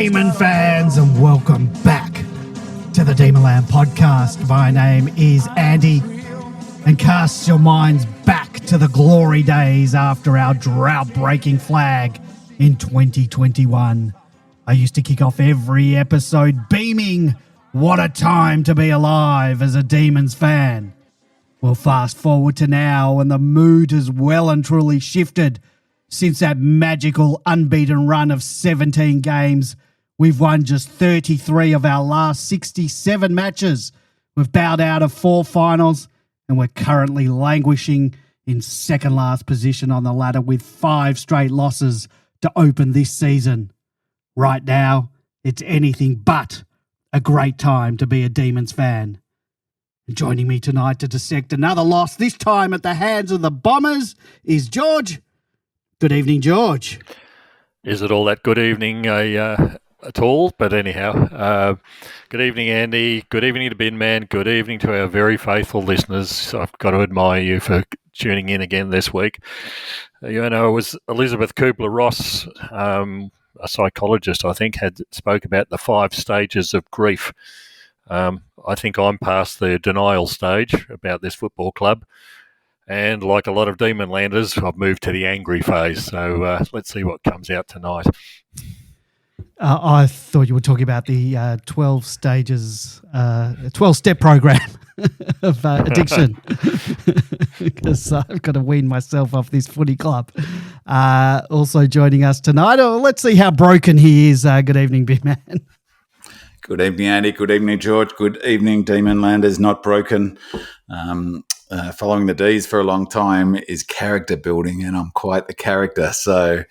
Demon fans, and welcome back to the Demonland podcast. My name is Andy, and cast your minds back to the glory days after our drought-breaking flag in 2021. I used to kick off every episode beaming, "What a time to be alive" as a Demons fan. Well, fast forward to now, and the mood has well and truly shifted. Since that magical unbeaten run of 17 games, we've won just 33 of our last 67 matches. We've bowed out of 4 finals, and we're currently languishing in second last position on the ladder with 5 straight losses to open this season. Right now, it's anything but a great time to be a Demons fan. And joining me tonight to dissect another loss, this time at the hands of the Bombers, is George. Good evening, George. Is it all that good evening at all? But anyhow, good evening, Andy. Good evening to Bin Man. Good evening to our very faithful listeners. I've got to admire you for tuning in again this week. It was 𝗟𝗶𝘀𝘁𝗲, a psychologist, I think, had spoke about the 5 stages of grief. I think I'm past the denial stage about this football club. And like a lot of Demonlanders, I've moved to the angry phase. So let's see what comes out tonight. I thought you were talking about the 12 stages, 12-step program of addiction, because I've got to wean myself off this footy club. Also joining us tonight, let's see how broken he is. Good evening, Big Man. Good evening, Andy. Good evening, George. Good evening, Demonlanders. Not broken. Following the D's for a long time is character building, and I'm quite the character. So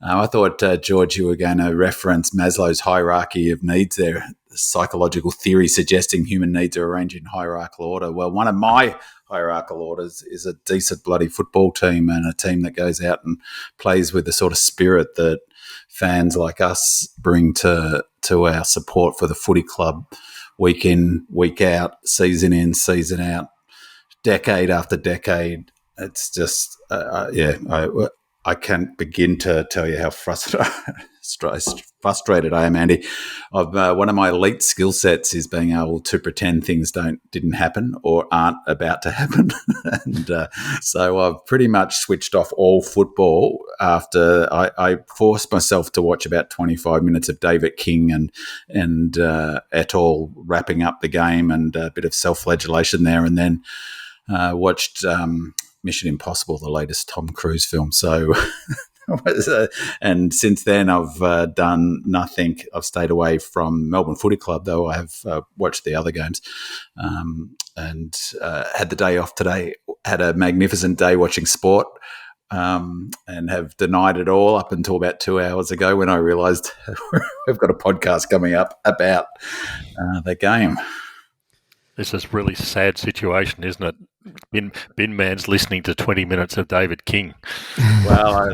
I thought, George, you were going to reference Maslow's hierarchy of needs there, the psychological theory suggesting human needs are arranged in hierarchical order. Well, one of my hierarchical orders is a decent bloody football team, and a team that goes out and plays with the sort of spirit that fans like us bring to our support for the footy club week in, week out, season in, season out, decade after decade. It's just, I can't begin to tell you how frustrated I am, Andy. One of my elite skill sets is being able to pretend things didn't happen or aren't about to happen. And so I've pretty much switched off all football after I forced myself to watch about 25 minutes of David King and et al. Wrapping up the game, and a bit of self-flagellation there, and then watched Mission Impossible, the latest Tom Cruise film. So, and since then I've done nothing. I've stayed away from Melbourne Footy Club, though I have watched the other games, and had the day off today. Had a magnificent day watching sport, and have denied it all up until about 2 hours ago when I realised we've got a podcast coming up about the game. This is a really sad situation, isn't it? Bin Man's listening to 20 minutes of David King. Well,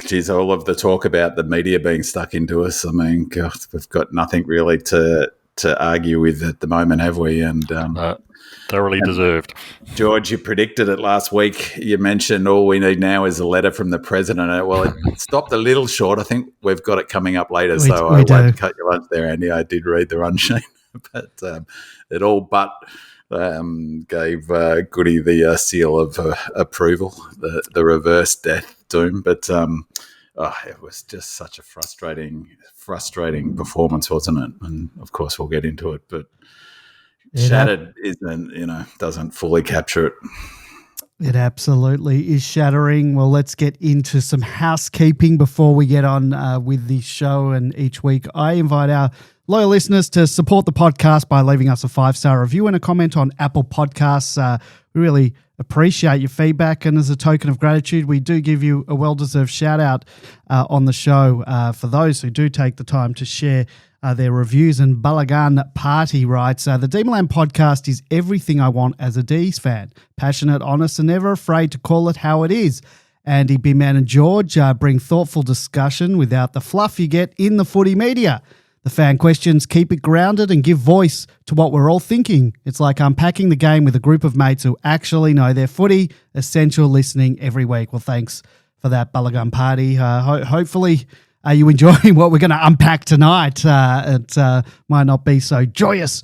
geez, all of the talk about the media being stuck into us, I mean, God, we've got nothing really to argue with at the moment, have we? And thoroughly deserved. George, you predicted it last week. You mentioned all we need now is a letter from the president. Well, it stopped a little short. I think we've got it coming up later, so I won't cut your lunch there, Andy. I did read the run sheet, but it all but gave Goody the seal of approval, the reverse death doom. But it was just such a frustrating performance, wasn't it? And of course we'll get into it, but shattered doesn't fully capture it. It absolutely is shattering. Well, let's get into some housekeeping before we get on with the show. And each week I invite our loyal listeners to support the podcast by leaving us a 5-star review and a comment on Apple Podcasts. We really appreciate your feedback, and as a token of gratitude, we do give you a well-deserved shout-out on the show for those who do take the time to share their reviews. And 𝗟𝗶𝘀𝘁𝗲 writes, the Demonland podcast is everything I want as a D's fan. Passionate, honest, and never afraid to call it how it is. Andy, B-Man and George bring thoughtful discussion without the fluff you get in the footy media. The fan questions keep it grounded and give voice to what we're all thinking. It's like unpacking the game with a group of mates who actually know their footy. Essential listening every week. Well, thanks for that, 𝗟𝗶𝘀𝘁𝗲. Hopefully Are you enjoying what we're going to unpack tonight? It might not be so joyous.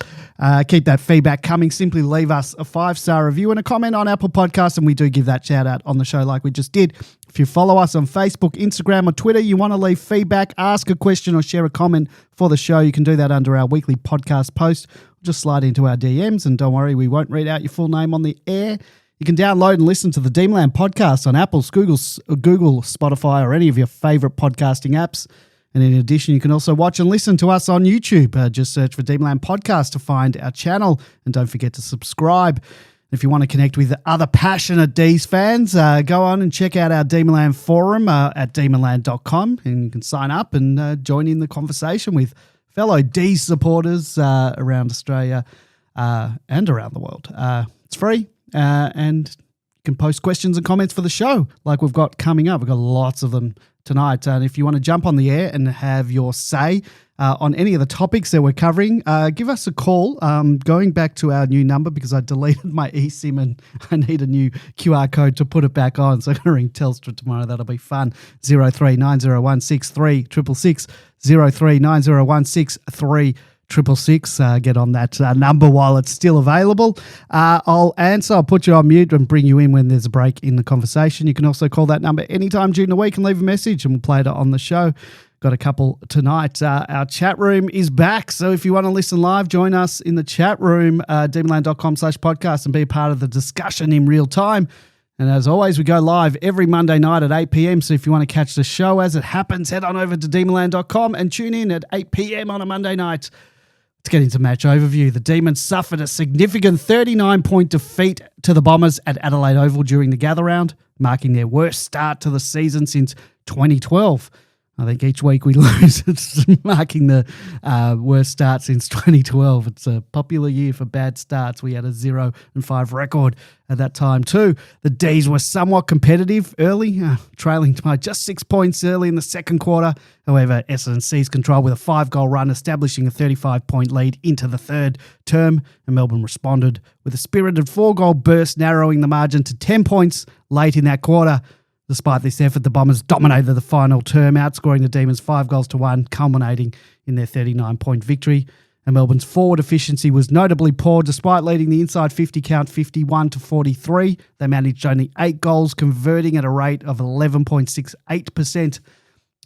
Keep that feedback coming. Simply leave us a 5-star review and a comment on Apple Podcasts, and we do give that shout out on the show like we just did. If you follow us on Facebook, Instagram, or Twitter, you want to leave feedback, ask a question, or share a comment for the show, you can do that under our weekly podcast post. Just slide into our DMs, and don't worry, we won't read out your full name on the air. You can download and listen to the Demonland podcast on Apple, Google, Spotify, or any of your favorite podcasting apps. And in addition, you can also watch and listen to us on YouTube. Just search for Demonland Podcast to find our channel. And don't forget to subscribe. If you want to connect with other passionate D's fans, go on and check out our Demonland forum at demonland.com. And you can sign up and join in the conversation with fellow D's supporters around Australia and around the world. It's free. And you can post questions and comments for the show like we've got coming up. We've got lots of them tonight. And if you want to jump on the air and have your say on any of the topics that we're covering, give us a call. Going back to our new number because I deleted my eSIM and I need a new QR code to put it back on. So I'm going to ring Telstra tomorrow. That'll be fun. 0390163666, 0390163666. Get on that number while it's still available. I'll answer. I'll put you on mute and bring you in when there's a break in the conversation. You can also call that number anytime during the week and leave a message and we'll play it on the show. Got a couple tonight. Our chat room is back. So if you want to listen live, join us in the chat room, demonland.com/podcast, and be a part of the discussion in real time. And as always, we go live every Monday night at 8 p.m. So if you want to catch the show as it happens, head on over to demonland.com and tune in at 8 p.m. on a Monday night. Let's get into match overview. The Demons suffered a significant 39-point defeat to the Bombers at Adelaide Oval during the gather round, marking their worst start to the season since 2012. I think each week we lose, it's marking the worst start since 2012. It's a popular year for bad starts. We had a 0-5 record at that time too. The D's were somewhat competitive early, trailing by just 6 points early in the second quarter. However, Essendon seized control with a 5-goal run, establishing a 35-point lead into the third term, and Melbourne responded with a spirited 4-goal burst, narrowing the margin to 10 points late in that quarter. Despite this effort, the Bombers dominated the final term, outscoring the Demons 5-1, culminating in their 39-point victory. And Melbourne's forward efficiency was notably poor. Despite leading the inside 50 count 51-43, they managed only 8 goals, converting at a rate of 11.68%.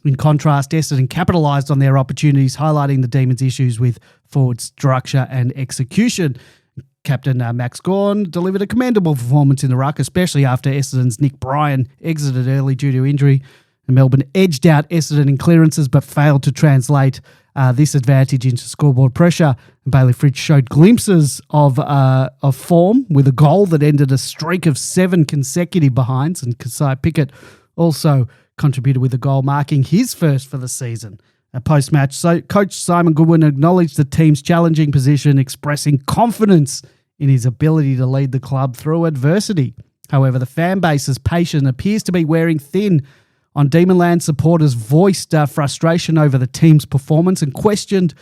In contrast, Essendon capitalised on their opportunities, highlighting the Demons' issues with forward structure and execution. Captain Max Gawn delivered a commendable performance in the ruck, especially after Essendon's Nick Bryan exited early due to injury. And Melbourne edged out Essendon in clearances but failed to translate this advantage into scoreboard pressure. And Bailey Fritsch showed glimpses of form with a goal that ended a streak of 7 consecutive behinds. And Kezia Pickett also contributed with a goal, marking his first for the season. Post-match, Coach Simon Goodwin acknowledged the team's challenging position, expressing confidence in his ability to lead the club through adversity. However, the fan base's patience appears to be wearing thin. On Demonland, supporters voiced frustration over the team's performance and questioned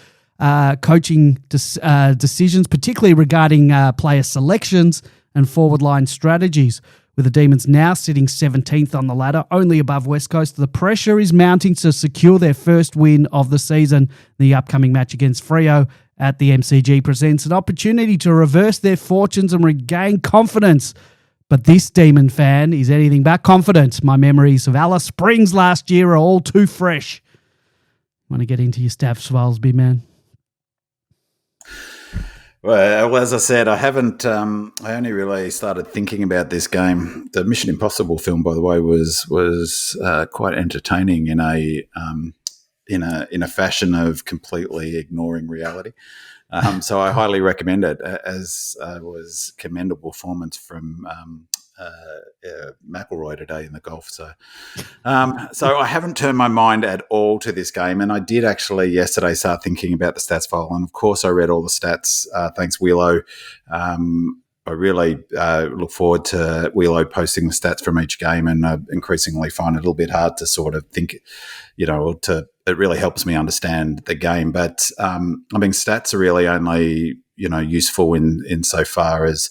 coaching decisions, particularly regarding player selections and forward-line strategies. With the Demons now sitting 17th on the ladder, only above West Coast, the pressure is mounting to secure their first win of the season. The upcoming match against Freo at the MCG presents an opportunity to reverse their fortunes and regain confidence. But this Demon fan is anything but confident. My memories of Alice Springs last year are all too fresh. Want to get into your 𝗟𝗶𝘀𝗁𝘀, man? Well, as I said, I haven't. I only really started thinking about this game. The Mission Impossible film, by the way, was quite entertaining in a fashion of completely ignoring reality. So I highly recommend it. As was commendable performance from McIlroy today in the golf. So I haven't turned my mind at all to this game, and I did actually yesterday start thinking about the stats file, and of course I read all the stats. Thanks, Wheelo. I really look forward to Wheelo posting the stats from each game, and increasingly find it a little bit hard to sort of think, it really helps me understand the game. But stats are really only useful in so far as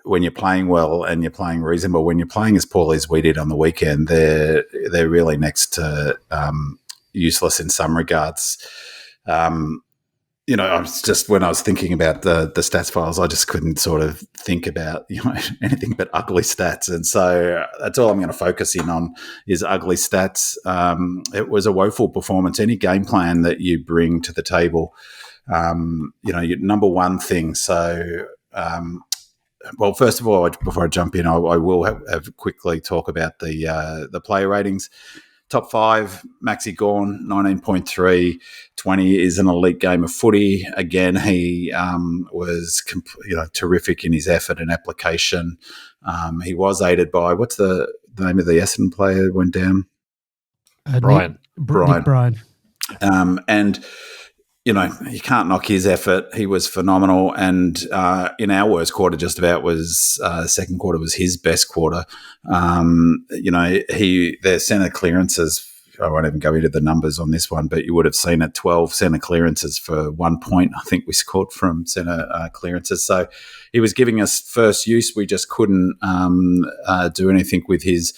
when you're playing well and you're playing reasonable, when you're playing as poorly as we did on the weekend, they're really next to useless in some regards. I was just, when I was thinking about the stats files, I just couldn't sort of think about anything but ugly stats, and so that's all I'm going to focus in on is ugly stats. It was a woeful performance. Any game plan that you bring to the table, your number one thing. So, well, first of all, before I jump in, I will have quickly talk about the player ratings. Top 5, Maxi Gawn, 19.3. 20 is an elite game of footy. Again, he was terrific in his effort and application. He was aided by, what's the name of the Essendon player who went down? Brian. Nick Bryan. And you can't knock his effort. He was phenomenal. And in our worst quarter, just about was second quarter was his best quarter. Their centre clearances, I won't even go into the numbers on this one, but you would have seen it, 12 centre clearances for 1 point. I think we scored from centre clearances. So he was giving us first use. We just couldn't do anything with his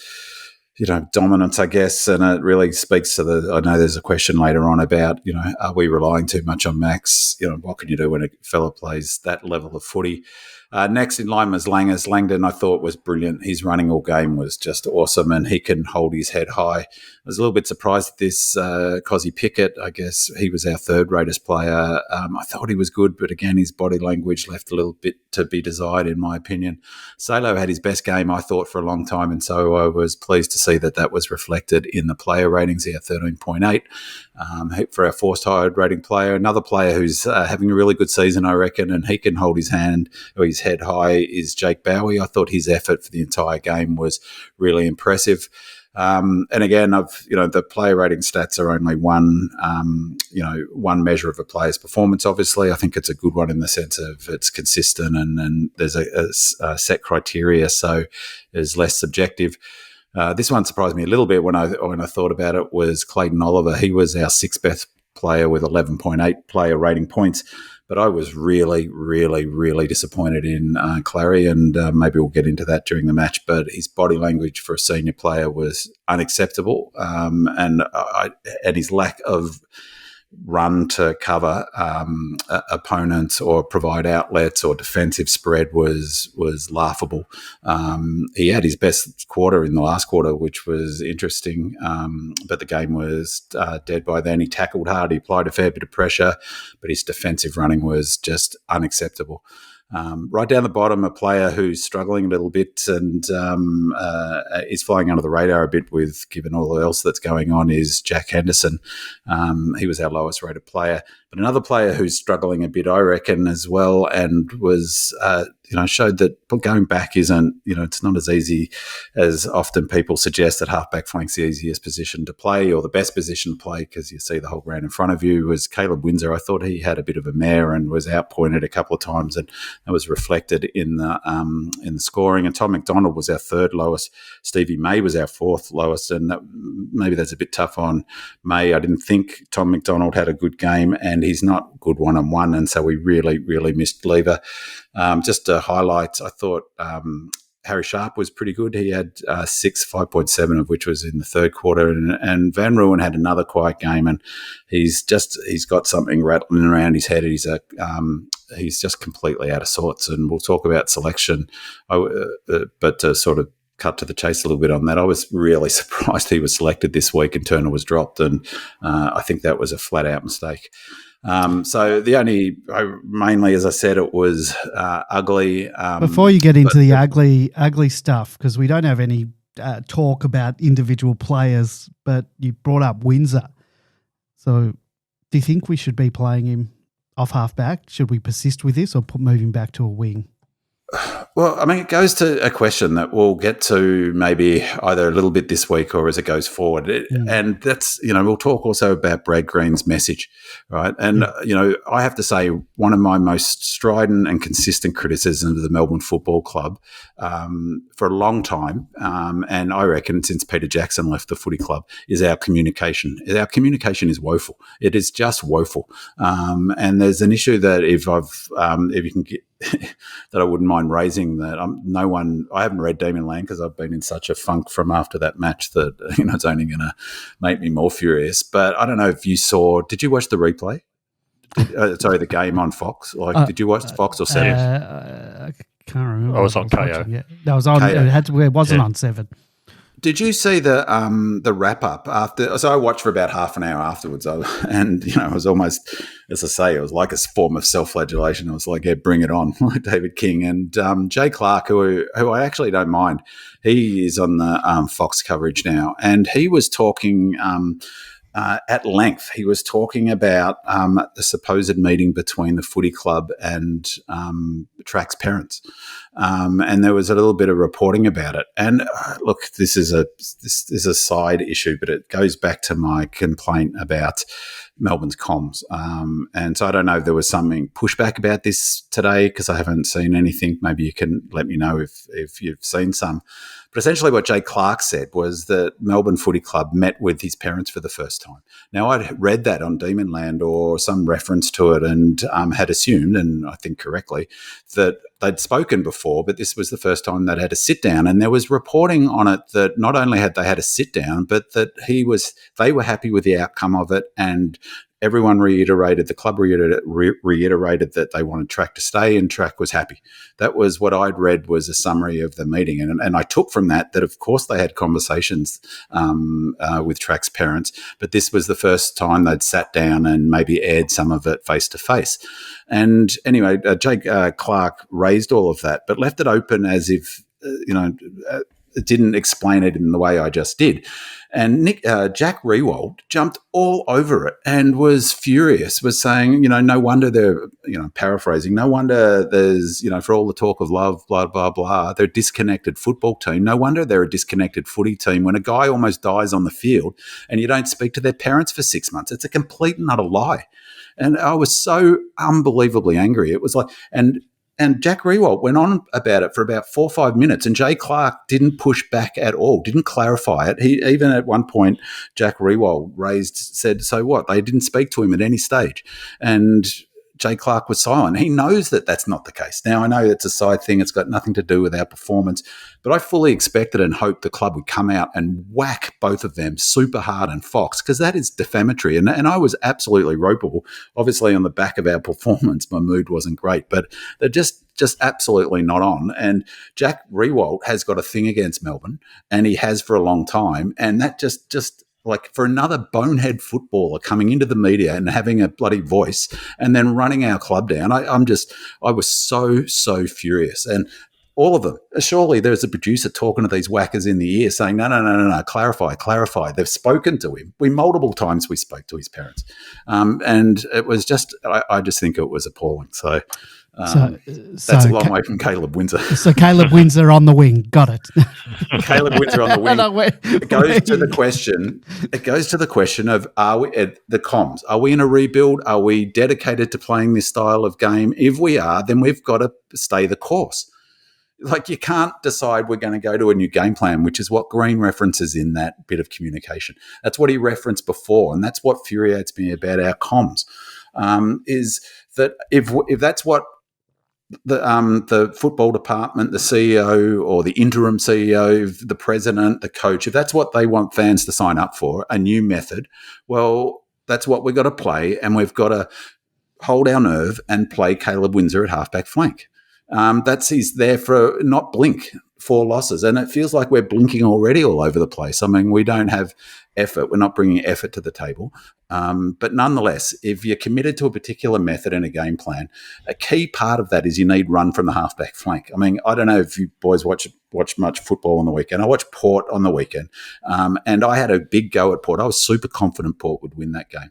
dominance, I guess, and it really speaks to I know there's a question later on about, are we relying too much on Max? What can you do when a fella plays that level of footy? Next in line was Langers. Langdon, I thought, was brilliant. His running all game was just awesome, and he can hold his head high. I was a little bit surprised at this. 𝗍𝗶𝘀𝗁𝗍, I guess he was our third-ratest player. I thought he was good, but again, his body language left a little bit to be desired, in my opinion. Salo had his best game, I thought, for a long time, and so I was pleased to see that was reflected in the player ratings. He had 13.8 for our forced-hired rating player. Another player who's having a really good season, I reckon, and he can hold his head high is Jake Bowie. I thought his effort for the entire game was really impressive. And again, the player rating stats are only one measure of a player's performance. Obviously, I think it's a good one in the sense of it's consistent and there's a set criteria, so it's less subjective. This one surprised me a little bit when I thought about it was Clayton Oliver. He was our sixth best player with 11.8 player rating points. But I was really, really, really disappointed in Clary, and maybe we'll get into that during the match. But his body language for a senior player was unacceptable, and his lack of run to cover opponents or provide outlets or defensive spread was laughable. He had his best quarter in the last quarter, which was interesting, but the game was dead by then. He tackled hard, he applied a fair bit of pressure, but his defensive running was just unacceptable. Right down the bottom, a player who's struggling a little bit and is flying under the radar a bit given all else that's going on is Jack Henderson. He was our lowest rated player. But another player who's struggling a bit, I reckon, as well, and was, showed that going back isn't, it's not as easy as often people suggest that halfback flank's the easiest position to play or the best position to play because you see the whole ground in front of you, was Caleb Windsor. I thought he had a bit of a mare and was outpointed a couple of times, and that was reflected in the scoring. And Tom McDonald was our third lowest. Stevie May was our fourth lowest, and maybe that's a bit tough on May. I didn't think Tom McDonald had a good game, and he's not good one-on-one, and so we really, really missed Lever. Just to highlight, I thought Harry Sharp was pretty good. He had 5.7 of which was in the third quarter, and Van Rooyen had another quiet game, and he's got something rattling around his head. He's just completely out of sorts, and we'll talk about selection. But to sort of cut to the chase a little bit on that, I was really surprised he was selected this week and Turner was dropped, and I think that was a flat-out mistake. So mainly, as I said, it was ugly. Before you get into the ugly stuff, because we don't have any talk about individual players, but you brought up Windsor. So do you think we should be playing him off half-back? Should we persist with this or move him back to a wing? Well, I mean, it goes to a question that we'll get to maybe either a little bit this week or as it goes forward. And that's, we'll talk also about Brad Green's message, right? And, I have to say one of my most strident and consistent criticisms of the Melbourne Football Club for a long time, and I reckon since Peter Jackson left the footy club, is our communication. Our communication is woeful. It is just woeful. And there's an issue that if you can that I wouldn't mind raising that. I haven't read Demonland because I've been in such a funk from after that match that it's only going to make me more furious. But I don't know if you saw. Did you watch the replay? The game on Fox. Did you watch Fox or Seven? I can't remember. I was on KO. Yeah, that was on. KO. It wasn't on 7. Did you see the wrap up after? So I watched for about half an hour afterwards, and I was almost, as I say, it was like a form of self-flagellation. I was like, "Yeah, bring it on," like David King and Jay Clark, who I actually don't mind. He is on the Fox coverage now, and he was talking at length. He was talking about the supposed meeting between the footy club and Track's parents. And there was a little bit of reporting about it. And look, this is a side issue, but it goes back to my complaint about Melbourne's comms. And so I don't know if there was something pushback about this today because I haven't seen anything. Maybe you can let me know if you've seen some. But essentially what Jay Clark said was that Melbourne Footy Club met with his parents for the first time. Now, I'd read that on Demonland or some reference to it and had assumed, and I think correctly, that they'd spoken before, but this was the first time they'd had a sit down. And there was reporting on it that not only had they had a sit down, but that they were happy with the outcome of it, and everyone reiterated, the club reiterated that they wanted Track to stay and Track was happy. That was what I'd read was a summary of the meeting. And I took from that of course they had conversations with Track's parents, but this was the first time they'd sat down and maybe aired some of it face to face. And anyway, Jake Clark raised all of that, but left it open as if, it didn't explain it in the way I just did. And Jack Riewoldt jumped all over it and was furious, was saying, no wonder they're, paraphrasing, no wonder there's, for all the talk of love, blah, blah, blah, they're a disconnected football team. No wonder they're a disconnected footy team when a guy almost dies on the field and you don't speak to their parents for 6 months. It's a complete and utter lie. And I was so unbelievably angry. It was like, and Jack Riewoldt went on about it for about 4 or 5 minutes, and Jay Clark didn't push back at all, didn't clarify it. He even at one point, Jack Riewoldt said, so what? They didn't speak to him at any stage. And Jay Clark was silent. He knows that that's not the case. Now, I know it's a side thing. It's got nothing to do with our performance, but I fully expected and hoped the club would come out and whack both of them super hard and Fox, because that is defamatory. And I was absolutely ropeable. Obviously, on the back of our performance, my mood wasn't great, but they're just absolutely not on. And Jack Riewoldt has got a thing against Melbourne, and he has for a long time. And that just like for another bonehead footballer coming into the media and having a bloody voice and then running our club down, I was so furious. And all of them, surely there's a producer talking to these whackers in the ear saying, no, clarify. They've spoken to him. Multiple times we spoke to his parents. And it was just, I just think it was appalling. So that's a long way from Caleb Windsor. So Caleb Windsor on the wing. Got it. Caleb Windsor on the wing. It goes to the question of, are we at the comms? Are we in a rebuild? Are we dedicated to playing this style of game? If we are, then we've got to stay the course. Like, you can't decide we're going to go to a new game plan, which is what Green references in that bit of communication. That's what he referenced before, and that's what infuriates me about our comms, is that if that's what the football department, the CEO or the interim CEO, the president, the coach, if that's what they want fans to sign up for, a new method, well, that's what we've got to play, and we've got to hold our nerve and play Caleb Windsor at halfback flank. He's there for not blink 4 losses. And it feels like we're blinking already all over the place. I mean, we don't have effort. We're not bringing effort to the table. But nonetheless, if you're committed to a particular method and a game plan, a key part of that is you need run from the halfback flank. I mean, I don't know if you boys watch much football on the weekend. I watched Port on the weekend, and I had a big go at Port. I was super confident Port would win that game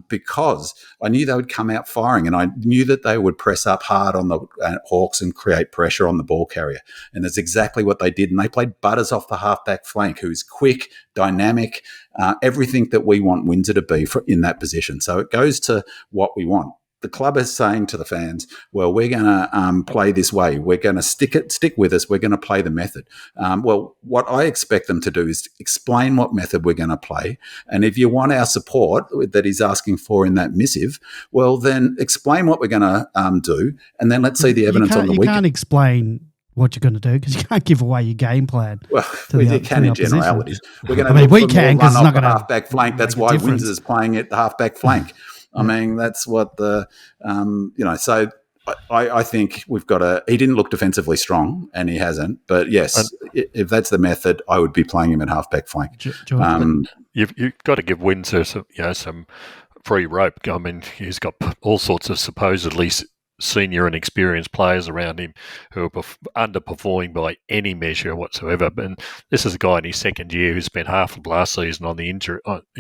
because I knew they would come out firing, and I knew that they would press up hard on the Hawks and create pressure on the ball carrier. And that's exactly what they did. And they played Butters off the halfback flank, who's quick, dynamic, everything that we want Windsor to be in that position. So it goes to what we want. the club is saying to the fans, well, we're going to play this way. We're going to stick with us. We're going to play the method. Well, what I expect them to do is explain what method we're going to play. And if you want our support that he's asking for in that missive, well, then explain what we're going to do. And then let's see the evidence on the weekend. You can't explain what you're going to do because you can't give away your game plan. Well, you can in generalities. We're going to we can because it's not going to half-back flank. That's why Windsor's playing at the half-back flank. I mean, that's what the, so I think we've got to – he didn't look defensively strong and he hasn't. But, yes, if that's the method, I would be playing him at half-back flank. You've got to give Windsor some free rope. I mean, he's got all sorts of supposedly senior and experienced players around him who are underperforming by any measure whatsoever. And this is a guy in his second year who spent half of last season on the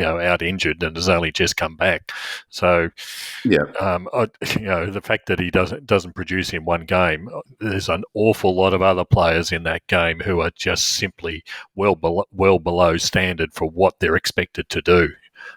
out injured and has only just come back. So, the fact that he doesn't produce in one game, there's an awful lot of other players in that game who are just simply well below standard for what they're expected to do.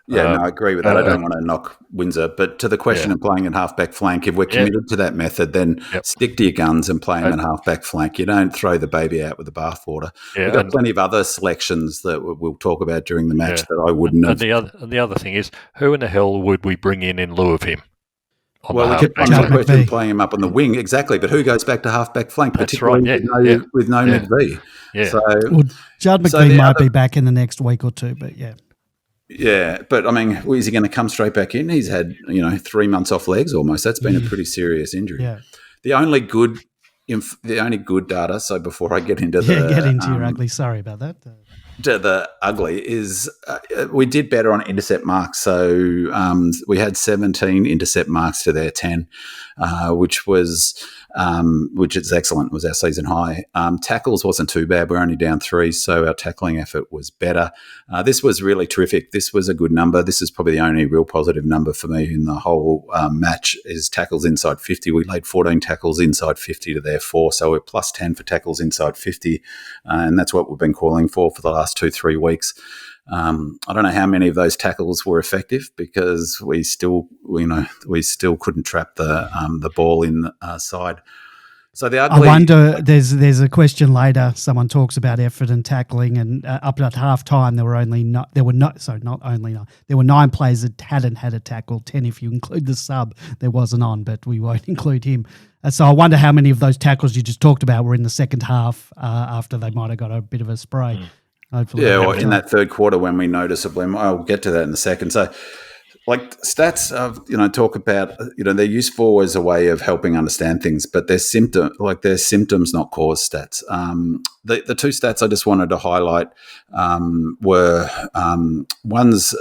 Yeah, I agree with that. I don't want to knock Windsor, but to the question of playing at half-back flank, if we're committed to that method, then stick to your guns and play him at half-back flank. You don't throw the baby out with the bathwater. We've got plenty of other selections that we'll talk about during the match that I wouldn't have. And the other thing is, who in the hell would we bring in lieu of him? Well, we kept on the question playing him up on the wing, exactly, but who goes back to half-back flank, particularly with no McVie? Yeah. So, Judd McVie might be back in the next week or two, but yeah. Yeah, but I mean, is he going to come straight back in? He's had 3 months off legs almost. That's been a pretty serious injury. Yeah. The only good data. So before I get into your ugly, sorry about that. To the ugly is we did better on intercept marks. So we had 17 intercept marks to their 10, which is excellent. It was our season high. Tackles wasn't too bad. We're only down 3, so our tackling effort was better. This was really terrific. This was a good number. This is probably the only real positive number for me in the whole match is tackles inside 50. We laid 14 tackles inside 50 to their 4, so we're plus 10 for tackles inside 50, and that's what we've been calling for the last 2-3 weeks. I don't know how many of those tackles were effective because we still couldn't trap the ball in side. So the ugly. I wonder. There's a question later. Someone talks about effort and tackling, and up at half time there were 9 players that hadn't had a tackle. 10 if you include the sub. There wasn't on, but we won't include him. So I wonder how many of those tackles you just talked about were in the second half after they might have got a bit of a spray. Hopefully, or in that third quarter when we noticeably. I'll get to that in a second. So, stats, talk about, they're useful as a way of helping understand things, but they're symptoms, not cause stats. The 2 stats I just wanted to highlight were one's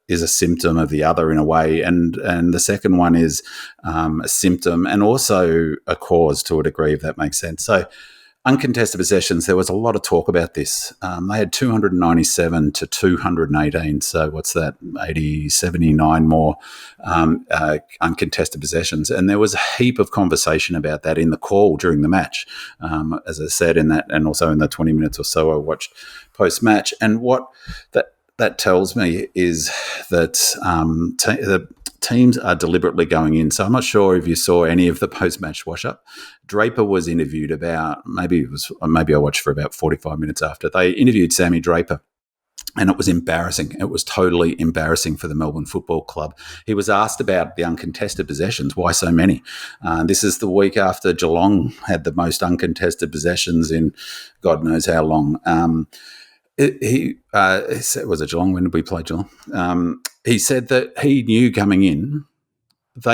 is a symptom of the other in a way, and the second one is a symptom and also a cause to a degree, if that makes sense. So, uncontested possessions, there was a lot of talk about this. They had 297 to 218, so what's that, 79 more uncontested possessions. And there was a heap of conversation about that in the call during the match, as I said, in that, and also in the 20 minutes or so I watched post-match. And what that tells me is that the teams are deliberately going in. So I'm not sure if you saw any of the post-match wash-up. Draper was interviewed maybe I watched for about 45 minutes after. They interviewed Sammy Draper, and it was embarrassing. It was totally embarrassing for the Melbourne Football Club. He was asked about the uncontested possessions. Why so many? This is the week after Geelong had the most uncontested possessions in God knows how long. It was a Geelong. When did we play Geelong? He said that they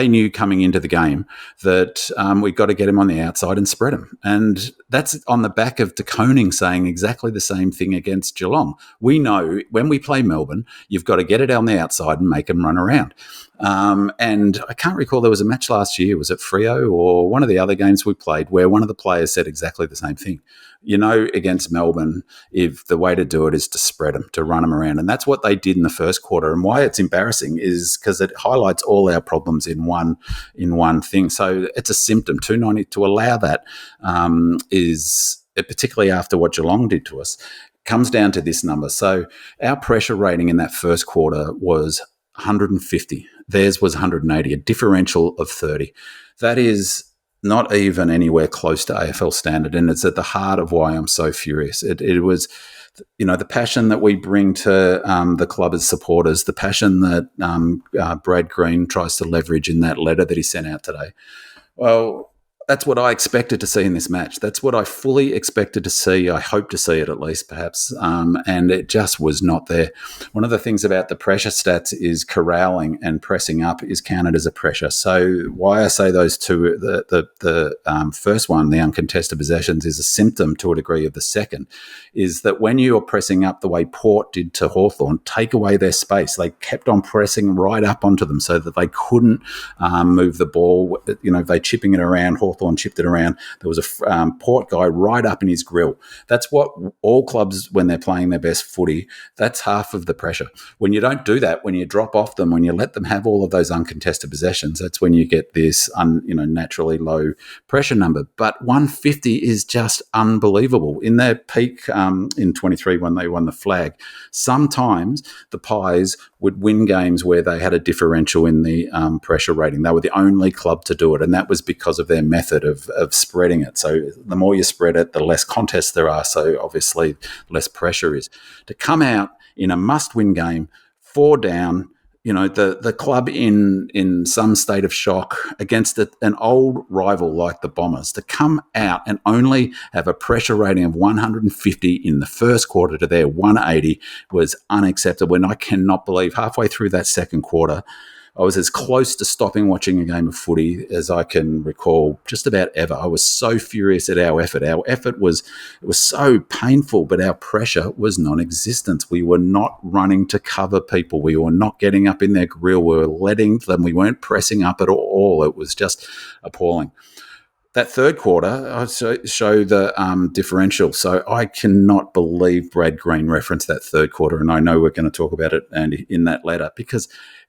knew coming into the game that we've got to get him on the outside and spread him. And that's on the back of De Koning saying exactly the same thing against Geelong. We know when we play Melbourne, you've got to get it on the outside and make them run around. And I can't recall, there was a match last year, was it Freo or one of the other games we played, where one of the players said exactly the same thing. Against Melbourne, if the way to do it is to spread them, to run them around. And that's what they did in the first quarter. And why it's embarrassing is because it highlights all our problems in one thing. So it's a symptom. 290 to allow that is, particularly after what Geelong did to us, comes down to this number. So our pressure rating in that first quarter was 150. Theirs was 180, a differential of 30. That is not even anywhere close to AFL standard, and it's at the heart of why I'm so furious. It was, the passion that we bring to the club as supporters, the passion that Brad Green tries to leverage in that letter that he sent out today. Well, that's what I expected to see in this match. That's what I fully expected to see. I hope to see it at least, perhaps, and it just was not there. One of the things about the pressure stats is corralling and pressing up is counted as a pressure. So why I say those two, the first one, the uncontested possessions, is a symptom to a degree of the second, is that when you are pressing up the way Port did to Hawthorn, take away their space. They kept on pressing right up onto them so that they couldn't move the ball. They chipping it around. Hawthorn chipped it around. There was a Port guy right up in his grill. That's what all clubs, when they're playing their best footy, that's half of the pressure. When you don't do that, when you drop off them, when you let them have all of those uncontested possessions, that's when you get this naturally low pressure number. But 150 is just unbelievable. In their peak in 23 when they won the flag, sometimes the Pies would win games where they had a differential in the pressure rating. They were the only club to do it, and that was because of their method of spreading it. So the more you spread it, the less contests there are, so obviously less pressure is. To come out in a must-win game, 4 down, the club in some state of shock against an old rival like the Bombers, to come out and only have a pressure rating of 150 in the first quarter to their 180 was unacceptable. And I cannot believe halfway through that second quarter, I was as close to stopping watching a game of footy as I can recall just about ever. I was so furious at our effort. Our effort was so painful, but our pressure was non-existent. We were not running to cover people. We were not getting up in their grill. We were letting them. We weren't pressing up at all. It was just appalling. That third quarter, I show the differential. So I cannot believe Brad Green referenced that third quarter, and I know we're going to talk about it and in that letter, because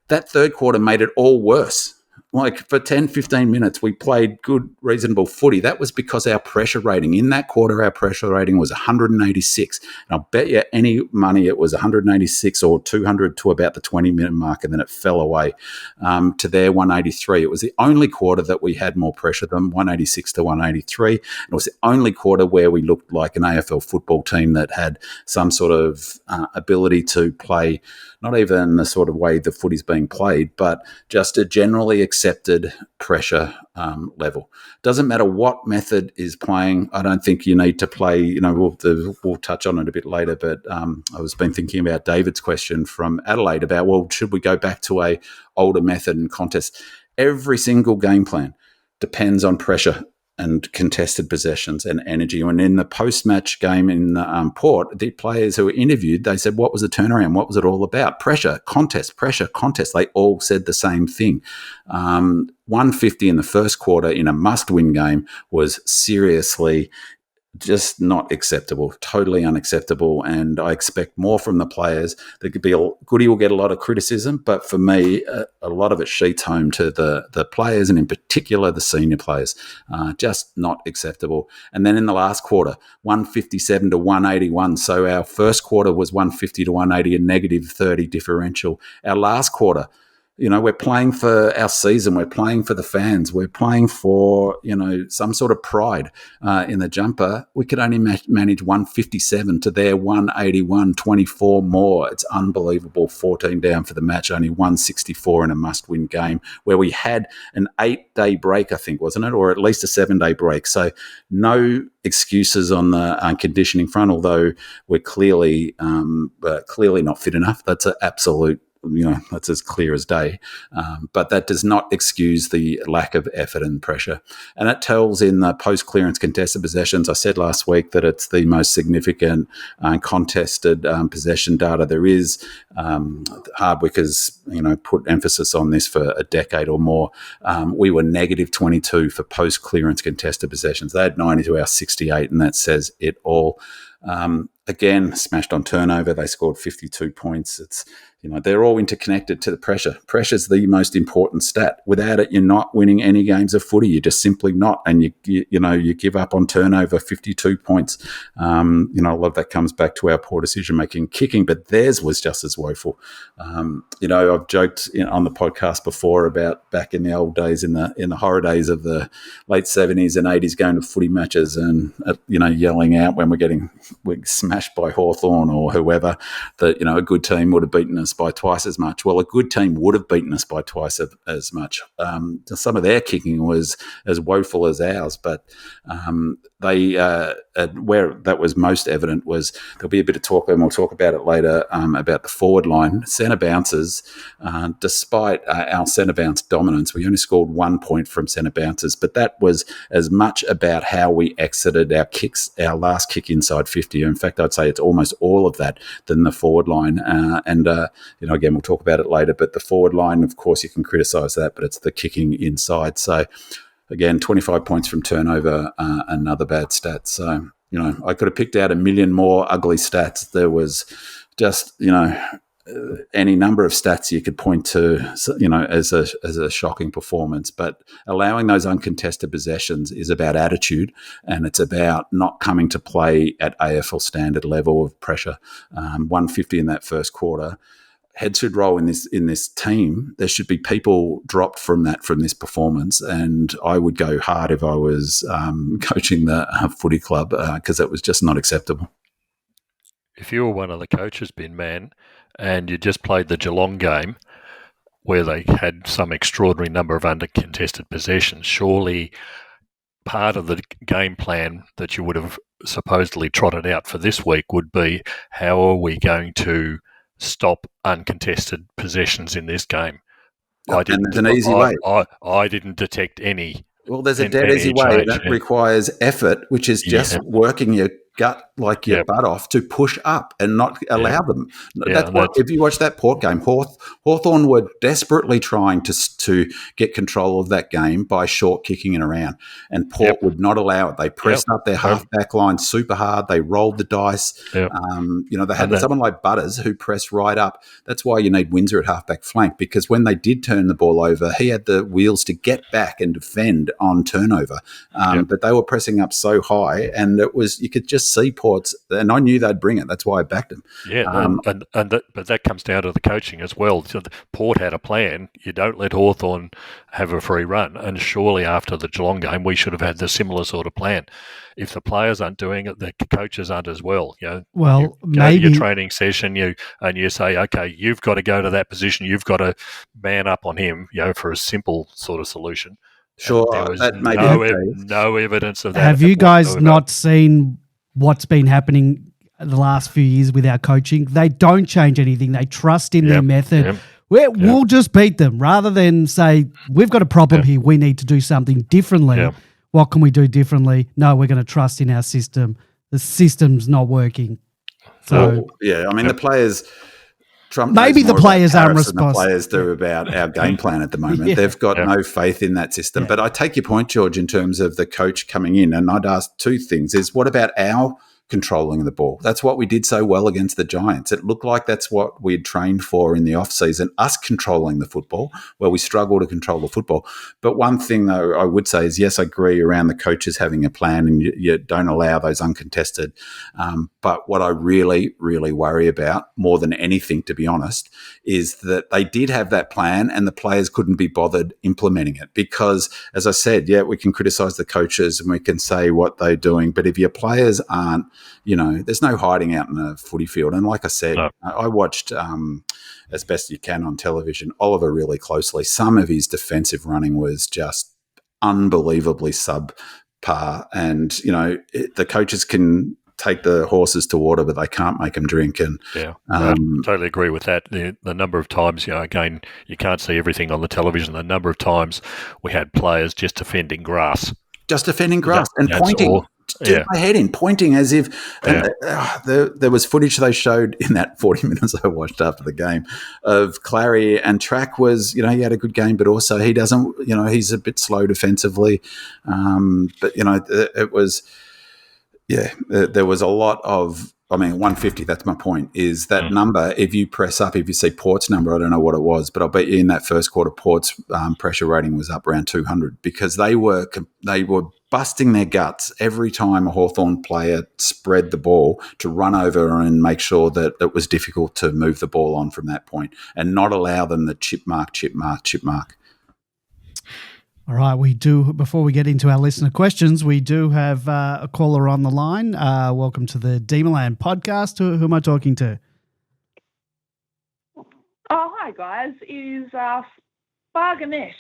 that third quarter made it all worse. Like for 10, 15 minutes, we played good, reasonable footy. That was because our pressure rating in that quarter, our pressure rating was 186. And I'll bet you any money it was 186 or 200 to about the 20-minute mark, and then it fell away to their 183. It was the only quarter that we had more pressure than 186 to 183. It was the only quarter where we looked like an AFL football team that had some sort of ability to play, not even the sort of way the footy's being played, but just a generally accepted pressure level. Doesn't matter what method is playing. I don't think you need to play, we'll touch on it a bit later, but I was been thinking about David's question from Adelaide about, well, should we go back to a older method and contest? Every single game plan depends on pressure and contested possessions and energy. And in the post-match game in Port, the players who were interviewed, they said, what was the turnaround? What was it all about? Pressure, contest. They all said the same thing. 150 in the first quarter in a must-win game was seriously just not acceptable, totally unacceptable, and I expect more from the players. There could be Goody will get a lot of criticism, but for me, a lot of it sheets home to the players, and in particular the senior players. Just not acceptable. And then in the last quarter, 157 to 181. So our first quarter was 150 to 180, a negative 30 differential. Our last quarter, we're playing for our season. We're playing for the fans. We're playing for, some sort of pride in the jumper. We could only manage 157 to their 181, 24 more. It's unbelievable. 14 down for the match, only 164 in a must-win game where we had an 8-day break, I think, wasn't it? Or at least a 7-day break. So no excuses on the conditioning front, although we're clearly not fit enough. That's an absolute, that's as clear as day. But that does not excuse the lack of effort and pressure. And that tells in the post-clearance contested possessions. I said last week that it's the most significant contested possession data there is. Hardwick has, put emphasis on this for a decade or more. We were negative 22 for post-clearance contested possessions. They had 90 to our 68, and that says it all. Again, smashed on turnover. They scored 52 points. It's, they're all interconnected to the pressure. Pressure's the most important stat. Without it, you're not winning any games of footy. You're just simply not. And you give up on turnover 52 points. A lot of that comes back to our poor decision-making kicking, but theirs was just as woeful. I've joked on the podcast before about back in the old days, in the horror days of the late 70s and 80s, going to footy matches and, yelling out when we're smashed by Hawthorn or whoever, that, a good team would have beaten us by twice as much. Well, a good team would have beaten us by twice as much. Some of their kicking was as woeful as ours, but where that was most evident was, there'll be a bit of talk, and we'll talk about it later, about the forward line. Centre bounces, despite our centre bounce dominance, we only scored 1 point from centre bounces, but that was as much about how we exited our kicks, our last kick inside 50. In fact, I'd say it's almost all of that than the forward line. Again, we'll talk about it later, but the forward line, of course, you can criticise that, but it's the kicking inside. So, again, 25 points from turnover, another bad stat. So, I could have picked out a million more ugly stats. There was just, any number of stats you could point to, as a shocking performance. But allowing those uncontested possessions is about attitude, and it's about not coming to play at AFL standard level of pressure. 150 in that first quarter. Heads should roll in this team. There should be people dropped from this performance, and I would go hard if I was coaching the footy club, because it was just not acceptable. If you were one of the coaches, Ben Man, and you just played the Geelong game where they had some extraordinary number of uncontested possessions, surely part of the game plan that you would have supposedly trotted out for this week would be, how are we going to stop uncontested possessions in this game? There's an easy way. I didn't detect any. Well, there's a dead easy way that requires effort, which is just working your gut like your butt off to push up and not allow them. If you watch that Port game, Hawthorn were desperately trying to get control of that game by short kicking it around, and Port would not allow it. They pressed up their half-back line super hard. They rolled the dice. They had someone like Butters who pressed right up. That's why you need Windsor at half-back flank, because when they did turn the ball over, he had the wheels to get back and defend on turnover. But they were pressing up so high, and you could just see Port's, and I knew they'd bring it. That's why I backed them. But that comes down to the coaching as well. So Port had a plan. You don't let Hawthorn have a free run, and surely after the Geelong game, we should have had the similar sort of plan. If the players aren't doing it, the coaches aren't as well. Maybe your training session, you say, okay, you've got to go to that position. You've got to man up on him. For a simple sort of solution. Sure, there was that may be no evidence of that. Have you guys not seen what's been happening the last few years with our coaching? They don't change anything. They trust in their method. We'll just beat them, rather than say, we've got a problem here, we need to do something differently. What can we do differently? No, we're going to trust in our system. The system's not working. So the players... Trump maybe the players aren't responsible. The players do about our game plan at the moment. They've got no faith in that system. But I take your point, George, in terms of the coach coming in, and I'd ask two things. What about our controlling the ball? That's what we did so well against the Giants. It looked like that's what we'd trained for in the off-season, us controlling the football, where we struggle to control the football. But one thing, though, I would say is, yes, I agree around the coaches having a plan, and you don't allow those uncontested. But what I really, really worry about, more than anything, to be honest, is that they did have that plan and the players couldn't be bothered implementing it. Because, as I said, we can criticise the coaches and we can say what they're doing, but if your players aren't, there's no hiding out in a footy field. And like I said, I watched, as best you can on television, Oliver really closely. Some of his defensive running was just unbelievably subpar. And, the coaches can take the horses to water, but they can't make them drink. And I totally agree with that. The number of times, again, you can't see everything on the television. The number of times we had players just defending grass. And pointing. Stick my head in, pointing as if there was footage they showed in that 40 minutes I watched after the game of Clary, and Track was, he had a good game, but also he doesn't, he's a bit slow defensively. But, it was, there was a lot of 150, that's my point, is that number, if you press up, if you see Port's number, I don't know what it was, but I'll bet you in that first quarter, Port's pressure rating was up around 200 because they were busting their guts every time a Hawthorn player spread the ball to run over and make sure that it was difficult to move the ball on from that point and not allow them the chip mark. All right, before we get into our listener questions, we do have a caller on the line. Welcome to the Demonland podcast. Who am I talking to? Oh, hi, guys. Is 𝗟𝗶𝘀𝘁𝗁.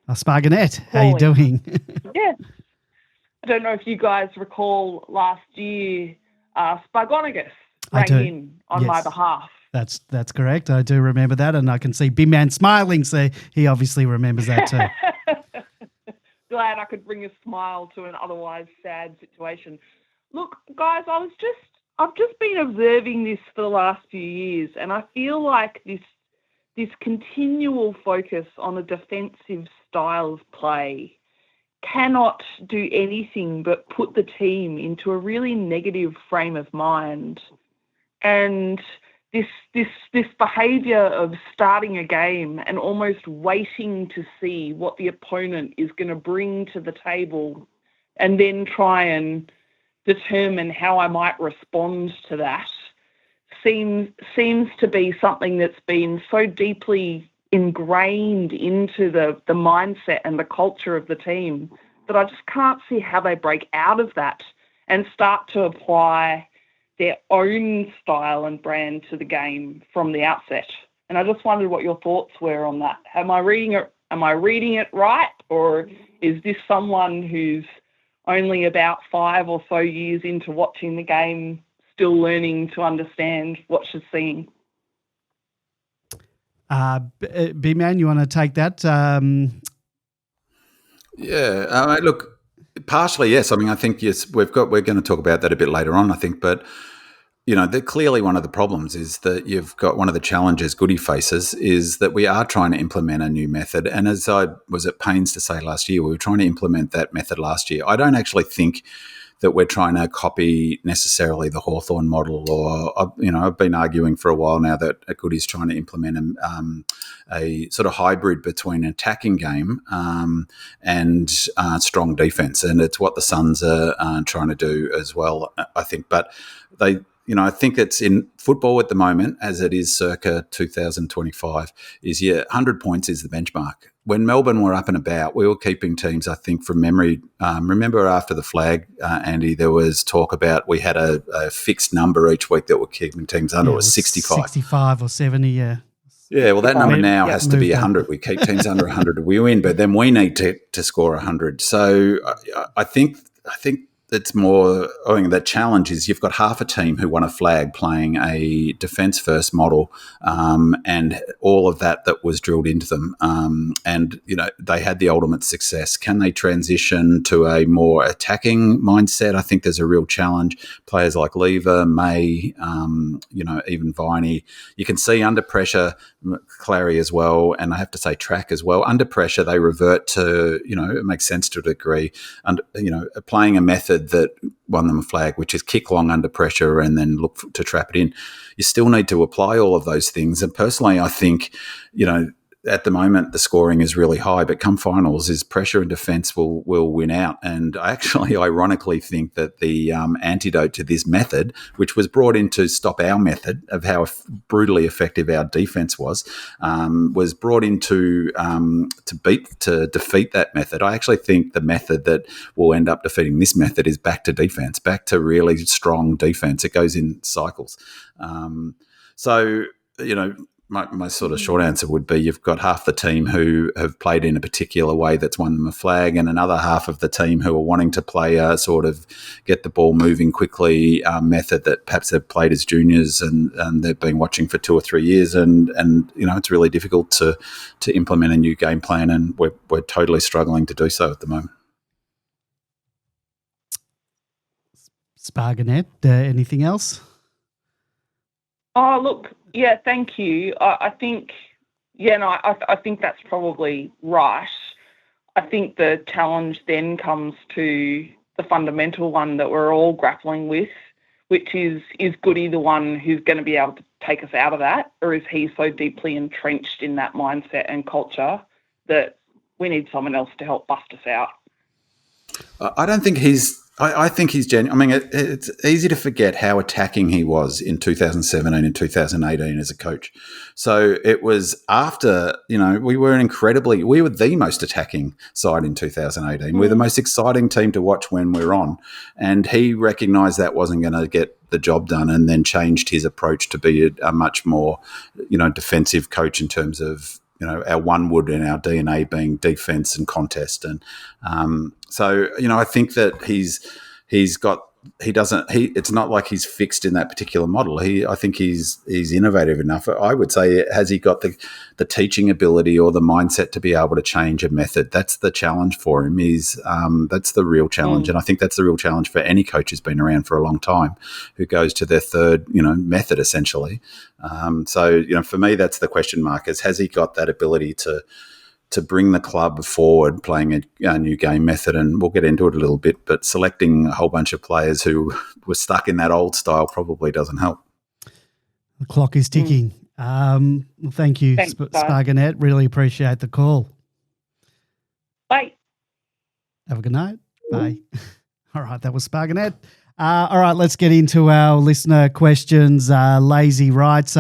𝗟𝗶𝘀𝘁𝗁, how are you doing? Yeah. I don't know if you guys recall last year, 𝗟𝗶𝘀𝘁𝗁 rang in on my behalf. That's correct. I do remember that, and I can see B-Man smiling, so he obviously remembers that too. Glad I could bring a smile to an otherwise sad situation. Look, guys, I've just been observing this for the last few years, and I feel like this continual focus on a defensive style of play cannot do anything but put the team into a really negative frame of mind. And this behaviour of starting a game and almost waiting to see what the opponent is going to bring to the table and then try and determine how I might respond to that seems to be something that's been so deeply ingrained into the mindset and the culture of the team that I just can't see how they break out of that and start to apply their own style and brand to the game from the outset. And I just wondered what your thoughts were on that. Am I reading it right, or is this someone who's only about 5 or so years into watching the game, still learning to understand what she's seeing? B-Man, you want to take that? Yeah, look, partially, yes. I mean, I think, yes, we're going to talk about that a bit later on, I think. But, clearly one of the problems is that you've got one of the challenges Goody faces is that we are trying to implement a new method. And as I was at pains to say last year, we were trying to implement that method last year. I don't actually think that we're trying to copy necessarily the Hawthorn model, or I've been arguing for a while now that Goody's trying to implement a sort of hybrid between an attacking game and strong defence, and it's what the Suns are trying to do as well, I think. But they. I think it's in football at the moment, as it is circa 2025, is 100 points is the benchmark. When Melbourne were up and about, we were keeping teams, I think, from memory. Remember after the flag, Andy, there was talk about we had a fixed number each week that we're keeping teams under. It was 65. 65 or 70, yeah. Yeah, well, that number now has to be 100. We keep teams under 100. We win, but then we need to score 100. So I think it's more, I think the challenge is you've got half a team who won a flag playing a defence-first model and all of that was drilled into them. And, they had the ultimate success. Can they transition to a more attacking mindset? I think there's a real challenge. Players like Lever, May, even Viney. You can see under pressure, Clary as well, and I have to say Track as well. Under pressure, they revert to, it makes sense to a degree, and, playing a method that won them a flag, which is kick long under pressure and then look to trap it in. You still need to apply all of those things. And personally, I think, at the moment, the scoring is really high, but come finals, is pressure and defence will win out. And I actually, ironically, think that the antidote to this method, which was brought in to stop our method of how brutally effective our defence was brought in to defeat that method. I actually think the method that will end up defeating this method is back to defence, back to really strong defence. It goes in cycles. My sort of short answer would be you've got half the team who have played in a particular way that's won them a flag, and another half of the team who are wanting to play a sort of get the ball moving quickly method that perhaps they've played as juniors and they've been watching for 2 or 3 years, and it's really difficult to implement a new game plan, and we're totally struggling to do so at the moment. 𝗟𝗶𝘀𝘁𝗁, anything else? Oh, look, yeah, thank you. I think that's probably right. I think the challenge then comes to the fundamental one that we're all grappling with, which is Goody the one who's going to be able to take us out of that, or is he so deeply entrenched in that mindset and culture that we need someone else to help bust us out? I don't think he's. I think he's genuine. I mean, it's easy to forget how attacking he was in 2017 and 2018 as a coach. So it was after, we were the most attacking side in 2018. We're the most exciting team to watch when we're on. And he recognised that wasn't going to get the job done, and then changed his approach to be a much more, defensive coach in terms of, our one wood and our DNA being defense and contest. And so, I think that it's not like he's fixed in that particular model. I think he's innovative enough. I would say, has he got the teaching ability or the mindset to be able to change a method? That's the challenge for him. That's the real challenge. And I think that's the real challenge for any coach who's been around for a long time, who goes to their third, method essentially. So, for me, that's the question mark, is has he got that ability to bring the club forward playing a new game method? And we'll get into it a little bit, but selecting a whole bunch of players who were stuck in that old style probably doesn't help. The clock is ticking. Well, thank you, 𝗟𝗶𝘀𝘁𝗁. Really appreciate the call. Bye. Have a good night. Bye. All right, that was 𝗟𝗶𝘀𝘁𝗁. All right, let's get into our listener questions. Lazy writes,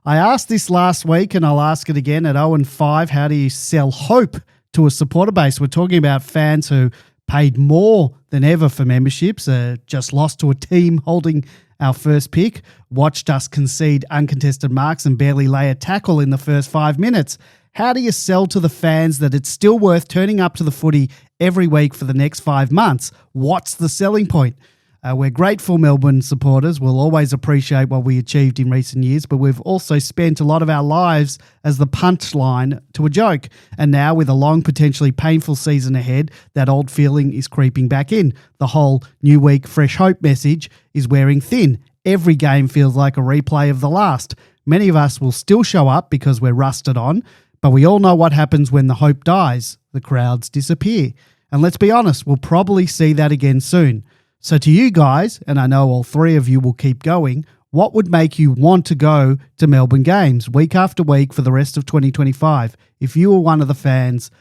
I asked this last week and I'll ask it again at 0-5. How do you sell hope to a supporter base? We're talking about fans who paid more than ever for memberships, just lost to a team holding our first pick, watched us concede uncontested marks and barely lay a tackle in the first 5 minutes. How do you sell to the fans that it's still worth turning up to the footy every week for the next 5 months? What's the selling point? We're grateful Melbourne supporters. We'll always appreciate what we achieved in recent years, but we've also spent a lot of our lives as the punchline to a joke. And now, with a long, potentially painful season ahead, that old feeling is creeping back in. The whole new week, fresh hope message is wearing thin. Every game feels like a replay of the last. Many of us will still show up because we're rusted on, but we all know what happens when the hope dies. The crowds disappear. And let's be honest, we'll probably see that again soon. So to you guys, and I know all three of you will keep going, what would make you want to go to Melbourne games week after week for the rest of 2025 if you were one of the fans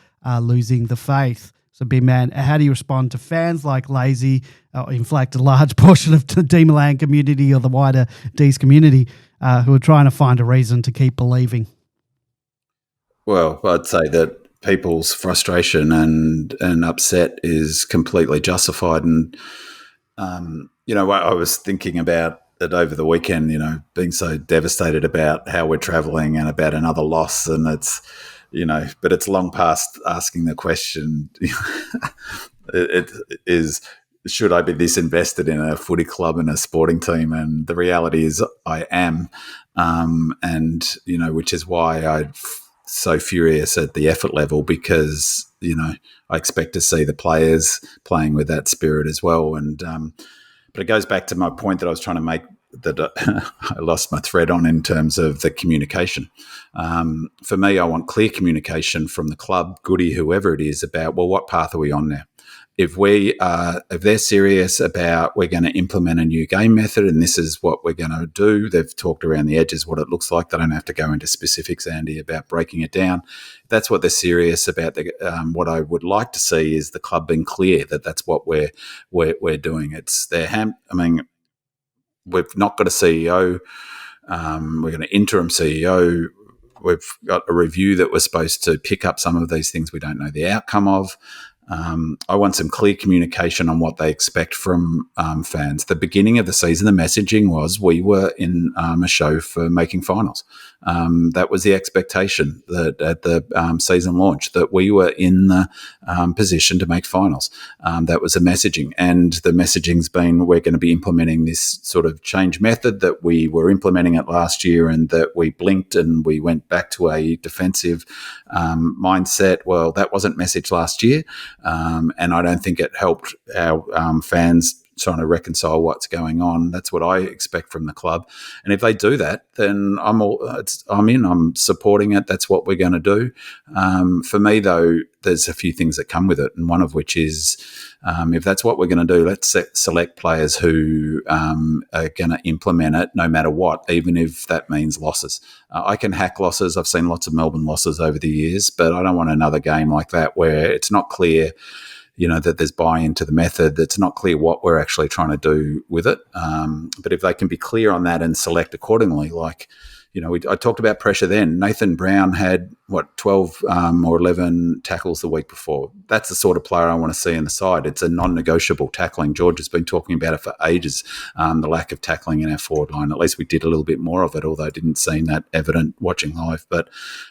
losing the faith? So, big man, how do you respond to fans like Lazy, in fact, a large portion of the Demonland community or the wider D's community who are trying to find a reason to keep believing? Well, I'd say that people's frustration and upset is completely justified. And I was thinking about it over the weekend, being so devastated about how we're travelling and about another loss. And it's, but it's long past asking the question, it is, should I be this invested in a footy club and a sporting team? And the reality is I am. Which is why I'm so furious at the effort level, because, I expect to see the players playing with that spirit as well. And but it goes back to my point that I was trying to make, that I lost my thread on, in terms of the communication. For me, I want clear communication from the club, Goody, whoever it is, about, well, what path are we on now? If they're serious about, we're going to implement a new game method and this is what we're going to do, they've talked around the edges what it looks like. They don't have to go into specifics, Andy, about breaking it down. If that's what they're serious about. What I would like to see is the club being clear that that's what we're doing. It's we've not got a CEO. We're going to interim CEO. We've got a review that was supposed to pick up some of these things we don't know the outcome of. I want some clear communication on what they expect from fans. The beginning of the season, the messaging was we were in a show for making finals. That was the expectation that at the season launch, that we were in the position to make finals. That was the messaging. And the messaging's been, we're going to be implementing this sort of change method that we were implementing it last year, and that we blinked and we went back to a defensive mindset. Well, that wasn't messaged last year. And I don't think it helped our fans trying to reconcile what's going on. That's what I expect from the club. And if they do that, then I'm in. I'm supporting it. That's what we're going to do. For me, though, there's a few things that come with it, and one of which is if that's what we're going to do, let's select players who are going to implement it no matter what, even if that means losses. I can hack losses. I've seen lots of Melbourne losses over the years, but I don't want another game like that where it's not clear, that there's buy-in to the method. It's not clear what we're actually trying to do with it. But if they can be clear on that and select accordingly, like, I talked about pressure then. Nathan Brown had, 12 or 11 tackles the week before. That's the sort of player I want to see in the side. It's a non-negotiable tackling. George has been talking about it for ages, the lack of tackling in our forward line. At least we did a little bit more of it, although it didn't seem that evident watching live. But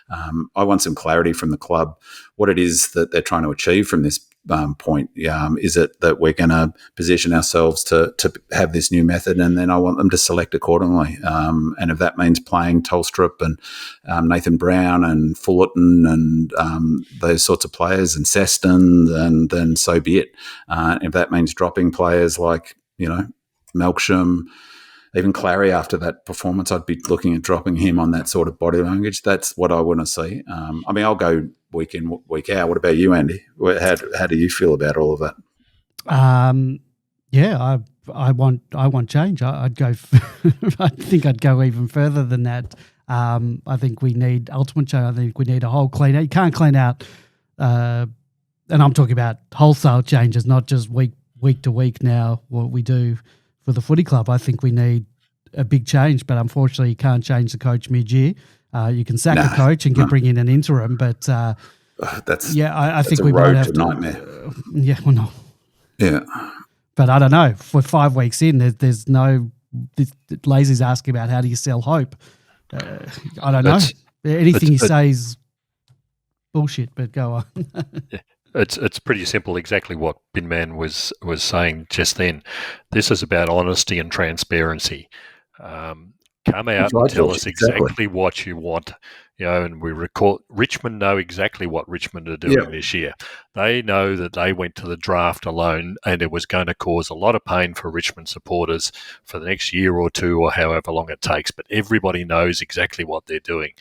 I want some clarity from the club, what it is that they're trying to achieve from this point. Is it that we're going to position ourselves to have this new method, and then I want them to select accordingly. And if that means playing Tolstrup and Nathan Brown and Fullerton and those sorts of players and Seston, and then so be it. If that means dropping players like, Melksham, even Clary after that performance, I'd be looking at dropping him on that sort of body language. That's what I want to see. I'll go week in, week out. What about you, Andy? How do you feel about all of that? I want change. I'd go. I think I'd go even further than that. I think we need ultimate change. I think we need a whole clean out. You can't clean out, and I'm talking about wholesale changes, not just week to week. Now, what we do for the footy club, I think we need a big change. But unfortunately, you can't change the coach mid-year. You can sack a coach and bring in an interim, but I think we might have to. Nightmare. No. Yeah. But I don't know. For 5 weeks in, there's no. Lazy's asking about how do you sell hope. I don't know. Anything you say is bullshit. But go on. It's pretty simple. Exactly what Binman was saying just then. This is about honesty and transparency. Come out and tell us exactly what you want. And we record. Richmond know exactly what Richmond are doing this year. They know that they went to the draft alone, and it was going to cause a lot of pain for Richmond supporters for the next year or two, or however long it takes. But everybody knows exactly what they're doing.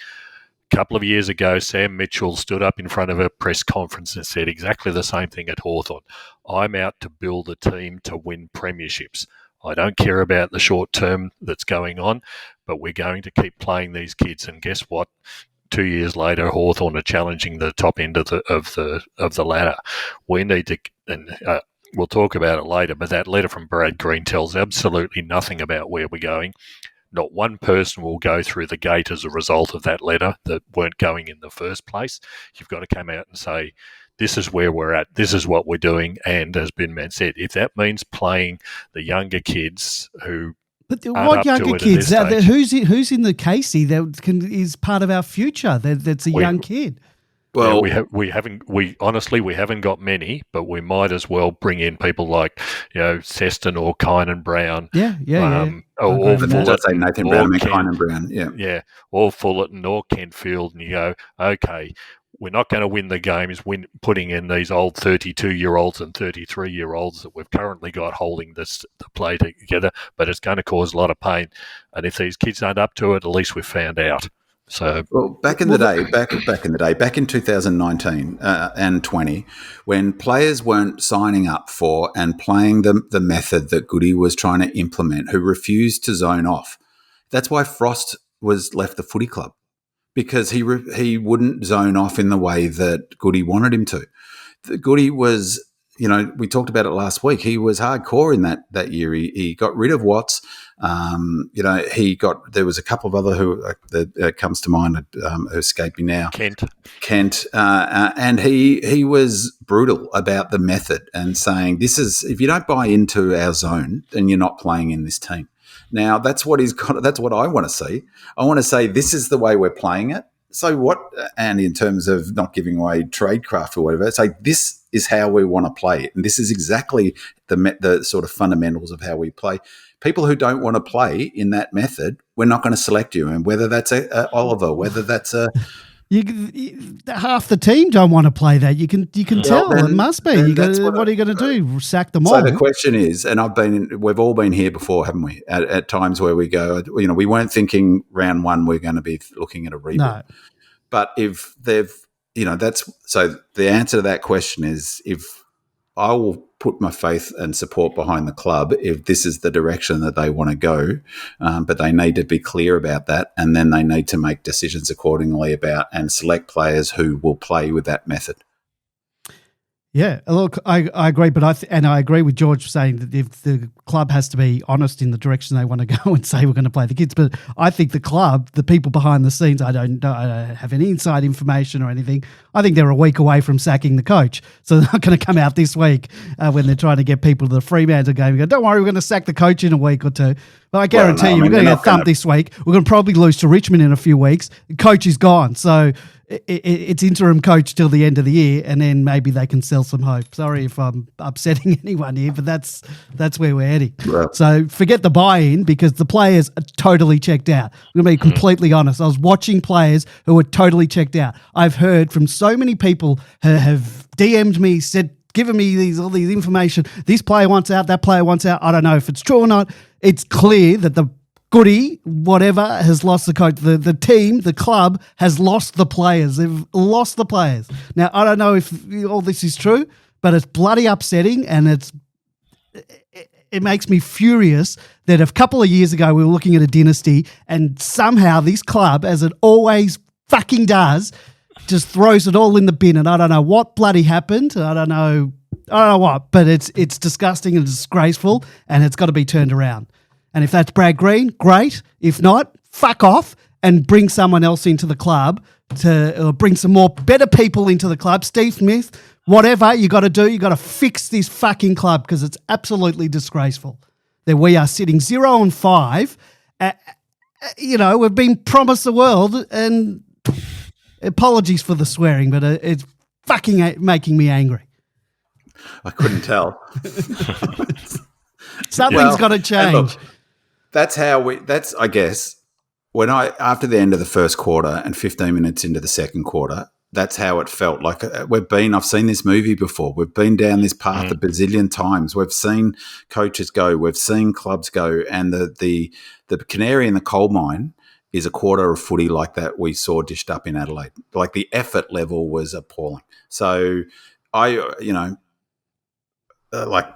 A couple of years ago, Sam Mitchell stood up in front of a press conference and said exactly the same thing at Hawthorn. I'm out to build a team to win premierships. I don't care about the short term that's going on, but we're going to keep playing these kids. And guess what? 2 years later, Hawthorn are challenging the top end of the ladder. We need to, and we'll talk about it later, but that letter from Brad Green tells absolutely nothing about where we're going. Not one person will go through the gate as a result of that letter that weren't going in the first place. You've got to come out and say, this is where we're at, this is what we're doing. And as Binman said, if that means playing the younger kids who But what younger kids? Who's in the 𝗙cie that is part of our future? That's a young kid. Well, we haven't got many, but we might as well bring in people like Seston or Kynan Brown. Or Fullerton, Nathan Brown and Kynan Brown. Or Fullerton or Kentfield, and you go, okay, we're not going to win the games putting in these old 32-year-olds and 33-year-olds that we've currently got holding the play together, but it's going to cause a lot of pain. And if these kids aren't up to it, at least we've found out. So, back in 2019 and 20, when players weren't signing up for and playing the method that Goody was trying to implement, who refused to zone off, that's why Frost was left the footy club. Because he wouldn't zone off in the way that Goody wanted him to. Goody was, we talked about it last week. He was hardcore in that year. He got rid of Watts. There was a couple of other who that comes to mind who escape me now. Kent, and he was brutal about the method and saying, "This is if you don't buy into our zone, then you're not playing in this team." Now, that's what he's got. That's what I want to see. I want to say this is the way we're playing it. So what, and in terms of not giving away tradecraft or whatever, say this is how we want to play it. And this is exactly the sort of fundamentals of how we play. People who don't want to play in that method, we're not going to select you. And whether that's a Oliver, whether that's a Half the team don't want to play that. You can tell it must be. What are you going to do? Sack them all? So the question is, and we've all been here before, haven't we? At times where we go, we weren't thinking round one we're going to be looking at a rebuild. No. But if they've, so the answer to that question is, if I will put my faith and support behind the club if this is the direction that they want to go, but they need to be clear about that, and then they need to make decisions accordingly about and select players who will play with that method. Yeah, look, I agree, but I agree with George saying that if the club has to be honest in the direction they want to go and say we're going to play the kids, but I think the club, the people behind the scenes, I don't have any inside information or anything. I think they're a week away from sacking the coach, so they're not going to come out this week when they're trying to get people to the Fremantle game and go, don't worry, we're going to sack the coach in a week or two. But I guarantee we're going to get thumped this week. We're going to probably lose to Richmond in a few weeks. The coach is gone, so it's interim coach till the end of the year, and then maybe they can sell some hope. Sorry if I'm upsetting anyone here, but that's where we're heading. Right. So forget the buy-in, because the players are totally checked out. I'm going to be completely honest. I was watching players who were totally checked out. I've heard from so many people who have DM'd me, given me all these information. This player wants out, that player wants out. I don't know if it's true or not. It's clear that the Goody, whatever, has lost the coach. The team, the club, has lost the players. They've lost the players. Now, I don't know if all this is true, but it's bloody upsetting, and it makes me furious that a couple of years ago we were looking at a dynasty, and somehow this club, as it always fucking does, just throws it all in the bin, and I don't know what bloody happened. I don't know what, but it's disgusting and disgraceful, and it's got to be turned around. And if that's Brad Green, great. If not, fuck off and bring someone else into the club bring some more better people into the club. Steve Smith, whatever you got to do, you got to fix this fucking club, because it's absolutely disgraceful that we are sitting 0-5. We've been promised the world, and apologies for the swearing, but it's fucking making me angry. I couldn't tell. Something's got to change. That's I guess, after the end of the first quarter and 15 minutes into the second quarter, that's how it felt. Like I've seen this movie before. We've been down this path a bazillion times. We've seen coaches go, we've seen clubs go, and the canary in the coal mine is a quarter of footy like that we saw dished up in Adelaide. Like the effort level was appalling. So like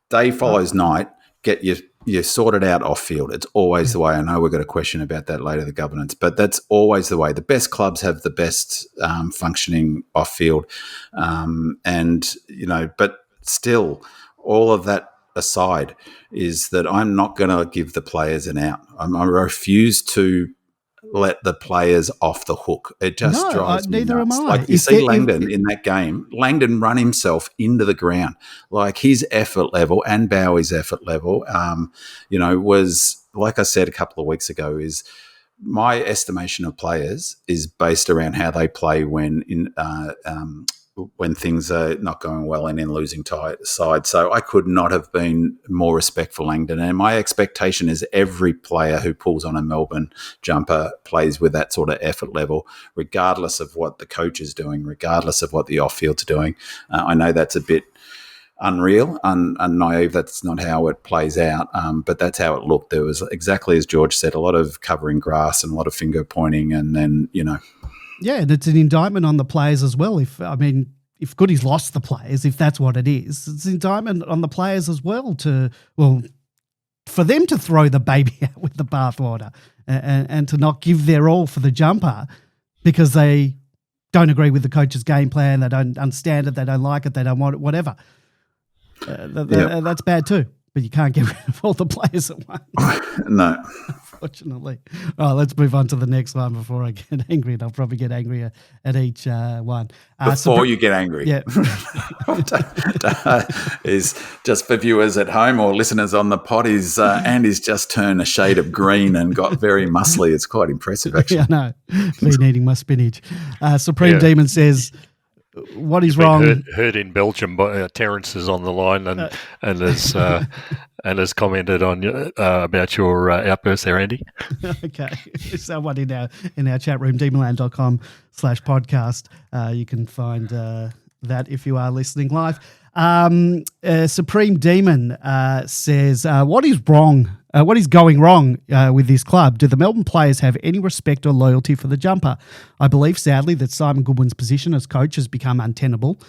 day follows night, get you sorted out off field. It's always the way. I know we've got a question about that later, the governance, but that's always the way. The best clubs have the best functioning off field. But still, all of that aside is that I'm not going to give the players an out. I refuse to let the players off the hook. It just drives me nuts. Neither am I. Like you see Langdon in that game, Langdon run himself into the ground. Like his effort level and Bowie's effort level, was, like I said a couple of weeks ago, is my estimation of players is based around how they play when things are not going well and in losing side. So I could not have been more respectful, Langdon. And my expectation is every player who pulls on a Melbourne jumper plays with that sort of effort level, regardless of what the coach is doing, regardless of what the off-field's doing. I know that's a bit unreal and naive. That's not how it plays out, but that's how it looked. There was, exactly as George said, a lot of covering grass and a lot of finger pointing, and then, Yeah, and it's an indictment on the players as well. If Goody's lost the players, if that's what it is, it's an indictment on the players as well for them to throw the baby out with the bathwater and to not give their all for the jumper because they don't agree with the coach's game plan, they don't understand it, they don't like it, they don't want it, whatever. That's bad too. But you can't get rid of all the players at once. No. Unfortunately. All right, let's move on to the next one before I get angry, and I'll probably get angrier at each one. Before you get angry. Yeah. Is just for viewers at home or listeners on the pod, Andy's just turned a shade of green and got very muscly. It's quite impressive, actually. Yeah, I know. Been eating my spinach. Supreme Demon says, what is Been wrong? heard in Belgium, but Terence is on the line and has and has commented on about your outburst there, Andy. Okay, someone in our chat room, demonland.com/podcast. You can find that if you are listening live. Supreme Demon says, what is wrong? What is going wrong with this club? Do the Melbourne players have any respect or loyalty for the jumper? I believe, sadly, that Simon Goodwin's position as coach has become untenable.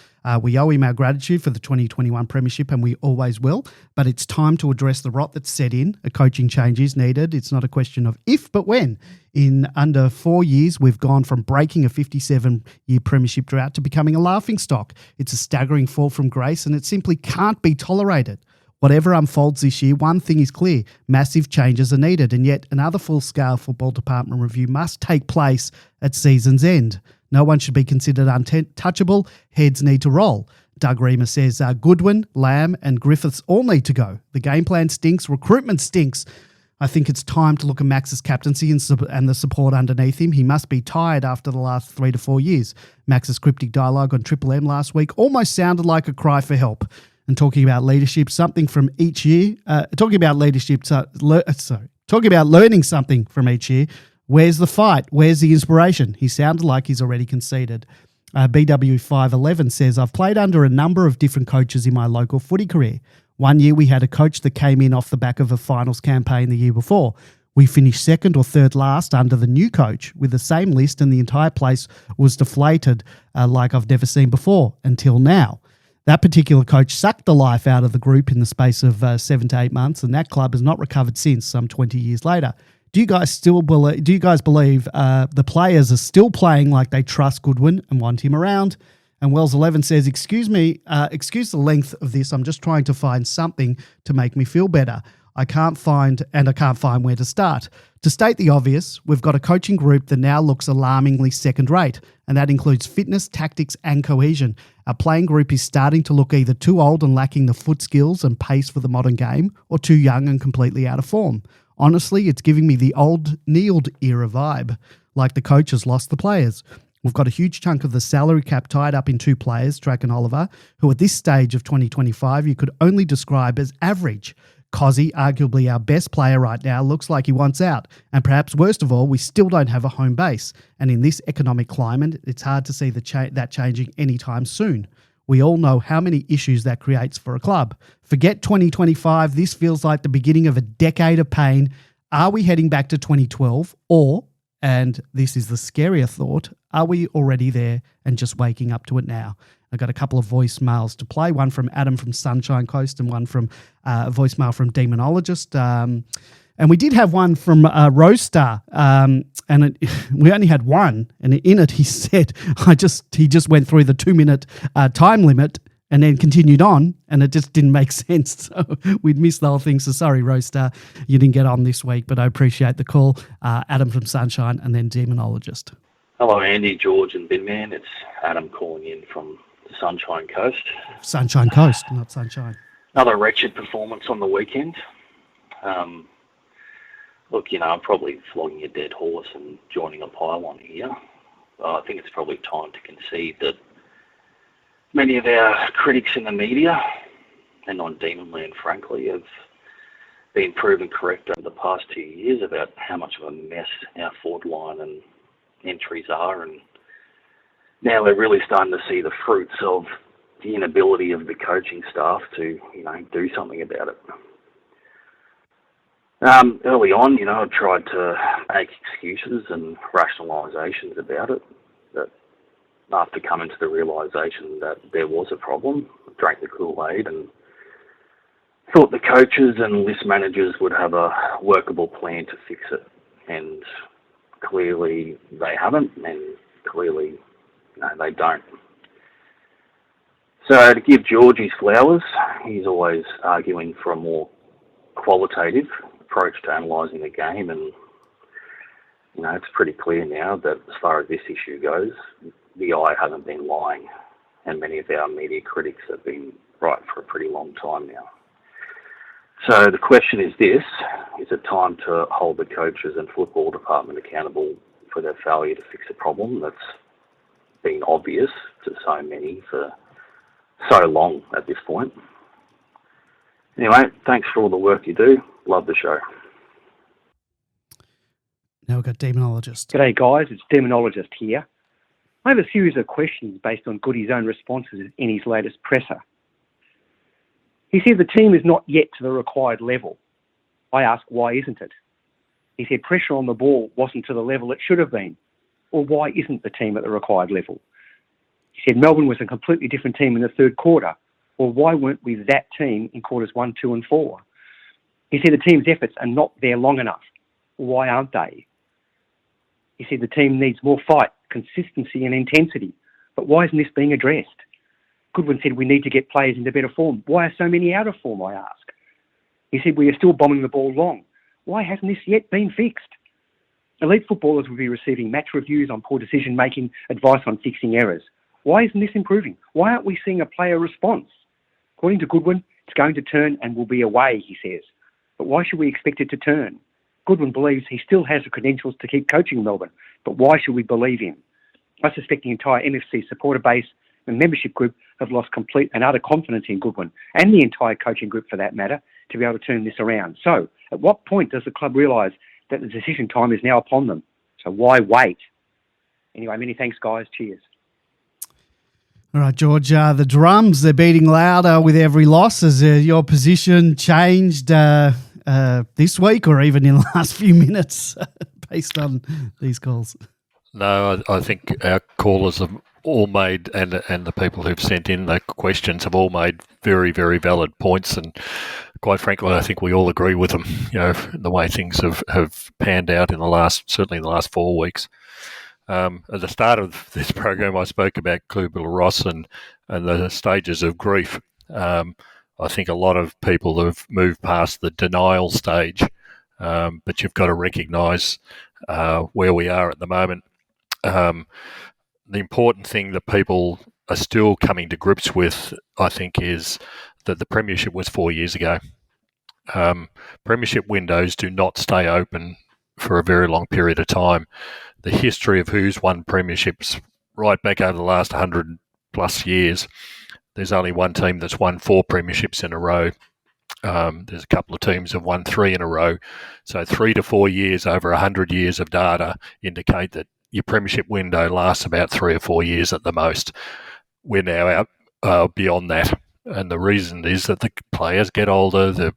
We owe him our gratitude for the 2021 premiership, and we always will. But it's time to address the rot that's set in. A coaching change is needed. It's not a question of if, but when. In under 4 years, we've gone from breaking a 57-year premiership drought to becoming a laughingstock. It's a staggering fall from grace, and it simply can't be tolerated. Whatever unfolds this year, one thing is clear: massive changes are needed, and yet another full-scale football department review must take place at season's end. No one should be considered untouchable. Heads need to roll. Doug Reamer says Goodwin, Lamb and Griffiths all need to go. The game plan stinks. Recruitment stinks. I think it's time to look at Max's captaincy and the support underneath him. He must be tired after the last 3 to 4 years. Max's cryptic dialogue on Triple M last week almost sounded like a cry for help. And talking about leadership, something from each year. Talking about learning something from each year. Where's the fight? Where's the inspiration? He sounded like he's already conceded. BW511 says, I've played under a number of different coaches in my local footy career. One year we had a coach that came in off the back of a finals campaign the year before. We finished second or third last under the new coach with the same list, and the entire place was deflated like I've never seen before until now. That particular coach sucked the life out of the group in the space of 7 to 8 months, and that club has not recovered since, some 20 years later. Do you guys believe the players are still playing like they trust Goodwin and want him around? And Wells11 says, excuse the length of this. I'm just trying to find something to make me feel better. I can't find where to start. To state the obvious, we've got a coaching group that now looks alarmingly second rate, and that includes fitness, tactics and cohesion. Our playing group is starting to look either too old and lacking the foot skills and pace for the modern game, or too young and completely out of form. Honestly, it's giving me the old Neal era vibe, like the coach has lost the players. We've got a huge chunk of the salary cap tied up in 2 players, Track and Oliver, who at this stage of 2025 you could only describe as average. 𝗍𝗲, arguably our best player right now, looks like he wants out. And perhaps worst of all, we still don't have a home base. And in this economic climate, it's hard to see that changing anytime soon. We all know how many issues that creates for a club. Forget 2025. This feels like the beginning of a decade of pain. Are we heading back to 2012? Or, and this is the scarier thought, are we already there and just waking up to it now? I've got a couple of voicemails to play, one from Adam from Sunshine Coast and one from a voicemail from Demonologist. And we did have one from Roadstar, we only had one, and in it he said, he just went through the 2-minute time limit and then continued on, and it just didn't make sense. So we'd missed the whole thing. So sorry, Roadstar, you didn't get on this week, but I appreciate the call. Adam from Sunshine and then Demonologist. Hello, Andy, George and Binman. It's Adam calling in from the Sunshine Coast. Sunshine Coast, not Sunshine. Another wretched performance on the weekend. Look, I'm probably flogging a dead horse and joining a pylon here. I think it's probably time to concede that many of our critics in the media and on Demonland, frankly, have been proven correct over the past 2 years about how much of a mess our forward line and entries are, and now we're really starting to see the fruits of the inability of the coaching staff to, do something about it. Early on, I tried to make excuses and rationalisations about it, but after coming to the realisation that there was a problem, I drank the Kool-Aid and thought the coaches and list managers would have a workable plan to fix it, and clearly they haven't, and clearly they don't. So to give George his flowers, he's always arguing for a more qualitative approach to analysing the game, and it's pretty clear now that as far as this issue goes, the eye hasn't been lying, and many of our media critics have been right for a pretty long time now. So the question is this: is it time to hold the coaches and football department accountable for their failure to fix a problem that's been obvious to so many for so long at this point. Anyway, thanks for all the work you do. Love the show. Now we've got Demonologist. G'day guys, it's Demonologist here. I have a series of questions based on Goody's own responses in his latest presser. He said the team is not yet to the required level. I ask, why isn't it? He said pressure on the ball wasn't to the level it should have been. Or why isn't the team at the required level? He said Melbourne was a completely different team in the third quarter. Well, why weren't we that team in quarters 1, 2 and 4? He said the team's efforts are not there long enough. Why aren't they? He said the team needs more fight, consistency and intensity. But why isn't this being addressed? Goodwin said we need to get players into better form. Why are so many out of form, I ask? He said we are still bombing the ball long. Why hasn't this yet been fixed? Elite footballers will be receiving match reviews on poor decision-making, advice on fixing errors. Why isn't this improving? Why aren't we seeing a player response? According to Goodwin, it's going to turn and will be away, he says. But why should we expect it to turn? Goodwin believes he still has the credentials to keep coaching Melbourne, but why should we believe him? I suspect the entire MFC supporter base and membership group have lost complete and utter confidence in Goodwin, and the entire coaching group for that matter, to be able to turn this around. So, at what point does the club realise that the decision time is now upon them? So why wait? Anyway, many thanks, guys. Cheers. All right, George, the drums, they're beating louder with every loss. Has your position changed this week or even in the last few minutes based on these calls? No, I think our callers have all made, and the people who've sent in the questions have all made very, very valid points. And quite frankly, I think we all agree with them, the way things have panned out certainly in the last 4 weeks. At the start of this program, I spoke about 𝗟𝗶𝘀𝘁𝗲 and the stages of grief. I think a lot of people have moved past the denial stage, but you've got to recognise where we are at the moment. The important thing that people are still coming to grips with, I think, is that the premiership was 4 years ago. Premiership windows do not stay open for a very long period of time. The history of who's won premierships right back over the last 100 plus years, there's only one team that's won 4 premierships in a row. There's a couple of teams that have won 3 in a row. So 3 to 4 years over 100 years of data indicate that your premiership window lasts about 3 or 4 years at the most. We're now out beyond that. And the reason is that the players get older, the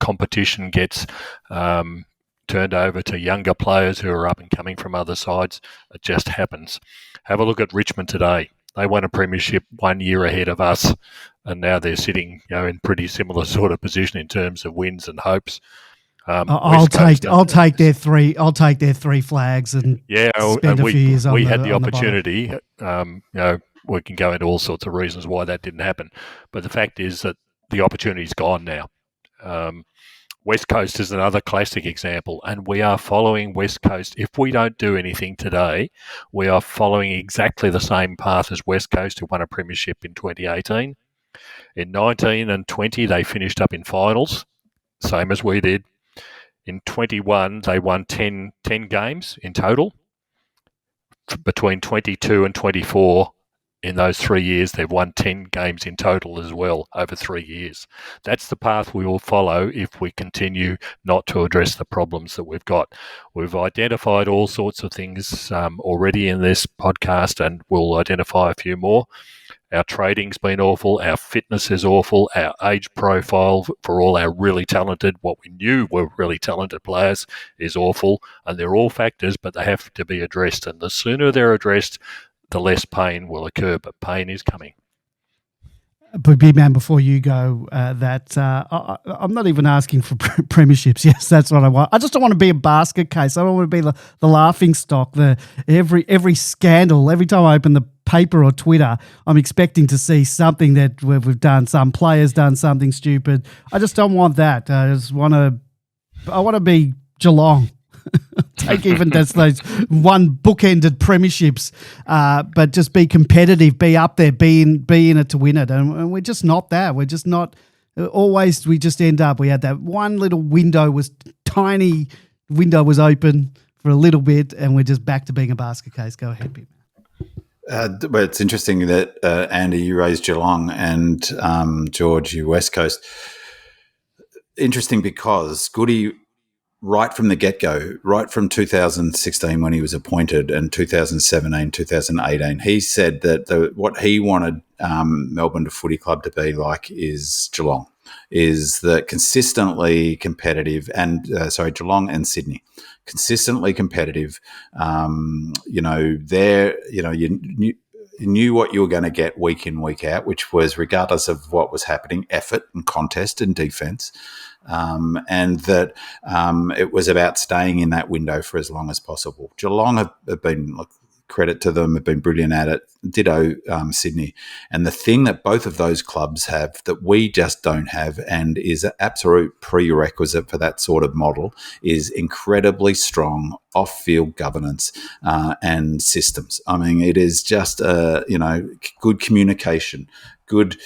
competition gets turned over to younger players who are up and coming from other sides. It just happens. Have a look at Richmond today. They won a premiership 1 year ahead of us, and now they're sitting, in pretty similar sort of position in terms of wins and hopes. I'll take their 3. I'll take their 3 flags and spend a few years on we the, had the on opportunity. We can go into all sorts of reasons why that didn't happen, but the fact is that the opportunity's gone now. West Coast is another classic example, and we are following West Coast. If we don't do anything today, we are following exactly the same path as West Coast, who won a premiership in 2018. In 19 and 20, they finished up in finals, same as we did. In 21, they won 10 games in total. Between 22 and 24, in those 3 years, they've won 10 games in total as well over 3 years. That's the path we will follow if we continue not to address the problems that we've got. We've identified all sorts of things already in this podcast, and we'll identify a few more. Our trading's been awful. Our fitness is awful. Our age profile for all our really talented, what we knew were really talented players, is awful. And they're all factors, but they have to be addressed. And the sooner they're addressed, the less pain will occur, but pain is coming. But big man, before you go, I'm not even asking for premierships. Yes, that's what I want. I just don't want to be a basket case. I don't want to be the laughing stock. Every scandal, every time I open the paper or Twitter, I'm expecting to see something that we've done. Some players done something stupid. I just don't want that. I want to be Geelong. Take even just those one bookended premierships, but just be competitive, be up there, be in it to win it. And we're just not that. We're just not. Always we just end up. We had that one little tiny window was open for a little bit, and we're just back to being a basket case. Go ahead, Pete. But it's interesting that, Andy, you raised Geelong and George, you West Coast. Interesting because Goody, right from the get-go, right from 2016 when he was appointed and 2017, 2018, he said that what he wanted Melbourne Footy Club to be like is Geelong, is that consistently competitive and, Geelong and Sydney, consistently competitive. You knew what you were going to get week in, week out, which was, regardless of what was happening, effort and contest and defence. And that it was about staying in that window for as long as possible. Geelong have been, credit to them, have been brilliant at it. Ditto Sydney. And the thing that both of those clubs have that we just don't have, and is an absolute prerequisite for that sort of model, is incredibly strong off-field governance and systems. I mean, it is just, good communication, good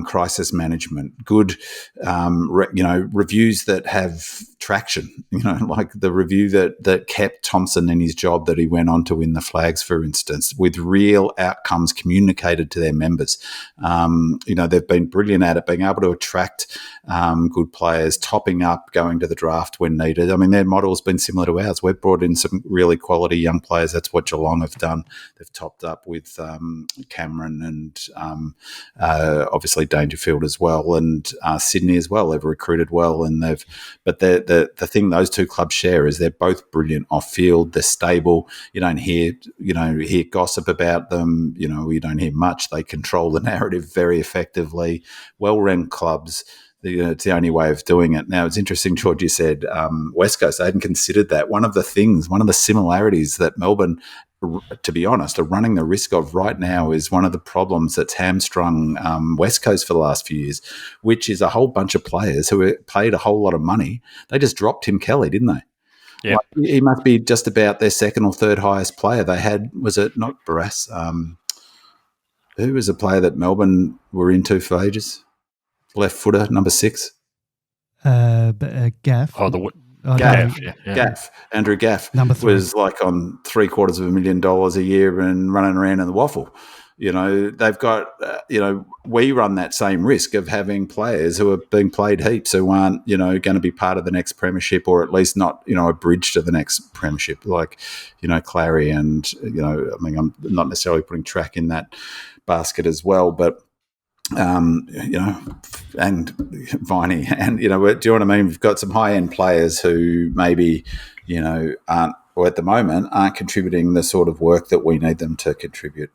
crisis management, good, reviews that have traction, like the review that kept Thompson in his job that he went on to win the Flags, for instance, with real outcomes communicated to their members. They've been brilliant at it, being able to attract good players, topping up, going to the draft when needed. I mean, their model has been similar to ours. We've brought in some really quality young players. That's what Geelong have done. They've topped up with Cameron and obviously Dangerfield as well, and Sydney as well. They've recruited well, and but the thing those two clubs share is they're both brilliant off field. They're stable. You don't hear gossip about them. You don't hear much. They control the narrative very effectively. Well-run clubs. It's the only way of doing it. Now, it's interesting, George, you said West Coast. I hadn't considered that. One of the similarities that Melbourne, to be honest, are running the risk of right now is one of the problems that's hamstrung West Coast for the last few years, which is a whole bunch of players who were paid a whole lot of money. They just dropped Tim Kelly, didn't they? Yeah. He must be just about their second or third highest player. They had, was it not Barras? Who was a player that Melbourne were into for ages? Left footer, number 6. Gaff. Gaff. Andrew Gaff number 3 was like on $750,000 a year and running around in the waffle. They've got, we run that same risk of having players who are being played heaps who aren't, going to be part of the next premiership, or at least not, a bridge to the next premiership, like, Clary and, I'm not necessarily putting Track in that basket as well, but and Viney, and do you know what I mean? We've got some high end players who maybe aren't, or at the moment aren't contributing the sort of work that we need them to contribute,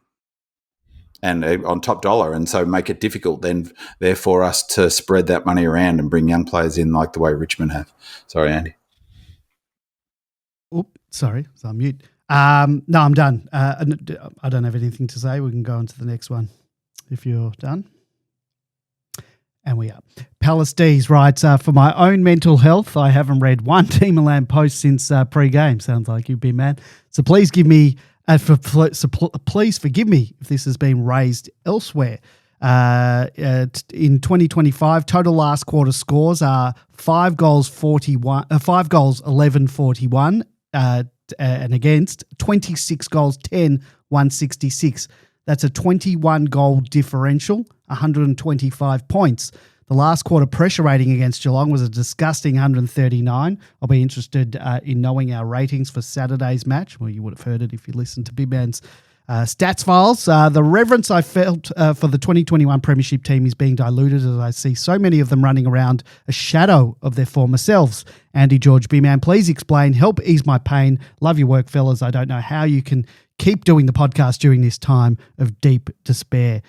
and on top dollar, and so make it difficult then therefore us to spread that money around and bring young players in like the way Richmond have. Sorry, Andy. Sorry, so I'm mute. No, I'm done. I don't have anything to say. We can go on to the next one if you're done. And we are. Palace D's writes, for my own mental health, I haven't read one Demonland post since pre-game. Sounds like you've been mad. So please give me, please forgive me if this has been raised elsewhere. In 2025, total last quarter scores are 5 goals 11-41, and against 26 goals 10-166. That's a 21 goal differential, 125 points. The last quarter pressure rating against Geelong was a disgusting 139. I'll be interested in knowing our ratings for Saturday's match. Well, you would have heard it if you listened to Big Man's stats files. The reverence I felt for the 2021 Premiership team is being diluted as I see so many of them running around a shadow of their former selves. Andy, George, Big Man, please explain. Help ease my pain. Love your work, fellas. I don't know how you can keep doing the podcast during this time of deep despair.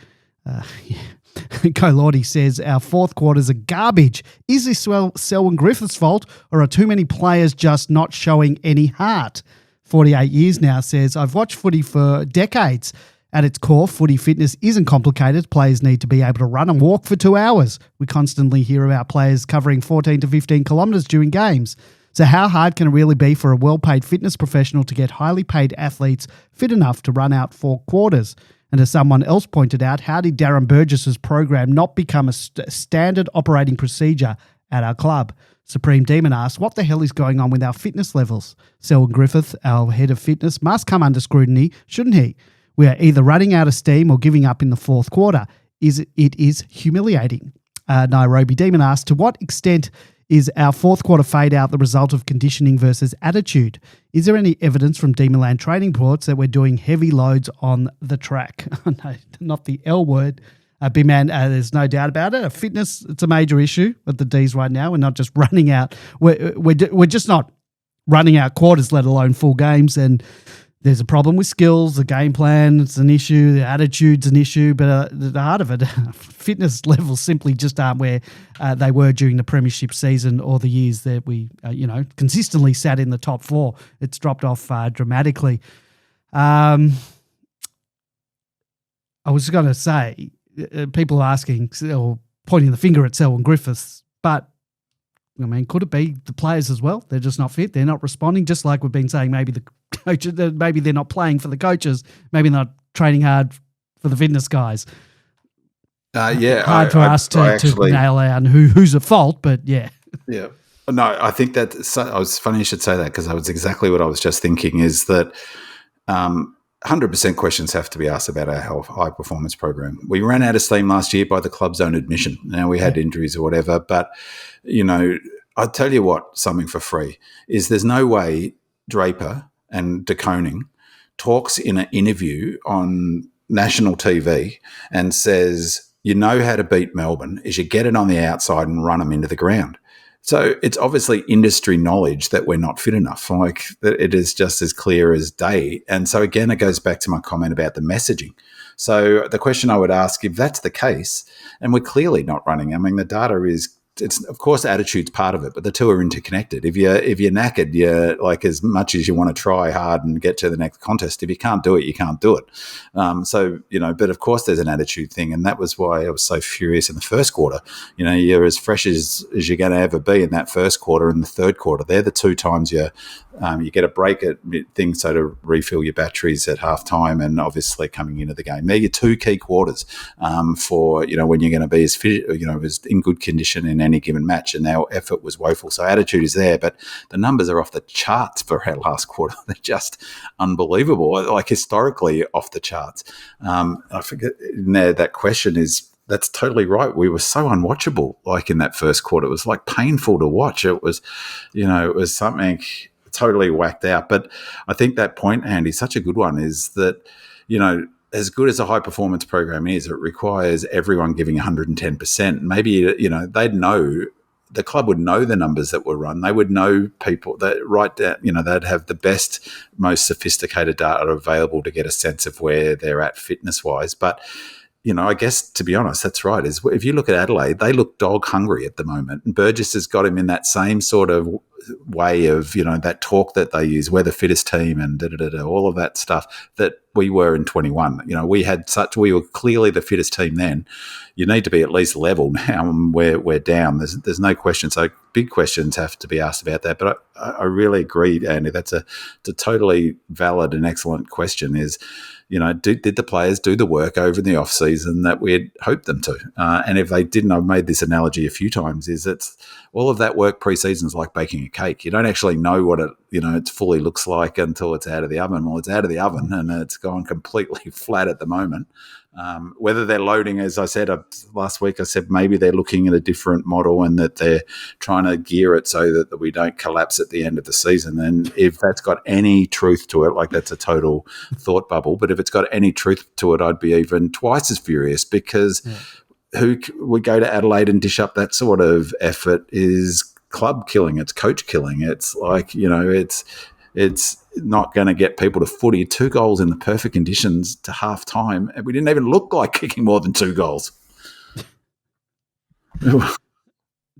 Lordy says, our fourth quarters are garbage. Is this 𝗟𝗶𝘀𝗁 fault, or are too many players just not showing any heart? 48 years now says, I've watched footy for decades. At its core, footy fitness isn't complicated. Players need to be able to run and walk for 2 hours. We constantly hear about players covering 14 to 15 kilometres during games. So how hard can it really be for a well-paid fitness professional to get highly paid athletes fit enough to run out 4 quarters? And as someone else pointed out, how did Darren Burgess's program not become a standard operating procedure at our club? Supreme Demon asked, what the hell is going on with our fitness levels? 𝗟𝗶𝘀𝗁, our head of fitness, must come under scrutiny, shouldn't he? We are either running out of steam or giving up in the fourth quarter. It is humiliating. Nairobi Demon asked, to what extent is our fourth quarter fade out the result of conditioning versus attitude? Is there any evidence from Demonland training reports that we're doing heavy loads on the track? No, not the L word. Big man, there's no doubt about it. Fitness, it's a major issue with the Ds right now. We're not just running out. We're just not running out quarters, let alone full games. And there's a problem with skills, the game plan, it's an issue, the attitude's an issue, but at the heart of it, fitness levels simply just aren't where they were during the premiership season or the years that we, consistently sat in the top four. It's dropped off dramatically. I was going to say, people are asking or pointing the finger at 𝗟𝗶𝘀𝗁, but I mean, could it be the players as well? They're just not fit. They're not responding. Just like we've been saying, maybe the coaches, maybe they're not playing for the coaches. Maybe they're not training hard for the fitness guys. Hard for us to nail down who's at fault, but yeah. Yeah. No, I think that I was funny you should say that, because that was exactly what I was just thinking, is that 100% questions have to be asked about our high performance program. We ran out of steam last year by the club's own admission. Now, we had injuries or whatever, but, I'll tell you what, something for free, is there's no way Draper and De Koning talks in an interview on national TV and says, you know how to beat Melbourne is you get it on the outside and run them into the ground. So it's obviously industry knowledge that we're not fit enough. Like, it is just as clear as day. And so again, it goes back to my comment about the messaging. So the question I would ask, if that's the case, and we're clearly not running, I mean, the data is, it's of course attitude's part of it, but the two are interconnected. If you're knackered, you're like, as much as you want to try hard and get to the next contest, if you can't do it, you can't do it. But of course there's an attitude thing, and that was why I was so furious in the first quarter. You're as fresh as you're going to ever be in that first quarter and the third quarter. They're the two times you get a break at things, so to refill your batteries at halftime and obviously coming into the game. They're your two key quarters for when you're going to be as fit, as in good condition in any given match, and our effort was woeful. So attitude is there, but the numbers are off the charts for our last quarter. They're just unbelievable, like historically off the charts. I forget that question is, that's totally right. We were so unwatchable, like in that first quarter. It was like painful to watch. It was, it was something totally whacked out. But I think that point, Andy, is such a good one, is that, as good as a high performance program is, it requires everyone giving 110%. Maybe, they'd know, the club would know the numbers that were run. They would know people that write down, they'd have the best, most sophisticated data available to get a sense of where they're at fitness wise. But, I guess, to be honest, that's right. Is if you look at Adelaide, they look dog hungry at the moment. And Burgess has got him in that same sort of way of, that talk that they use, we're the fittest team and all of that stuff that we were in 21. We were clearly the fittest team then. You need to be at least level now, and we're down. There's no question. So big questions have to be asked about that. But I really agree, Andy. That's a totally valid and excellent question. Is, did the players do the work over the off season that we had hoped them to? And if they didn't, I've made this analogy a few times, is it's all of that work pre-season is like baking a cake. You don't actually know what it fully looks like until it's out of the oven. Well, it's out of the oven and it's gone completely flat at the moment. Whether they're loading, as I said last week, I said maybe they're looking at a different model and that they're trying to gear it so that we don't collapse at the end of the season. And if that's got any truth to it, like that's a total thought bubble, but if it's got any truth to it, I'd be even twice as furious, because who would go to Adelaide and dish up that sort of effort is club killing, it's coach killing. It's like, it's not going to get people to footy. 2 goals in the perfect conditions to half time, and we didn't even look like kicking more than 2 goals.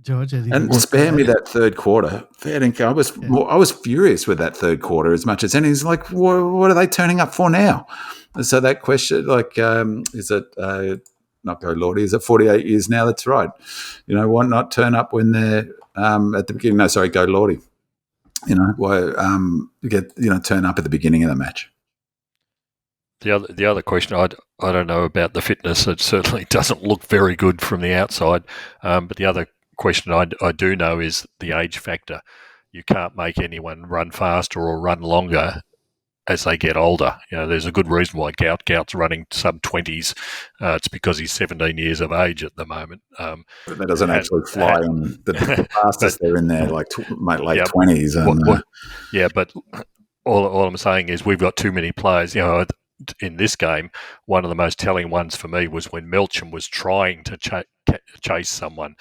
George, and spare me that third quarter. I was furious with that third quarter as much as anything. It's like, what are they turning up for now? So that question, like, is it not go Lordy? Is it 48 years now? That's right. Why not turn up when they're at the beginning? No, sorry, go Lordy. Turn up at the beginning of the match. The other question, I don't know about the fitness. It certainly doesn't look very good from the outside. But the other question I do know is the age factor. You can't make anyone run faster or run longer as they get older. There's a good reason why Gout's running sub-20s. It's because he's 17 years of age at the moment. But that doesn't actually fly on the fastest. They're in their late 20s. And, but all I'm saying is we've got too many players. In this game, one of the most telling ones for me was when Melchem was trying to chase someone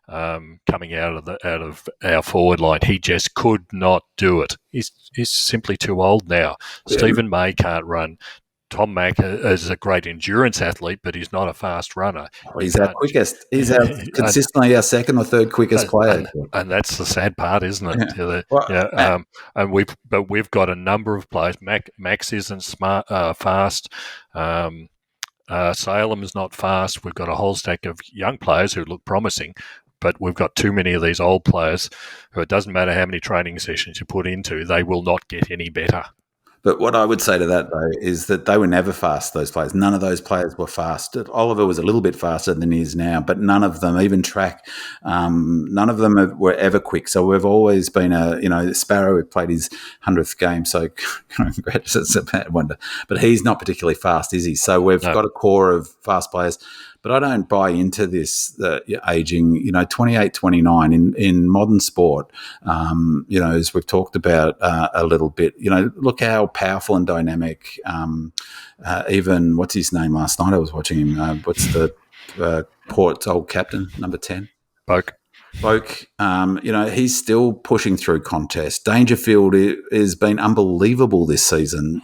coming out of our forward line. He just could not do it. He's simply too old now. Yeah. Stephen May can't run. Tom Mack is a great endurance athlete, but he's not a fast runner. He's our quickest. He's consistently our second or third quickest player, and that's the sad part, isn't it? Yeah. And we've got a number of players. Max isn't fast. Salem is not fast. We've got a whole stack of young players who look promising, but we've got too many of these old players who it doesn't matter how many training sessions you put into, they will not get any better. But what I would say to that, though, is that they were never fast, those players. None of those players were fast. Oliver was a little bit faster than he is now, but none of them, even track, none of them were ever quick. So we've always been Sparrow played his 100th game, so congrats, it's a bad one. But he's not particularly fast, is he? So we've got a core of fast players. But I don't buy into this aging, 28, 29 in modern sport, as we've talked about a little bit, look how powerful and dynamic, even, what's his name last night? I was watching him. What's the Port's old captain, number 10? Boak, he's still pushing through contests. Dangerfield has been unbelievable this season.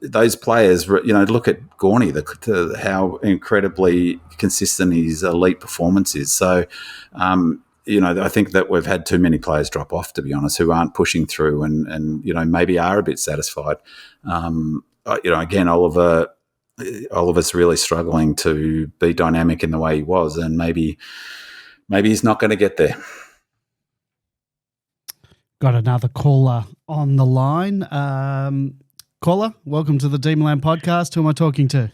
Those players, look at Gorney, how incredibly consistent his elite performance is. So, I think that we've had too many players drop off, to be honest, who aren't pushing through and maybe are a bit satisfied. Again, Oliver's really struggling to be dynamic in the way he was, and maybe he's not going to get there. Got another caller on the line. Caller, welcome to the Demonland podcast. Who am I talking to?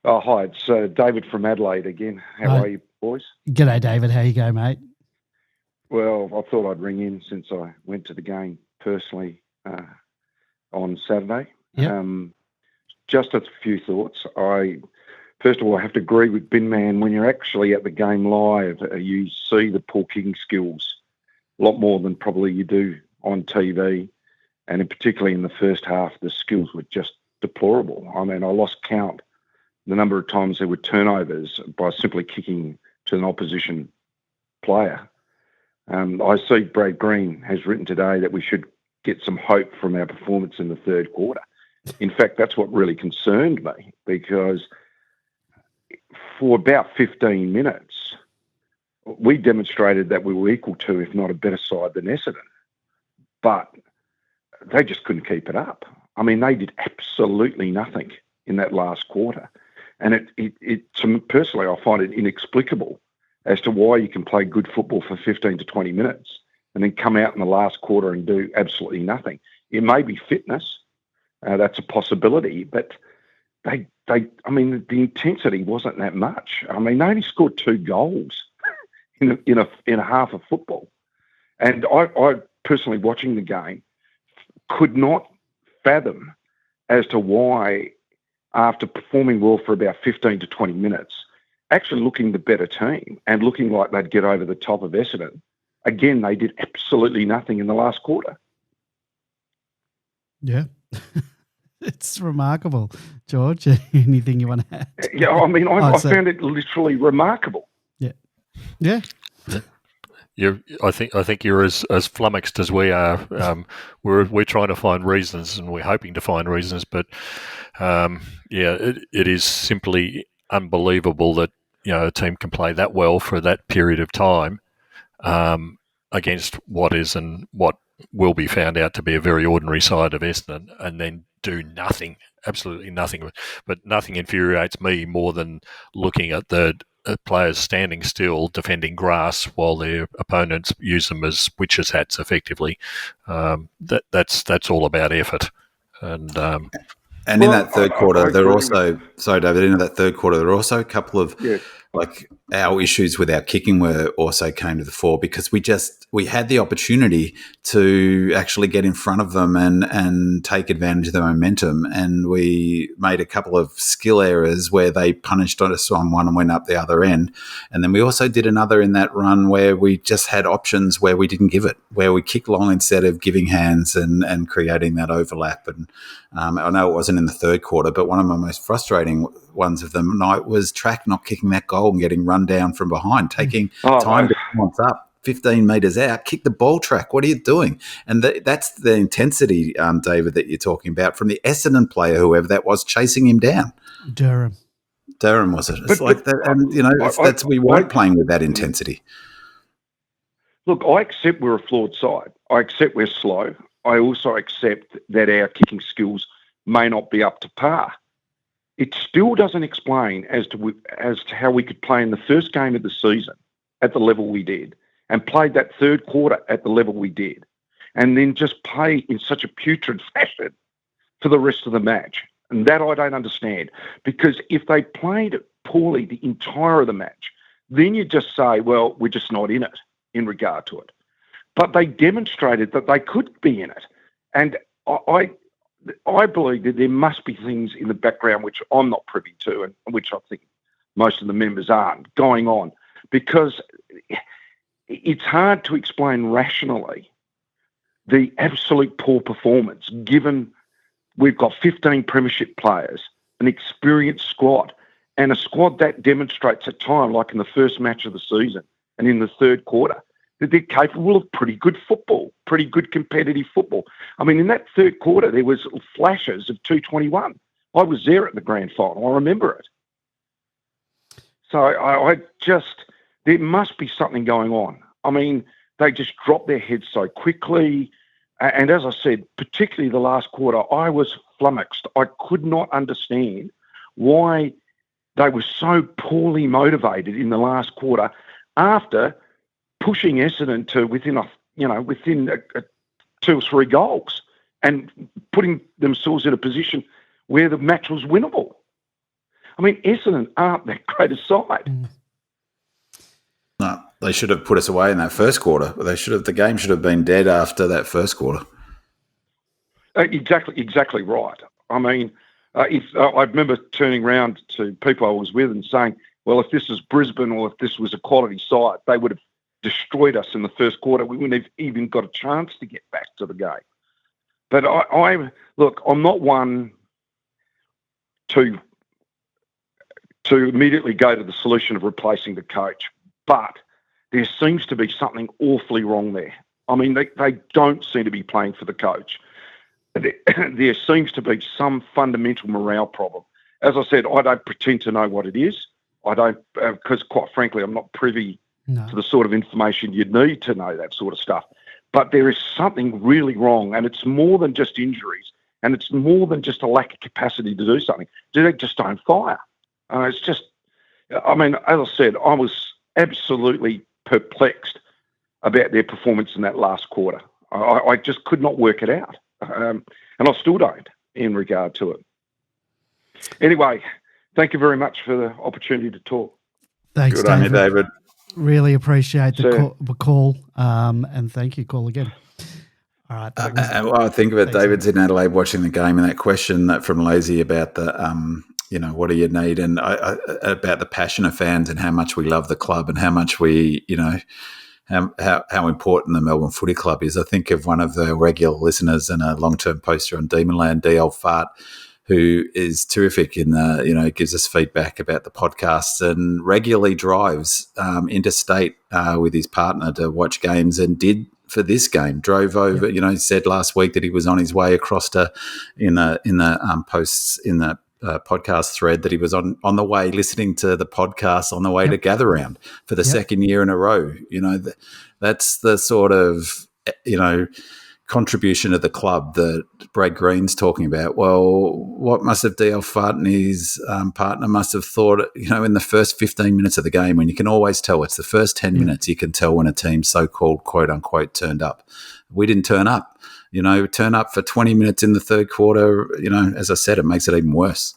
Oh, hi. It's David from Adelaide again. How are you, boys? G'day, David. How you go, mate? Well, I thought I'd ring in since I went to the game personally on Saturday. Yep. Just a few thoughts. First of all, I have to agree with Bin Man. When you're actually at the game live, you see the poor kicking skills a lot more than probably you do on TV. And particularly in the first half, the skills were just deplorable. I mean, I lost count the number of times there were turnovers by simply kicking to an opposition player. I see Brad Green has written today that we should get some hope from our performance in the third quarter. In fact, that's what really concerned me, because for about 15 minutes, we demonstrated that we were equal to, if not a better side than Essendon. But they just couldn't keep it up. I mean, they did absolutely nothing in that last quarter. And to me personally, I find it inexplicable as to why you can play good football for 15 to 20 minutes and then come out in the last quarter and do absolutely nothing. It may be fitness. That's a possibility, but the intensity wasn't that much. I mean, they only scored 2 goals in a half of football. And I personally, watching the game, could not fathom as to why, after performing well for about 15 to 20 minutes, actually looking the better team and looking like they'd get over the top of Essendon, again, they did absolutely nothing in the last quarter. Yeah. It's remarkable. George, anything you want to add? Yeah, I mean, I found it literally remarkable. Yeah. Yeah. I think you're as flummoxed as we are. We're trying to find reasons, and we're hoping to find reasons, but it is simply unbelievable that a team can play that well for that period of time against what is and what will be found out to be a very ordinary side of Essendon, and then do nothing, absolutely nothing. But nothing infuriates me more than looking at the players standing still defending grass while their opponents use them as witches' hats effectively. That's all about effort. And in that third quarter, there are also a couple of our issues with our kicking were also came to the fore because we had the opportunity to actually get in front of them and take advantage of the momentum, and we made a couple of skill errors where they punished us on one and went up the other end, and then we also did another in that run where we just had options where we didn't give it, where we kicked long instead of giving hands and creating that overlap. And I know it wasn't in the third quarter, but one of my most frustrating ones of the night was Track not kicking that goal and getting run down from behind, taking time to come up 15 metres out, kick the ball, Track. What are you doing? And that's the intensity, David, that you're talking about from the Essendon player, whoever that was, chasing him down. Durham, was it? It's like that, and we weren't playing with that intensity. Look, I accept we're a flawed side. I accept we're slow. I also accept that our kicking skills may not be up to par. It still doesn't explain as to how we could play in the first game of the season at the level we did and played that third quarter at the level we did and then just play in such a putrid fashion for the rest of the match. And that I don't understand, because if they played poorly the entire of the match, then you just say, well, we're just not in it in regard to it. But they demonstrated that they could be in it. And I believe that there must be things in the background which I'm not privy to and which I think most of the members aren't going on, because it's hard to explain rationally the absolute poor performance given we've got 15 premiership players, an experienced squad, and a squad that demonstrates at time, like in the first match of the season and in the third quarter, that they're capable of pretty good football, pretty good competitive football. I mean, in that third quarter, there was flashes of 221. I was there at the grand final. I remember it. So I just, there must be something going on. I mean, they just dropped their heads so quickly. And as I said, particularly the last quarter, I was flummoxed. I could not understand why they were so poorly motivated in the last quarter after pushing Essendon to within 2 or 3 goals and putting themselves in a position where the match was winnable. I mean, Essendon aren't that great a side. No, they should have put us away in that first quarter. The game should have been dead after that first quarter. Exactly right. I mean, I remember turning around to people I was with and saying, well, if this was Brisbane or if this was a quality side, they would have destroyed us in the first quarter. We wouldn't have even got a chance to get back to the game. But I'm not one to immediately go to the solution of replacing the coach, but there seems to be something awfully wrong there. I mean, they don't seem to be playing for the coach. There seems to be some fundamental morale problem. As I said, I don't pretend to know what it is. I don't, because quite frankly, I'm not privy to the sort of information you'd need to know that sort of stuff. But there is something really wrong, and it's more than just injuries, and it's more than just a lack of capacity to do something. They just don't fire. It's just, I mean, as I said, I was absolutely perplexed about their performance in that last quarter. I just could not work it out, and I still don't in regard to it. Anyway, thank you very much for the opportunity to talk. Thanks, Good on you, David. Really appreciate the call, and thank you. Call again. All right. Well, I think of it, David's in Adelaide watching the game, and that question that from Lazy about the, what do you need, and about the passion of fans and how much we love the club and how much we, how important the Melbourne Footy Club is. I think of one of the regular listeners and a long-term poster on Demonland, 𝗟𝗶𝘀𝘁𝗏, who is terrific in gives us feedback about the podcasts and regularly drives interstate with his partner to watch games, and did for this game. Drove over, he said last week that he was on his way across to in the posts in the podcast thread that he was on the way listening to the podcast on the way to Gather Round for the second year in a row. That's the sort of contribution of the club that Brad Green's talking about. Well, what must have 𝗟𝗶𝘀𝘁𝗏 and his partner must have thought, in the first 15 minutes of the game, when you can always tell it's the first 10 minutes, you can tell when a team so-called quote unquote turned up. We didn't turn up, turn up for 20 minutes in the third quarter. As I said, it makes it even worse.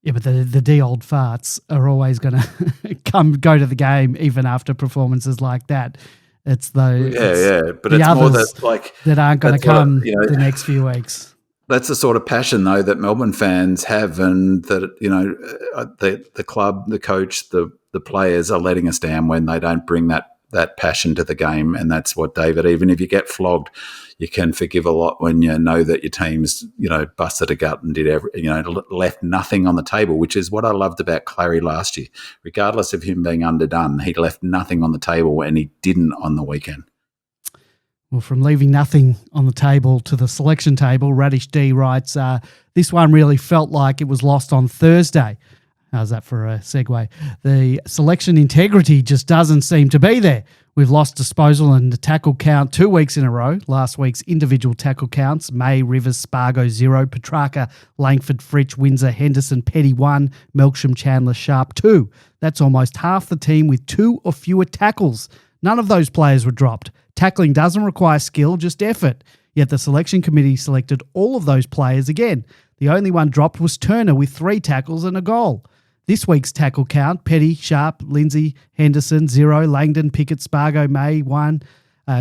Yeah, but the D old farts are always going to go to the game even after performances like that. It's those but the it's more others that like that aren't going to that's what come I- the next few weeks. That's the sort of passion, though, that Melbourne fans have, and that the club, the coach, the players are letting us down when they don't bring that passion to the game. And that's what, David. Even if you get flogged, you can forgive a lot when you know that your team's busted a gut and did left nothing on the table, which is what I loved about Clary last year. Regardless of him being underdone, he left nothing on the table, and he didn't on the weekend. Well, from leaving nothing on the table to the selection table, Radish D writes, this one really felt like it was lost on Thursday. How's that for a segue? The selection integrity just doesn't seem to be there. We've lost disposal and the tackle count 2 weeks in a row. Last week's individual tackle counts, May, Rivers, Spargo 0, Petrarca, Langford, Fritsch, Windsor, Henderson, Petty 1, Melksham, Chandler, Sharp 2. That's almost half the team with 2 or fewer tackles. None of those players were dropped. Tackling doesn't require skill, just effort. Yet the selection committee selected all of those players again. The only one dropped was Turner with 3 tackles and a goal. This week's tackle count, Petty, Sharp, Lindsay, Henderson, 0, Langdon, Pickett, Spargo, May, 1,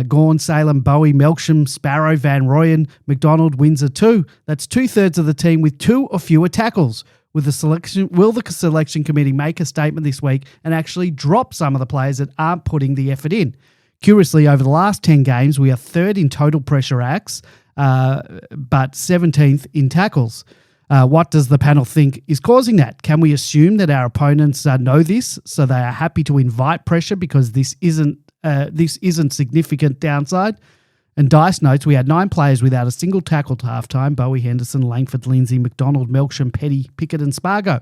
Gawn, Salem, Bowie, Melksham, Sparrow, Van Royen, McDonald, Windsor, 2. That's 2/3 of the team with 2 or fewer tackles. Will the selection committee make a statement this week and actually drop some of the players that aren't putting the effort in? Curiously, over the last 10 games, we are 3rd in total pressure acts, but 17th in tackles. What does the panel think is causing that? Can we assume that our opponents know this, so they are happy to invite pressure because this isn't significant downside? And Dice notes we had 9 players without a single tackle to halftime: Bowie, Henderson, Langford, Lindsay, McDonald, Melksham, Petty, Pickett and Spargo.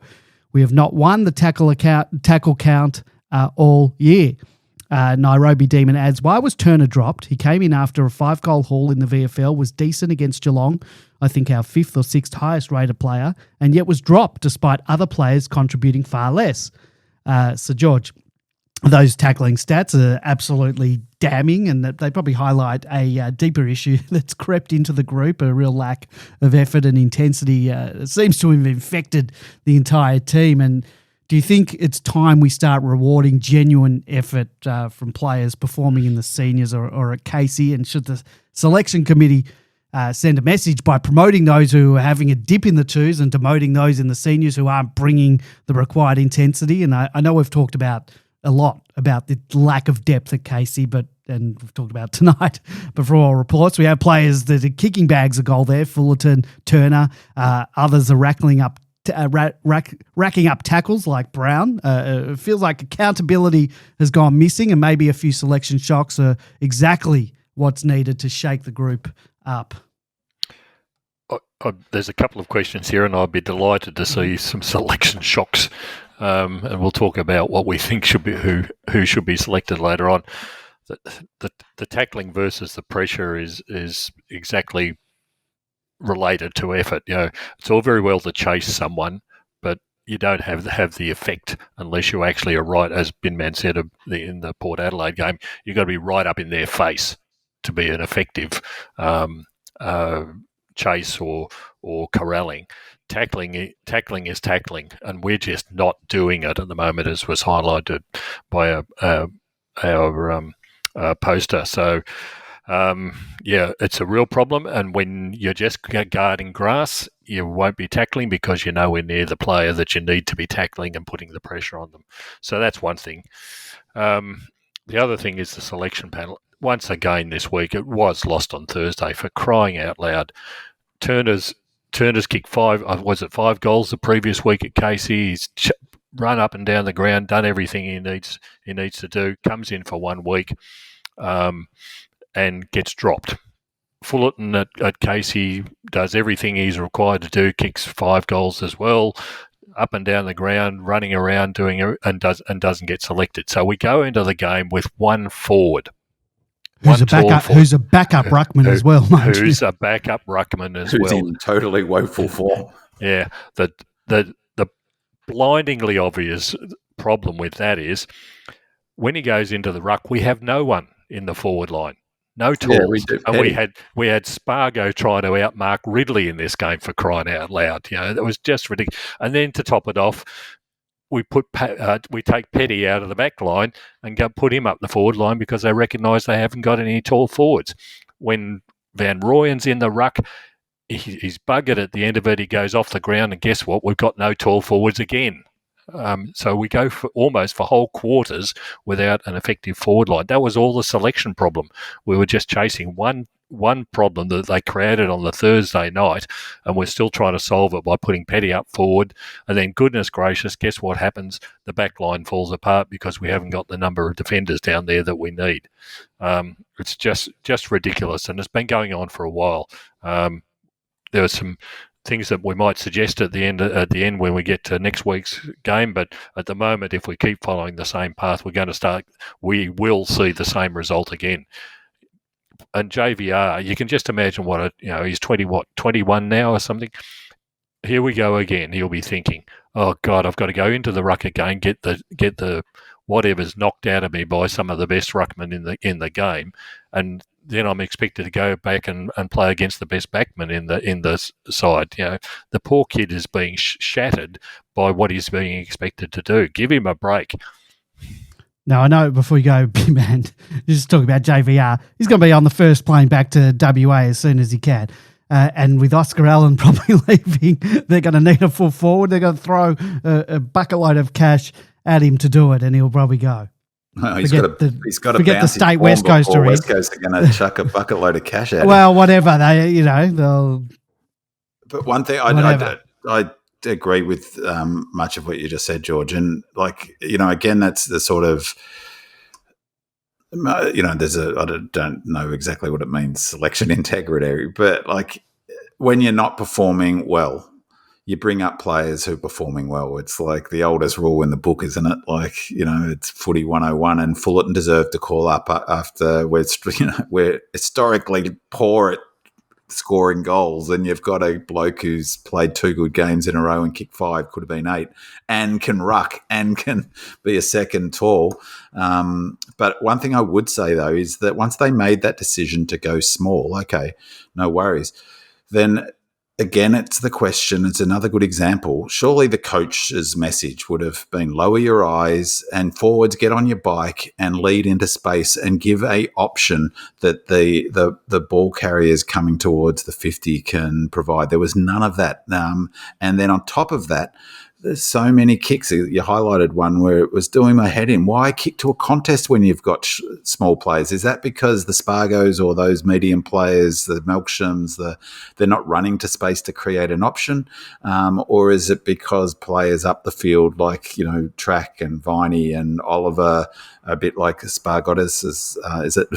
We have not won the tackle count all year. Nairobi Demon adds, why was Turner dropped? He came in after a 5-goal haul in the VFL, was decent against Geelong, I think our 5th or 6th highest rated player, and yet was dropped despite other players contributing far less. So, George, those tackling stats are absolutely damning, and that they probably highlight a deeper issue that's crept into the group, a real lack of effort and intensity. It seems to have infected the entire team. And do you think it's time we start rewarding genuine effort from players performing in the seniors or at 𝗍𝗄𝗃? And should the selection committee send a message by promoting those who are having a dip in the twos and demoting those in the seniors who aren't bringing the required intensity? And I know we've talked about a lot about the lack of depth at 𝗍𝗄𝗃, and we've talked about tonight. But for all reports, we have players that are kicking bags of goal there. Fullerton, Turner, others are racking up tackles like Brown. It feels like accountability has gone missing, and maybe a few selection shocks are exactly what's needed to shake the group up. There's a couple of questions here, and I'd be delighted to see some selection shocks. And we'll talk about what we think should be who should be selected later on. The tackling versus the pressure is exactly related to effort. It's all very well to chase someone, but you don't have the effect unless you actually are right, as Binman said in the Port Adelaide game. You've got to be right up in their face to be an effective chase or corralling. Tackling is tackling, and we're just not doing it at the moment, as was highlighted by our poster. So, it's a real problem. And when you're just guarding grass, you won't be tackling because you're nowhere near the player that you need to be tackling and putting the pressure on them. So that's one thing. The other thing is the selection panel. Once again this week, it was lost on Thursday, for crying out loud. Turner's kicked 5 goals the previous week at 𝗍𝗄𝗃. He's run up and down the ground, done everything he needs to do, comes in for 1 week and gets dropped. Fullerton at 𝗍𝗄𝗃 does everything he's required to do, kicks 5 goals as well, up and down the ground, running around, and doesn't get selected. So we go into the game with 1 forward. Who's a backup ruckman as well, mate. Who's a backup ruckman as well. Who's in totally woeful form. Yeah. The blindingly obvious problem with that is when he goes into the ruck, we have no one in the forward line. No tools. Yeah, we do. And we had Spargo trying to outmark Ridley in this game, for crying out loud. It was just ridiculous. And then to top it off, we take Petty out of the back line and put him up the forward line because they recognise they haven't got any tall forwards. When Van Rooyen's in the ruck, he's buggered at the end of it. He goes off the ground, and guess what? We've got no tall forwards again. So we go almost for whole quarters without an effective forward line. That was all the selection problem. We were just chasing one problem that they created on the Thursday night, and we're still trying to solve it by putting Petty up forward. And then, goodness gracious, guess what happens? The back line falls apart because we haven't got the number of defenders down there that we need. It's just ridiculous, and it's been going on for a while. There are some things that we might suggest at the end when we get to next week's game, but at the moment, if we keep following the same path, we will see the same result again. And JVR, you can just imagine he's 21 now or something. Here we go again. He'll be thinking, oh God, I've got to go into the ruck again, get the whatever's knocked out of me by some of the best ruckmen in the game, and then I'm expected to go back and play against the best backman in the side. The poor kid is being shattered by what he's being expected to do. Give him a break. Now, I know before you go, big man, just talking about JVR, he's going to be on the first plane back to WA as soon as he can. And with Oscar Allen probably leaving, they're going to need a full forward. They're going to throw a bucket load of cash at him to do it, and he'll probably go. No, he's got to forget the state West Coast are West Coast are going to chuck a bucket load of cash at him. Well, whatever they'll. But one thing I agree with much of what you just said, George, and again, that's the sort of there's I don't know exactly what it means, selection integrity, but when you're not performing well, you bring up players who are performing well. It's like the oldest rule in the book, isn't it? It's footy 101, and Fullerton deserved to call up after we're historically poor at scoring goals, and you've got a bloke who's played 2 good games in a row and kicked 5, could have been 8, and can ruck and can be a second tall. But one thing I would say, though, is that once they made that decision to go small, okay, no worries, then again, it's the question, it's another good example. Surely the coach's message would have been lower your eyes and forwards, get on your bike and lead into space and give a option that the ball carriers coming towards the 50 can provide. There was none of that. And then on top of that, there's so many kicks. You highlighted one where it was doing my head in. Why kick to a contest when you've got small players? Is that because the Spargos or those medium players, the 𝗟𝗀𝘀𝘁𝗲s, they're not running to space to create an option? Or is it because players up the field Track and 𝗨ην𝗍 and Oliver, a bit like Spargotis, is it?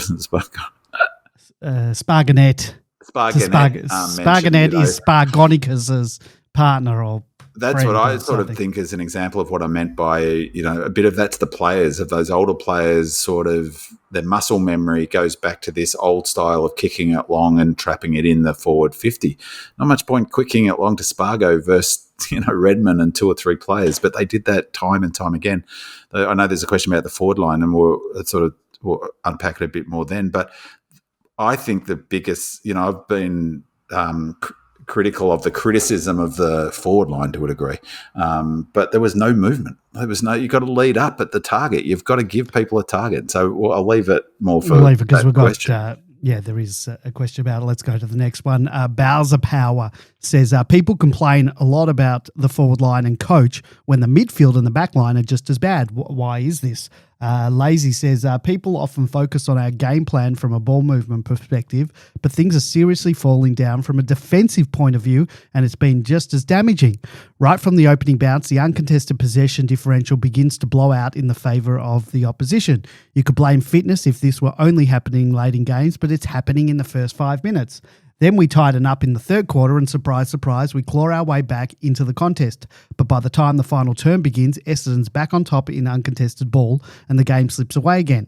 Sparganet. Sparganet is Spargonicus's partner or that's what I sort of think is an example of what I meant by, a bit of that's the players, of those older players, sort of their muscle memory goes back to this old style of kicking it long and trapping it in the forward 50. Not much point kicking it long to Spargo versus, Redmond and 2 or 3 players, but they did that time and time again. I know there's a question about the forward line, and we'll unpack it a bit more then, but I think the biggest, I've been critical of the criticism of the forward line to a degree, but there was no movement. You've got to lead up at the target. You've got to give people a target. So I'll leave it more for because we've got there is a question about it. Let's go to the next one. 𝗟𝗀𝘀𝘁𝗲 Power says, people complain a lot about the forward line and coach when the midfield and the back line are just as bad. Why is this? Lazy says, people often focus on our game plan from a ball movement perspective, but things are seriously falling down from a defensive point of view, and it's been just as damaging. Right from the opening bounce, the uncontested possession differential begins to blow out in the favour of the opposition. You could blame fitness if this were only happening late in games, but it's happening in the first 5 minutes. Then we tighten up in the third quarter and surprise, surprise, we claw our way back into the contest. But by the time the final term begins, Essendon's back on top in uncontested ball and the game slips away again.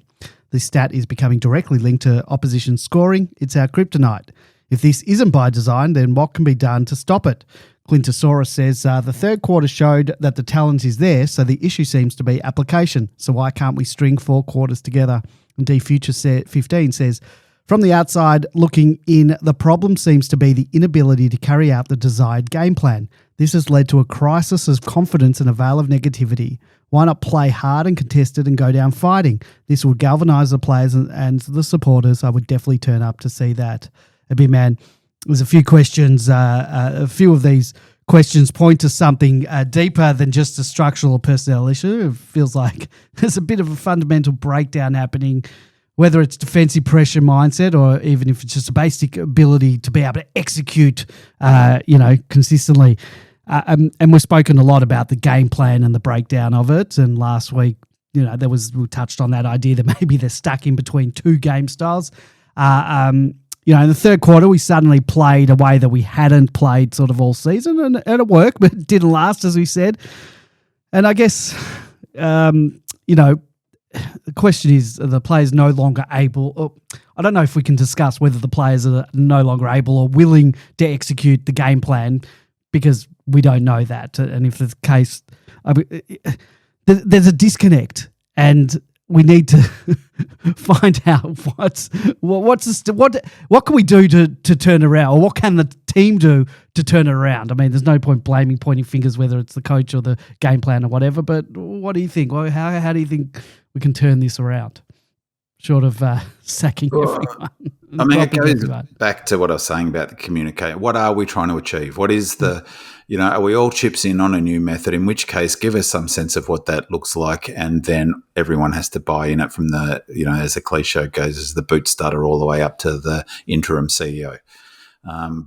This stat is becoming directly linked to opposition scoring. It's our kryptonite. If this isn't by design, then what can be done to stop it? Clintosaurus says, the third quarter showed that the talent is there, so the issue seems to be application. So why can't we string 4 quarters together? And 𝗍𝗎𝘀𝘁𝗃 says, From the outside looking in, the problem seems to be the inability to carry out the desired game plan. This has led to a crisis of confidence and a veil of negativity. Why not play hard and contested and go down fighting? This would galvanise the players and the supporters. I would definitely turn up to see that. A big man. There's a few questions. A few of these questions point to something deeper than just a structural or personnel issue. It feels like there's a bit of a fundamental breakdown happening, whether it's defensive pressure mindset or even if it's just a basic ability to be able to execute, consistently. And we've spoken a lot about the game plan and the breakdown of it. And last week, we touched on that idea that maybe they're stuck in between two game styles. In the third quarter, we suddenly played a way that we hadn't played sort of all season, and it worked, but it didn't last, as we said. And I guess, the question is, are the players no longer able? I don't know if we can discuss whether the players are no longer able or willing to execute the game plan, because we don't know that. And if it's the case, there's a disconnect, and we need to find out what can we do to turn around, or what can the team do to turn it around. I mean, there's no point pointing fingers, whether it's the coach or the game plan or whatever. But what do you think? Well, how do you think we can turn this around? Short of sacking everyone. I mean, it goes back to what I was saying about the communication. What are we trying to achieve? What is the, are we all chips in on a new method? In which case, give us some sense of what that looks like, and then everyone has to buy in it from the, as the cliche goes, as the boot starter all the way up to the interim CEO.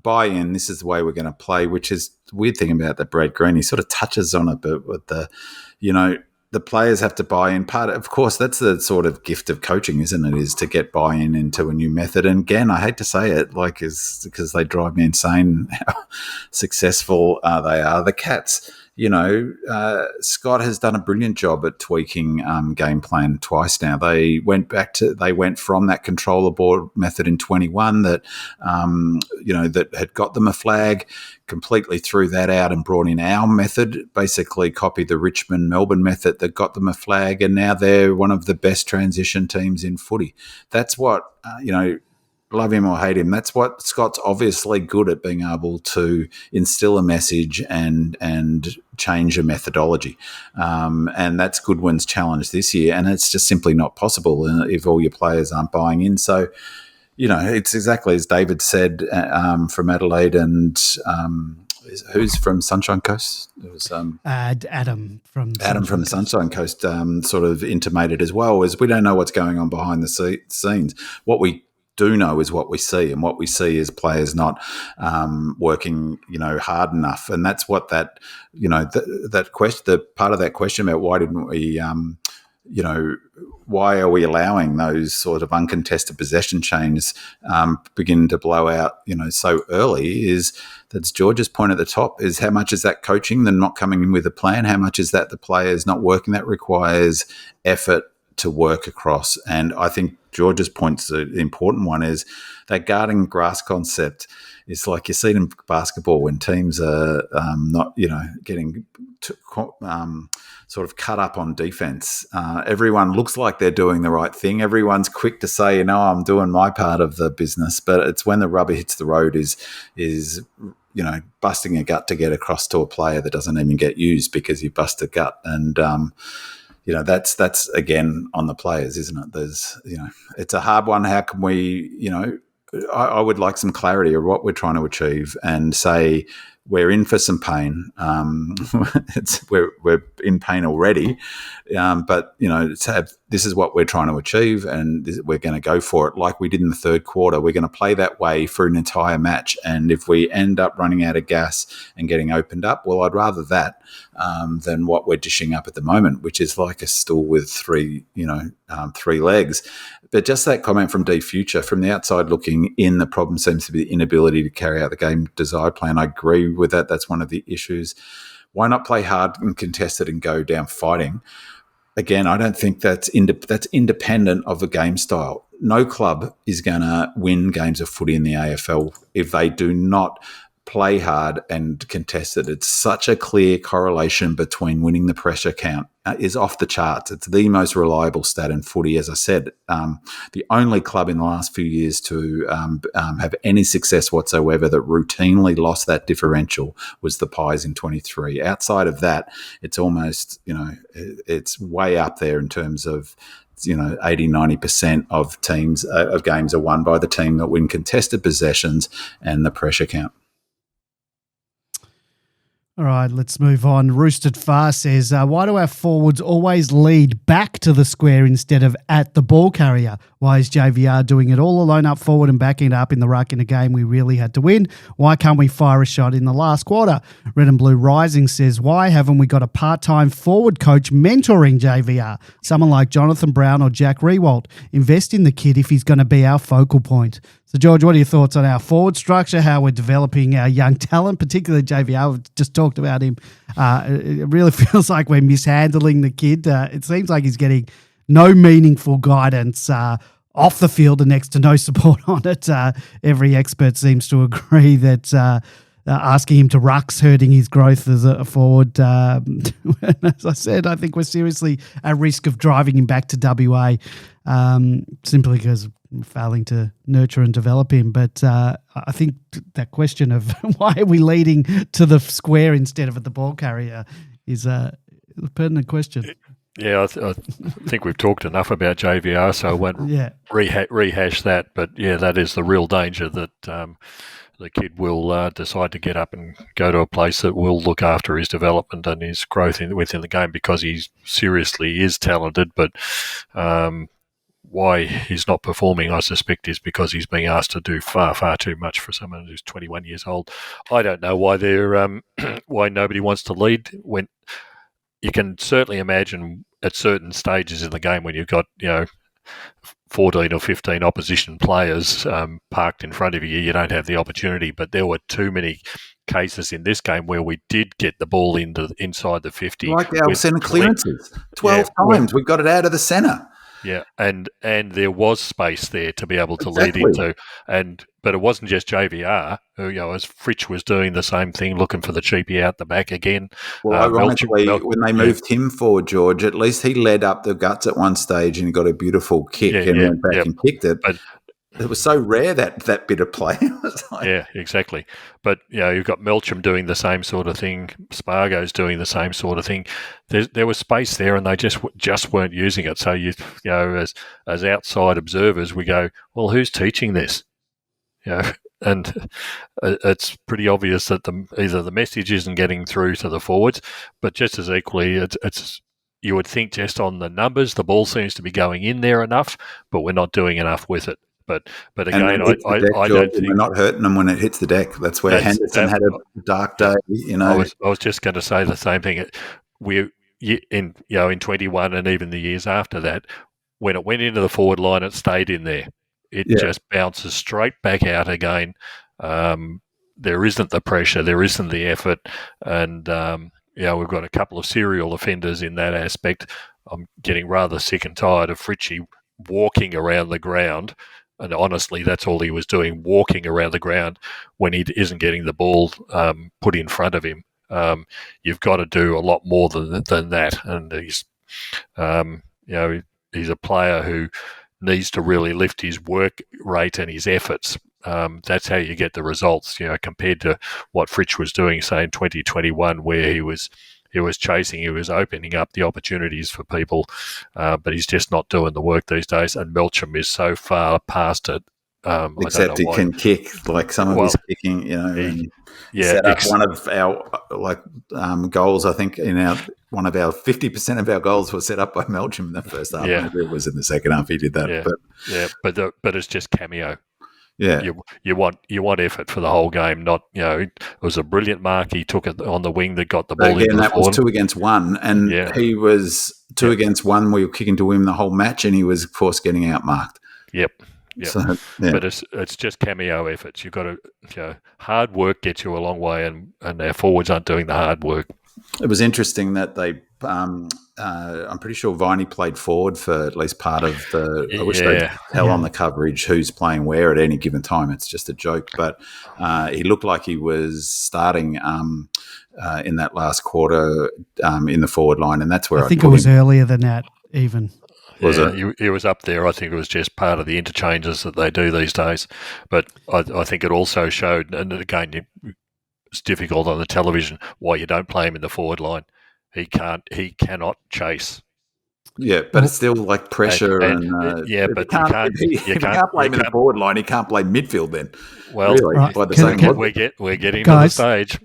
Buy in, this is the way we're going to play, which is the weird thing about that Brad Green. He sort of touches on it, but with the, the players have to buy in. Of course, that's the sort of gift of coaching, isn't it? Is to get buy-in into a new method. And again, I hate to say it, because they drive me insane how successful they are. The Cats, Scott has done a brilliant job at tweaking game plan twice now. They went from that controller board method in 21 that that had got them a flag, completely threw that out and brought in our method, basically copied the Richmond-Melbourne method that got them a flag, and now they're one of the best transition teams in footy. That's what, love him or hate him, that's what Scott's obviously good at, being able to instill a message and change a methodology. And that's Goodwin's challenge this year, and it's just simply not possible if all your players aren't buying in. So, it's exactly as David said from Adelaide, and who's from Sunshine Coast? It was Adam from the Sunshine Coast sort of intimated as well, is we don't know what's going on behind the scenes. What we do know is what we see, and what we see is players not working, hard enough, and that's what that question, the part of that question about why didn't we, why are we allowing those sort of uncontested possession chains begin to blow out, so early, is that's George's point at the top, is how much is that coaching, then not coming in with a plan? How much is that the players not working? That requires effort to work across. And I think George's point's the important one, is that guarding grass concept. It's like you see it in basketball when teams are not, getting sort of cut up on defense. Everyone looks like they're doing the right thing. Everyone's quick to say, I'm doing my part of the business, but it's when the rubber hits the road is busting a gut to get across to a player that doesn't even get used because you bust a gut. And that's again on the players, isn't it? There's, it's a hard one. How can we, I would like some clarity of what we're trying to achieve, and say we're in for some pain. We're in pain already, but this is what we're trying to achieve, and we're going to go for it like we did in the third quarter. We're going to play that way for an entire match, and if we end up running out of gas and getting opened up, well, I'd rather that than what we're dishing up at the moment, which is like a stool with three legs. But just that comment from 𝗣𝗎𝘀𝗁, from the outside looking in, the problem seems to be the inability to carry out the game desired plan. I agree with that. That's one of the issues. Why not play hard and contested and go down fighting? Again, I don't think that's independent of the game style. No club is going to win games of footy in the AFL if they do not play hard and contest it. It's such a clear correlation between winning the pressure count is off the charts. It's the most reliable stat in footy. As I said, the only club in the last few years to have any success whatsoever that routinely lost that differential was the Pies in 23. Outside of that, it's almost, it's way up there in terms of 80-90% of teams of games are won by the team that win contested possessions and the pressure count. All right, let's move on. Roosted Far says, why do our forwards always lead back to the square instead of at the ball carrier? Why is JVR doing it all alone up forward and backing it up in the ruck in a game we really had to win? Why can't we fire a shot in the last quarter? Red and Blue Rising says, why haven't we got a part-time forward coach mentoring JVR? Someone like Jonathan Brown or Jack Riewoldt. Invest in the kid if he's going to be our focal point. So, George, what are your thoughts on our forward structure, how we're developing our young talent, particularly JVR? We've just talked about him. It really feels like we're mishandling the kid. It seems like he's getting no meaningful guidance off the field and next to no support on it. Every expert seems to agree that asking him to ruck's hurting his growth as a forward. As I said, I think we're seriously at risk of driving him back to WA simply because we're failing to nurture and develop him. But I think that question of why are we leading to the square instead of at the ball carrier is a pertinent question. Yeah, I think we've talked enough about JVR, so I won't rehash that. But, yeah, that is the real danger, that the kid will decide to get up and go to a place that will look after his development and his growth within the game, because he seriously is talented. But why he's not performing, I suspect, is because he's being asked to do far, far too much for someone who's 21 years old. I don't know why why nobody wants to lead. When you can certainly imagine at certain stages in the game when you've got 14 or 15 opposition players parked in front of you, you don't have the opportunity. But there were too many cases in this game where we did get the ball inside the 50. Like our centre clearances. 12 times we got it out of the centre. Yeah, and there was space there to be able to lead into. But it wasn't just JVR, who, as Fritsch was doing the same thing, looking for the cheapie out the back again. Well, ironically, when they moved him forward, George, at least he led up the guts at one stage and got a beautiful kick went back and kicked it. But it was so rare, that bit of play. Yeah, exactly. But, you've got Melcham doing the same sort of thing. Spargo's doing the same sort of thing. There was space there, and they just weren't using it. So, as outside observers, we go, well, who's teaching this? And it's pretty obvious that either the message isn't getting through to the forwards, but just as equally, it's you would think just on the numbers, the ball seems to be going in there enough, but we're not doing enough with it. But again, I don't think we're not hurting them when it hits the deck. That's where Henderson had a dark day. I was just going to say the same thing. In 21 and even the years after that, when it went into the forward line, it stayed in there. It just bounces straight back out again. There isn't the pressure, there isn't the effort, and we've got a couple of serial offenders in that aspect. I'm getting rather sick and tired of Fritschie walking around the ground. And honestly, that's all he was doing, walking around the ground when he isn't getting the ball put in front of him. You've got to do a lot more than that. And he's a player who needs to really lift his work rate and his efforts. That's how you get the results, compared to what Fritsch was doing, say, in 2021, where he was chasing, he was opening up the opportunities for people, but he's just not doing the work these days. And Melcham is so far past it. Except he can kick, like some of his kicking, set up one of our goals. I think one of our 50% of our goals was set up by Melcham in the first half. Yeah. Maybe it was in the second half he did that. Yeah. But it's just cameo. Yeah, you want effort for the whole game. Not it was a brilliant mark. He took it on the wing that got the ball. Again, that was 2 against 1, and he was 2 against 1. We were kicking to win the whole match, and he was, of course, getting outmarked. Yep. So, but it's just cameo efforts. You've got to hard work gets you a long way, and our forwards aren't doing the hard work. It was interesting that they. I'm pretty sure 𝗦cie played forward for at least part of the. I wish they'd tell on the coverage who's playing where at any given time. It's just a joke, but he looked like he was starting in that last quarter in the forward line, and that's where I think it was earlier than that even. Was it? He was up there. I think it was just part of the interchanges that they do these days. But I think it also showed, and again, it's difficult on the television why you don't play him in the forward line. He cannot chase. Yeah, but it's still like pressure and but you can't play him in the forward line. He can't play midfield then. Well, really, right. by the same logic. We're getting Guys, to the stage.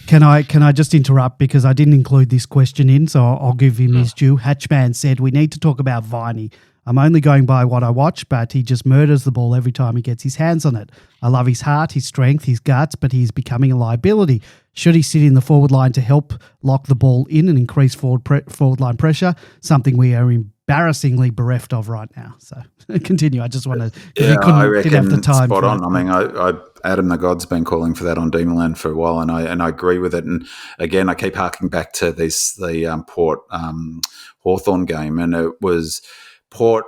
Can I just interrupt because I didn't include this question in, so I'll give him his due. Hatchman said we need to talk about 𝗦cie. I'm only going by what I watch, but he just murders the ball every time he gets his hands on it. I love his heart, his strength, his guts, but he's becoming a liability. Should he sit in the forward line to help lock the ball in and increase forward line pressure? Something we are embarrassingly bereft of right now. So continue. I just want to. I reckon have the time spot on. I mean, Adam the God's been calling for that on Demonland for a while, and I agree with it. And again, I keep harking back to the Port Hawthorn game, and it was Port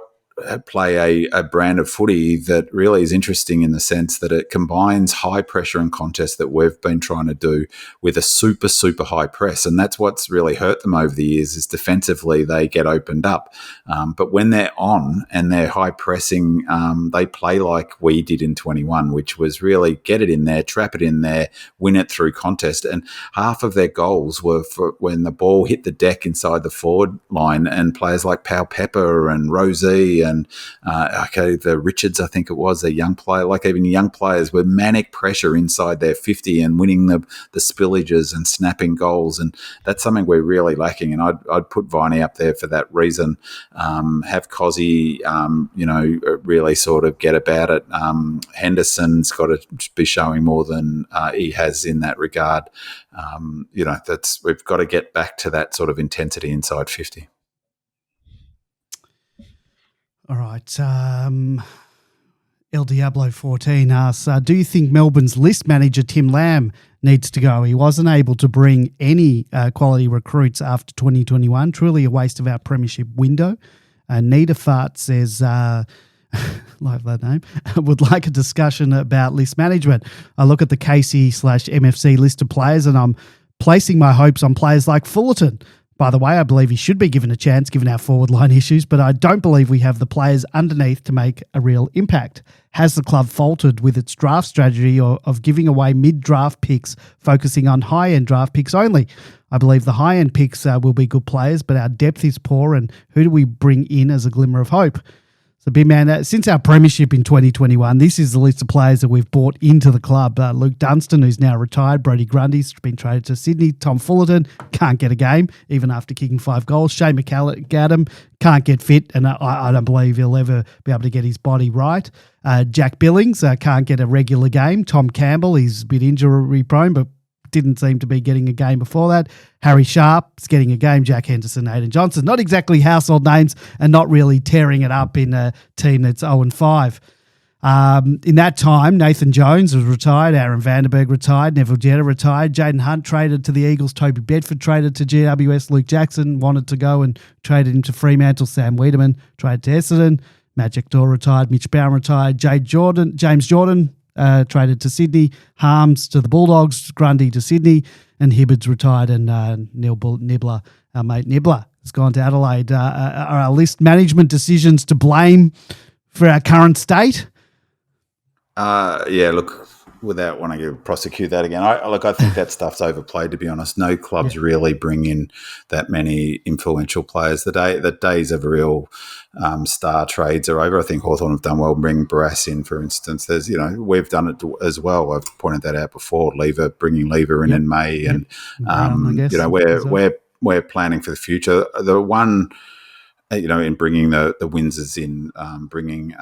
play a brand of footy that really is interesting in the sense that it combines high pressure and contest that we've been trying to do with a super, super high press. And that's what's really hurt them over the years is defensively they get opened up. But when they're on and they're high pressing, they play like we did in 21, which was really get it in there, trap it in there, win it through contest. And half of their goals were for when the ball hit the deck inside the forward line and players like 𝗟𝗶𝘀𝘁𝗃 and Rosie and the Richards, I think it was, a young player, like even young players were manic pressure inside their 50 and winning the spillages and snapping goals. And that's something we're really lacking. And I'd put 𝗦cie up there for that reason. Have 𝗦cie, really sort of get about it. Henderson's got to be showing more than he has in that regard. We've got to get back to that sort of intensity inside 50. All right. El Diablo 14 asks, do you think Melbourne's list manager Tim Lamb needs to go? He wasn't able to bring any quality recruits after 2021. Truly a waste of our premiership window. Nita Fart says, like that name, would like a discussion about list management. I look at the 𝗚cie/MFC list of players and I'm placing my hopes on players like Fullerton. By the way, I believe he should be given a chance given our forward line issues, but I don't believe we have the players underneath to make a real impact. Has the club faltered with its draft strategy of giving away mid-draft picks, focusing on high-end draft picks only? I believe the high-end picks will be good players, but our depth is poor, and who do we bring in as a glimmer of hope? So, big man, since our premiership in 2021, this is the list of players that we've brought into the club. Luke Dunstan, who's now retired. Brodie Grundy's been traded to Sydney. Tom Fullerton can't get a game, even after kicking 5 goals. Shane McAdam can't get fit, and I don't believe he'll ever be able to get his body right. Jack Billings can't get a regular game. Tom Campbell, he's a bit injury-prone, but didn't seem to be getting a game before that. Harry Sharp's getting a game. Jack Henderson, Aidan Johnson, not exactly household names and not really tearing it up in a team that's 0-5. In that time, Nathan Jones was retired, Aaron Vandenberg retired, Neville Jetta retired, Jaden Hunt traded to the Eagles, Toby Bedford traded to GWS, Luke Jackson wanted to go and traded him to Fremantle, Sam Wiedemann traded to Essendon, Matt Jackdaw retired, Mitch Bowen retired, James Jordan traded to Sydney, Harms to the Bulldogs, Grundy to Sydney, and Hibbert's retired, and Nibbler, our mate Nibbler, has gone to Adelaide. Are our list management decisions to blame for our current state? Look, without wanting to prosecute that again, I think that stuff's overplayed, to be honest. No clubs really bring in that many influential players. The days of real star trades are over. I think Hawthorn have done well bringing Barras in, for instance. There's, we've done it as well. I've pointed that out before. Bringing Lever in May, and Brown, we're planning for the future. The one in bringing the Windsors in, bringing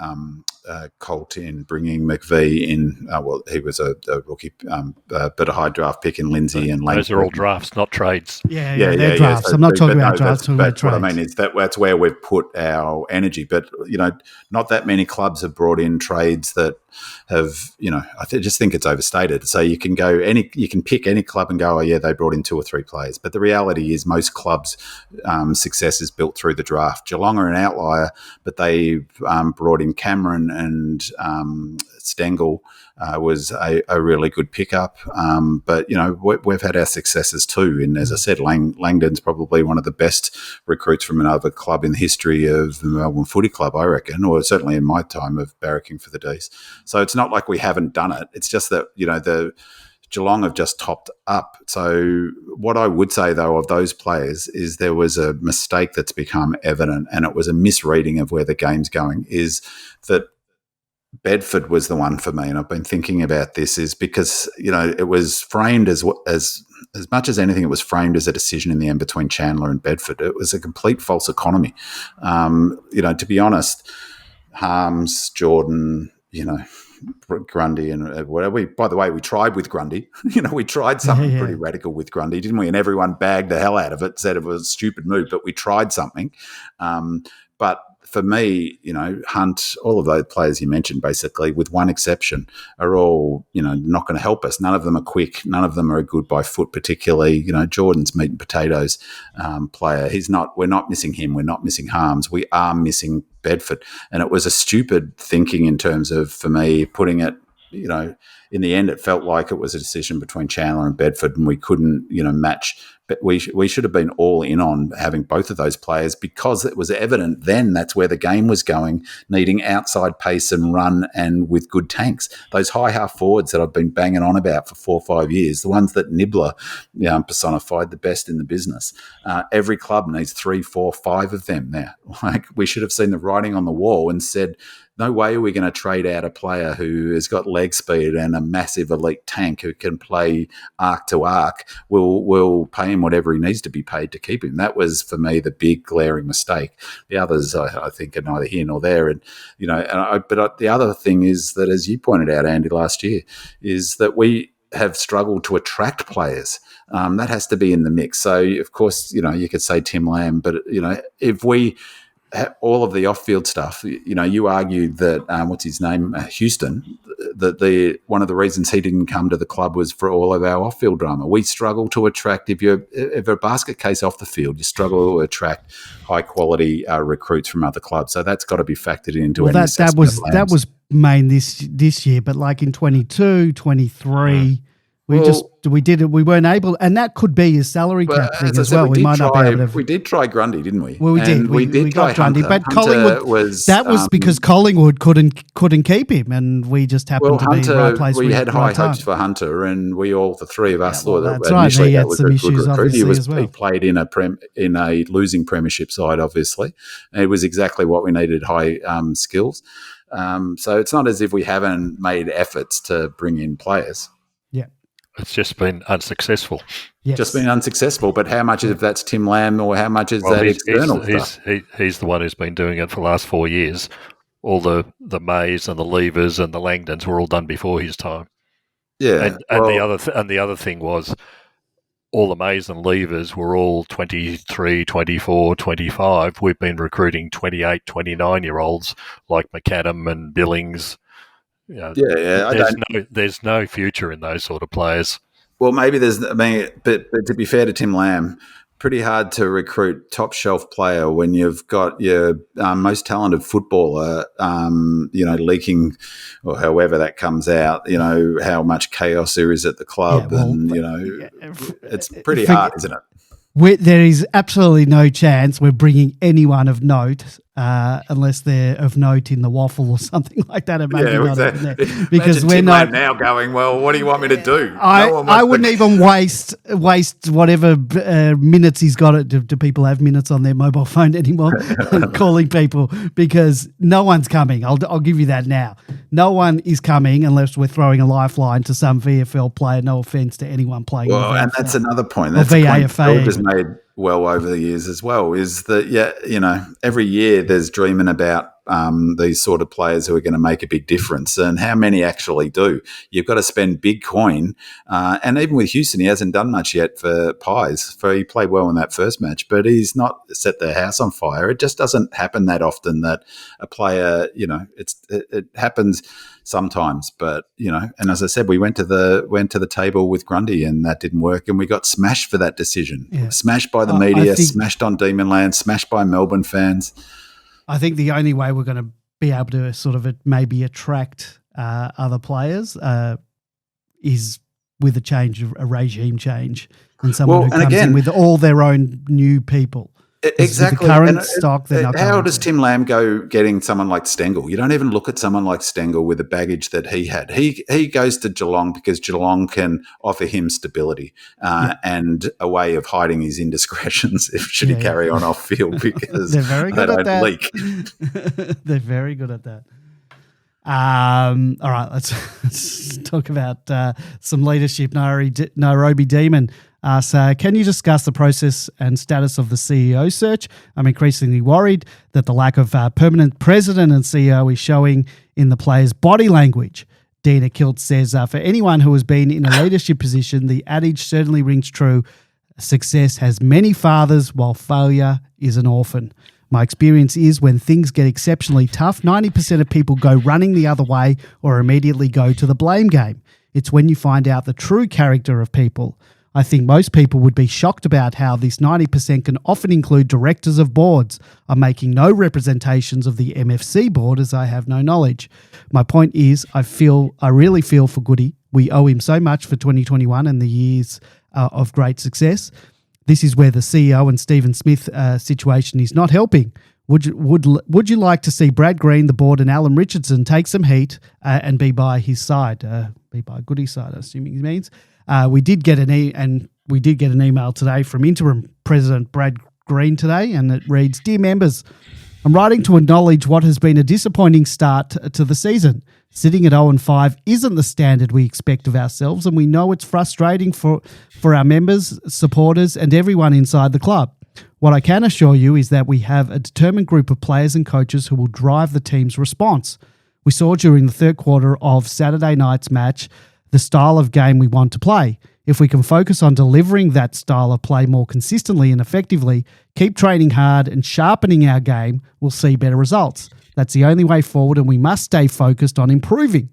Colt in, bringing McVie in. Well, he was a rookie, but a high draft pick in Lindsay and Langford. Those are all drafts, not trades. Yeah, they're drafts. So, I'm not talking about drafts, talking about trades. What I mean is that's where we've put our energy. But, not that many clubs have brought in trades that have, I just think it's overstated. So you can pick any club and go, oh yeah, they brought in 2 or 3 players. But the reality is most clubs' success is built through the draft. Geelong are an outlier, but they brought in Cameron and Stengel was a really good pickup. But, we've had our successes too. And as I said, Langdon's probably one of the best recruits from another club in the history of the Melbourne Footy Club, I reckon, or certainly in my time of barracking for the D's. So it's not like we haven't done it. It's just that, the Geelong have just topped up. So what I would say, though, of those players is there was a mistake that's become evident, and it was a misreading of where the game's going, is that Bedford was the one for me. And I've been thinking about this is because, it was framed as much as anything, it was framed as a decision in the end between Chandler and Bedford. It was a complete false economy. To be honest, Harms, Jordan, Grundy and whatever. By the way, we tried with Grundy. We tried something pretty radical with Grundy, didn't we? And everyone bagged the hell out of it, said it was a stupid move, but we tried something. But for me, Hunt, all of those players you mentioned, basically, with one exception, are all, not going to help us. None of them are quick. None of them are good by foot, particularly. Jordan's meat and potatoes player. We're not missing him. We're not missing Harms. We are missing Bedford. And it was a stupid thinking in terms of, for me, putting it, in the end, it felt like it was a decision between Chandler and Bedford, and we couldn't, match. But we should have been all in on having both of those players because it was evident then that's where the game was going, needing outside pace and run and with good tanks. Those high half forwards that I've been banging on about for 4 or 5 years, the ones that Nibbler personified, the best in the business. Every club needs 3, 4, 5 of them now. Like, we should have seen the writing on the wall and said, no way are we going to trade out a player who has got leg speed and a massive elite tank who can play arc to arc. We'll pay him whatever he needs to be paid to keep him. That was, for me, the big glaring mistake. The others, I think, are neither here nor there. And but the other thing is that, as you pointed out, Andy, last year, is that we have struggled to attract players. That has to be in the mix. So, of course, you could say Tim Lamb, but if we all of the off-field stuff, you argued that what's his name, Houston, that one of the reasons he didn't come to the club was for all of our off-field drama. We struggle to attract, if a basket case off the field, you struggle to attract high-quality recruits from other clubs. So that's got to be factored into any assessment. That was main this year, but like in 22, 23. We weren't able, and that could be a salary cap thing as well. We might not be able to. We did try Grundy, didn't we? Well, we did. We got Grundy, but Collingwood was because Collingwood couldn't keep him, and we just happened to be in the right place. We had high hopes for Hunter, and the three of us thought that right. initially that was a good recruit. He played in a losing premiership side, obviously, and it was exactly what we needed: high skills. So it's not as if we haven't made efforts to bring in players. Yeah. It's just been unsuccessful. Yes. Just been unsuccessful. But how much of that's Tim Lamb or how much is that external stuff? He's the one who's been doing it for the last 4 years. All the Mays and the Levers and the Langdons were all done before his time. Yeah. And the other thing was all the Mays and Levers were all 23, 24, 25. We've been recruiting 28, 29-year-olds like McAdam and Billings. There's no future in those sort of players. Well, maybe but to be fair to Tim Lamb, pretty hard to recruit top shelf player when you've got your most talented footballer, leaking, or however that comes out. How much chaos there is at the club, it's pretty hard, isn't it? There is absolutely no chance we're bringing anyone of note unless they're of note in the waffle or something like that. Because we're not now going, well, what do you want me to do? I wouldn't even waste whatever minutes he's got. Do people have minutes on their mobile phone anymore? Calling people, because no one's coming. I'll give you that now. No one is coming unless we're throwing a lifeline to some VFL player. No offence to anyone playing. Well, and that's another point. That's a point well over the years as well is that, every year there's dreaming about these sort of players who are going to make a big difference, and how many actually do. You've got to spend big coin, and even with Houston, he hasn't done much yet for Pies. He played well in that first match, but he's not set their house on fire. It just doesn't happen that often that a player, it happens sometimes, but and as I said, we went to the table with Grundy and that didn't work, and we got smashed for that decision. Yeah. Smashed by the media, smashed on Demonland, smashed by Melbourne fans. I think the only way we're going to be able to sort of maybe attract other players is with a regime change, and someone who comes in with all their own new people. Exactly. The current stock. How does Tim Lamb go getting someone like Stengel? You don't even look at someone like Stengel with the baggage that he had. He goes to Geelong because Geelong can offer him stability and a way of hiding his indiscretions should he carry on off field because they're very good at that. Leak. They're very good at that. All right, let's talk about some leadership. Nairobi Demon asks, can you discuss the process and status of the CEO search? I'm increasingly worried that the lack of permanent president and CEO is showing in the players' body language. 𝗟𝗶𝘀𝗁𝗁 says, for anyone who has been in a leadership position, the adage certainly rings true. Success has many fathers while failure is an orphan. My experience is when things get exceptionally tough, 90% of people go running the other way or immediately go to the blame game. It's when you find out the true character of people. I think most people would be shocked about how this 90% can often include directors of boards. I'm making no representations of the MFC board as I have no knowledge. My point is I really feel for Goody. We owe him so much for 2021 and the years of great success. This is where the CEO and Stephen Smith situation is not helping. Would you like to see Brad Green, the board, and Alan Richardson take some heat and be by his side? Be by Goody's side, assuming he means. We did get an email today from interim President Brad Green today, and it reads, "Dear members, I'm writing to acknowledge what has been a disappointing start to the season. Sitting at 0-5 isn't the standard we expect of ourselves, and we know it's frustrating for our members, supporters, and everyone inside the club. What I can assure you is that we have a determined group of players and coaches who will drive the team's response. We saw during the third quarter of Saturday night's match the style of game we want to play. If we can focus on delivering that style of play more consistently and effectively, keep training hard and sharpening our game, we'll see better results. That's the only way forward, and we must stay focused on improving.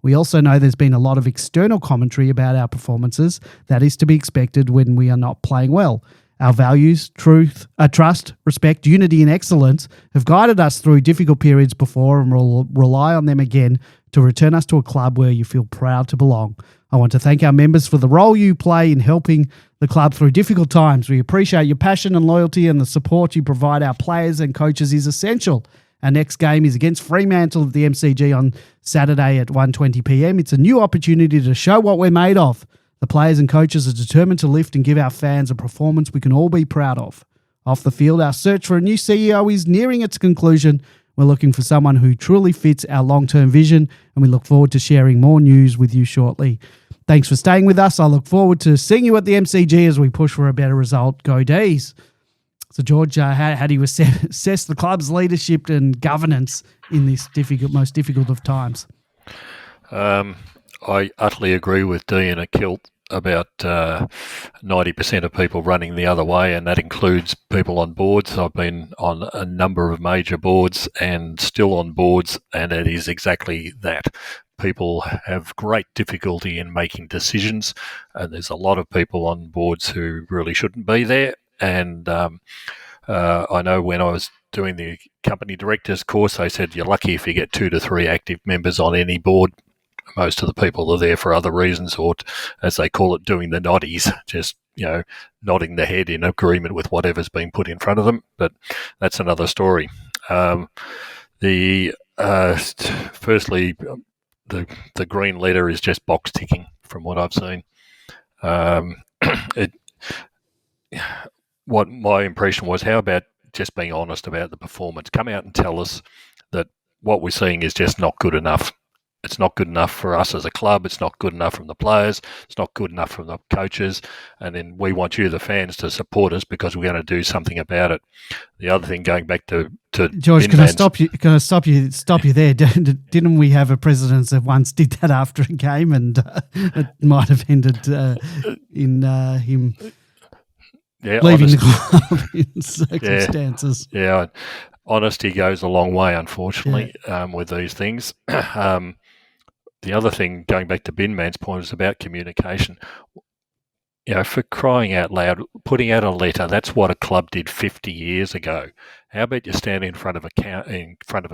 We also know there's been a lot of external commentary about our performances. That is to be expected when we are not playing well. Our values, trust, respect, unity and excellence have guided us through difficult periods before, and we'll rely on them again to return us to a club where you feel proud to belong. I want to thank our members for the role you play in helping the club through difficult times. We appreciate your passion and loyalty, and the support you provide our players and coaches is essential. Our next game is against Fremantle at the MCG on Saturday at 1:20 p.m. It's a new opportunity to show what we're made of. The players and coaches are determined to lift and give our fans a performance we can all be proud of. Off the field, our search for a new CEO is nearing its conclusion. We're looking for someone who truly fits our long-term vision, and we look forward to sharing more news with you shortly. Thanks for staying with us. I look forward to seeing you at the MCG as we push for a better result. Go D's." So, George, how do you assess the club's leadership and governance in this most difficult of times? I utterly agree with 𝗟𝗶𝘀𝗁𝗁 about 90% of people running the other way, and that includes people on boards. I've been on a number of major boards and still on boards, and it is exactly that. People have great difficulty in making decisions, and there's a lot of people on boards who really shouldn't be there. And I know when I was doing the company directors course, they said you're lucky if you get 2 to 3 active members on any board. Most of the people are there for other reasons, or as they call it, doing the noddies, just nodding the head in agreement with whatever's been put in front of them. But that's another story. Firstly, the green letter is just box ticking from what I've seen. What my impression was, how about just being honest about the performance? Come out and tell us that what we're seeing is just not good enough. it's not good enough for us as a club. It's not good enough from the players. It's not good enough from the coaches. And then we want you, the fans, to support us because we're going to do something about it. The other thing, going back to George, can I stop you? Can I stop you there? Didn't we have a president that once did that after a game, and it might have ended in him leaving the club in circumstances? Yeah. Honesty goes a long way, unfortunately, with these things. The other thing, going back to Binman's point, is about communication. For crying out loud, putting out a letter, that's what a club did 50 years ago. How about you stand in front of a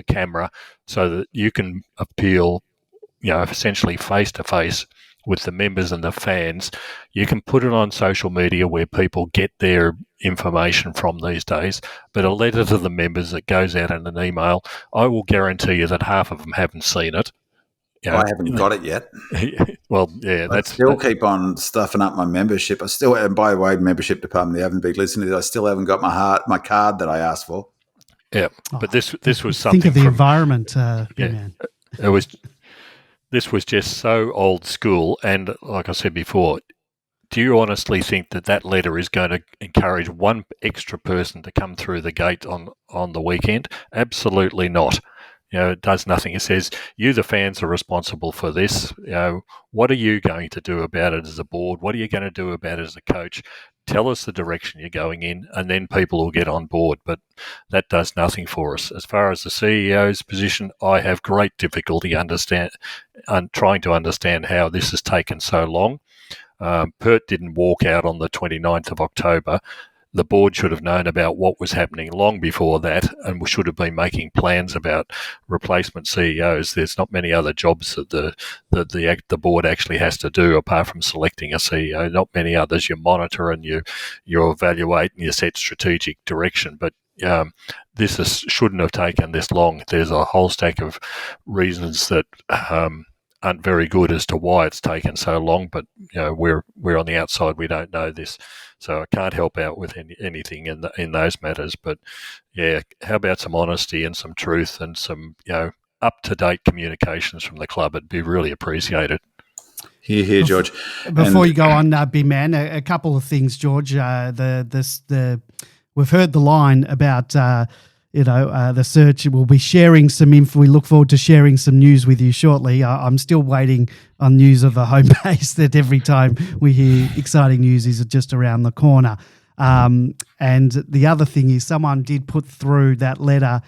camera so that you can appeal, essentially face to face with the members and the fans? You can put it on social media where people get their information from these days, but a letter to the members that goes out in an email, I will guarantee you that half of them haven't seen it. I haven't got it yet. Well, yeah, I still keep on stuffing up my membership. And by the way, membership department, you haven't been listening to this. I still haven't got my card that I asked for. Yeah, but this was something. Think of the environment, man. This was just so old school, and like I said before, do you honestly think that letter is going to encourage one extra person to come through the gate on the weekend? Absolutely not. It does nothing. It says, you, the fans, are responsible for this. What are you going to do about it as a board? What are you going to do about it as a coach? Tell us the direction you're going in, and then people will get on board. But that does nothing for us. As far as the CEO's position, I have great difficulty trying to understand how this has taken so long. Pert didn't walk out on the 29th of October. The board should have known about what was happening long before that, and we should have been making plans about replacement CEOs. There's not many other jobs that the board actually has to do apart from selecting a CEO. Not many others. You monitor and you evaluate and you set strategic direction. But this shouldn't have taken this long. There's a whole stack of reasons that aren't very good as to why it's taken so long. But we're on the outside. We don't know this. So I can't help out with anything in those matters. But yeah, how about some honesty and some truth and some up-to-date communications from the club? It'd be really appreciated. Here, George. Before you go on, Big Man, a couple of things, George. We've heard the line about the search. We'll be sharing some info. We look forward to sharing some news with you shortly. I'm still waiting on news of the home base that every time we hear exciting news is just around the corner. And the other thing is someone did put through that letter,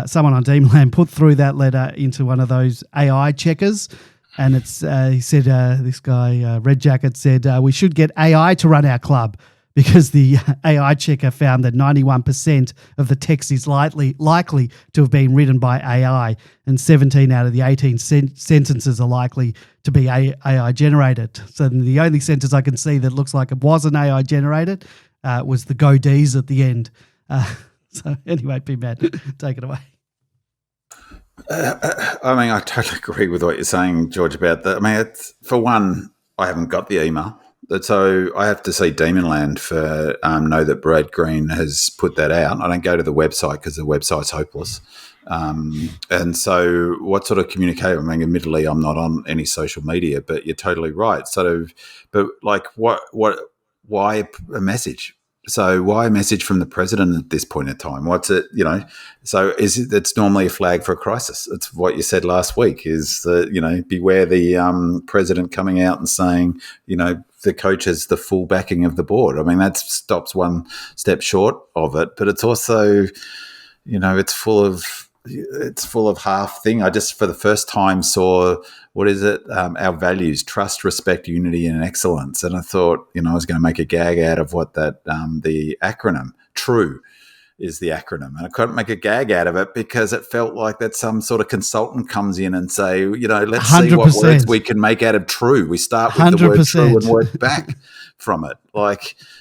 someone on Demonland put through that letter into one of those AI checkers. And it's he said, this guy, Red Jacket, said, we should get AI to run our club, because the AI checker found that 91% of the text is likely to have been written by AI, and 17 out of the 18 sentences are likely to be AI generated. So the only sentence I can see that looks like it wasn't AI generated was the "go D's" at the end. So anyway, Big Man, take it away. I totally agree with what you're saying, George, about that. For one, I haven't got the email. So I have to see Demonland for know that Brad Green has put that out. I don't go to the website because the website's hopeless. And so what sort of communication? Admittedly, I'm not on any social media, but you're totally right. Why a message? So why a message from the president at this point in time? What's it, so it's normally a flag for a crisis. It's what you said last week is that, beware the president coming out and saying, the coach has the full backing of the board. That stops one step short of it, but it's also, it's full of half thing. I just, for the first time, saw, what is it? Our values: trust, respect, unity, and excellence. And I thought, I was going to make a gag out of what that, the acronym, TRUE, is the acronym. And I couldn't make a gag out of it because it felt like that some sort of consultant comes in and say, let's 100%. See what words we can make out of TRUE. We start with 100%. The word TRUE and work back from it. I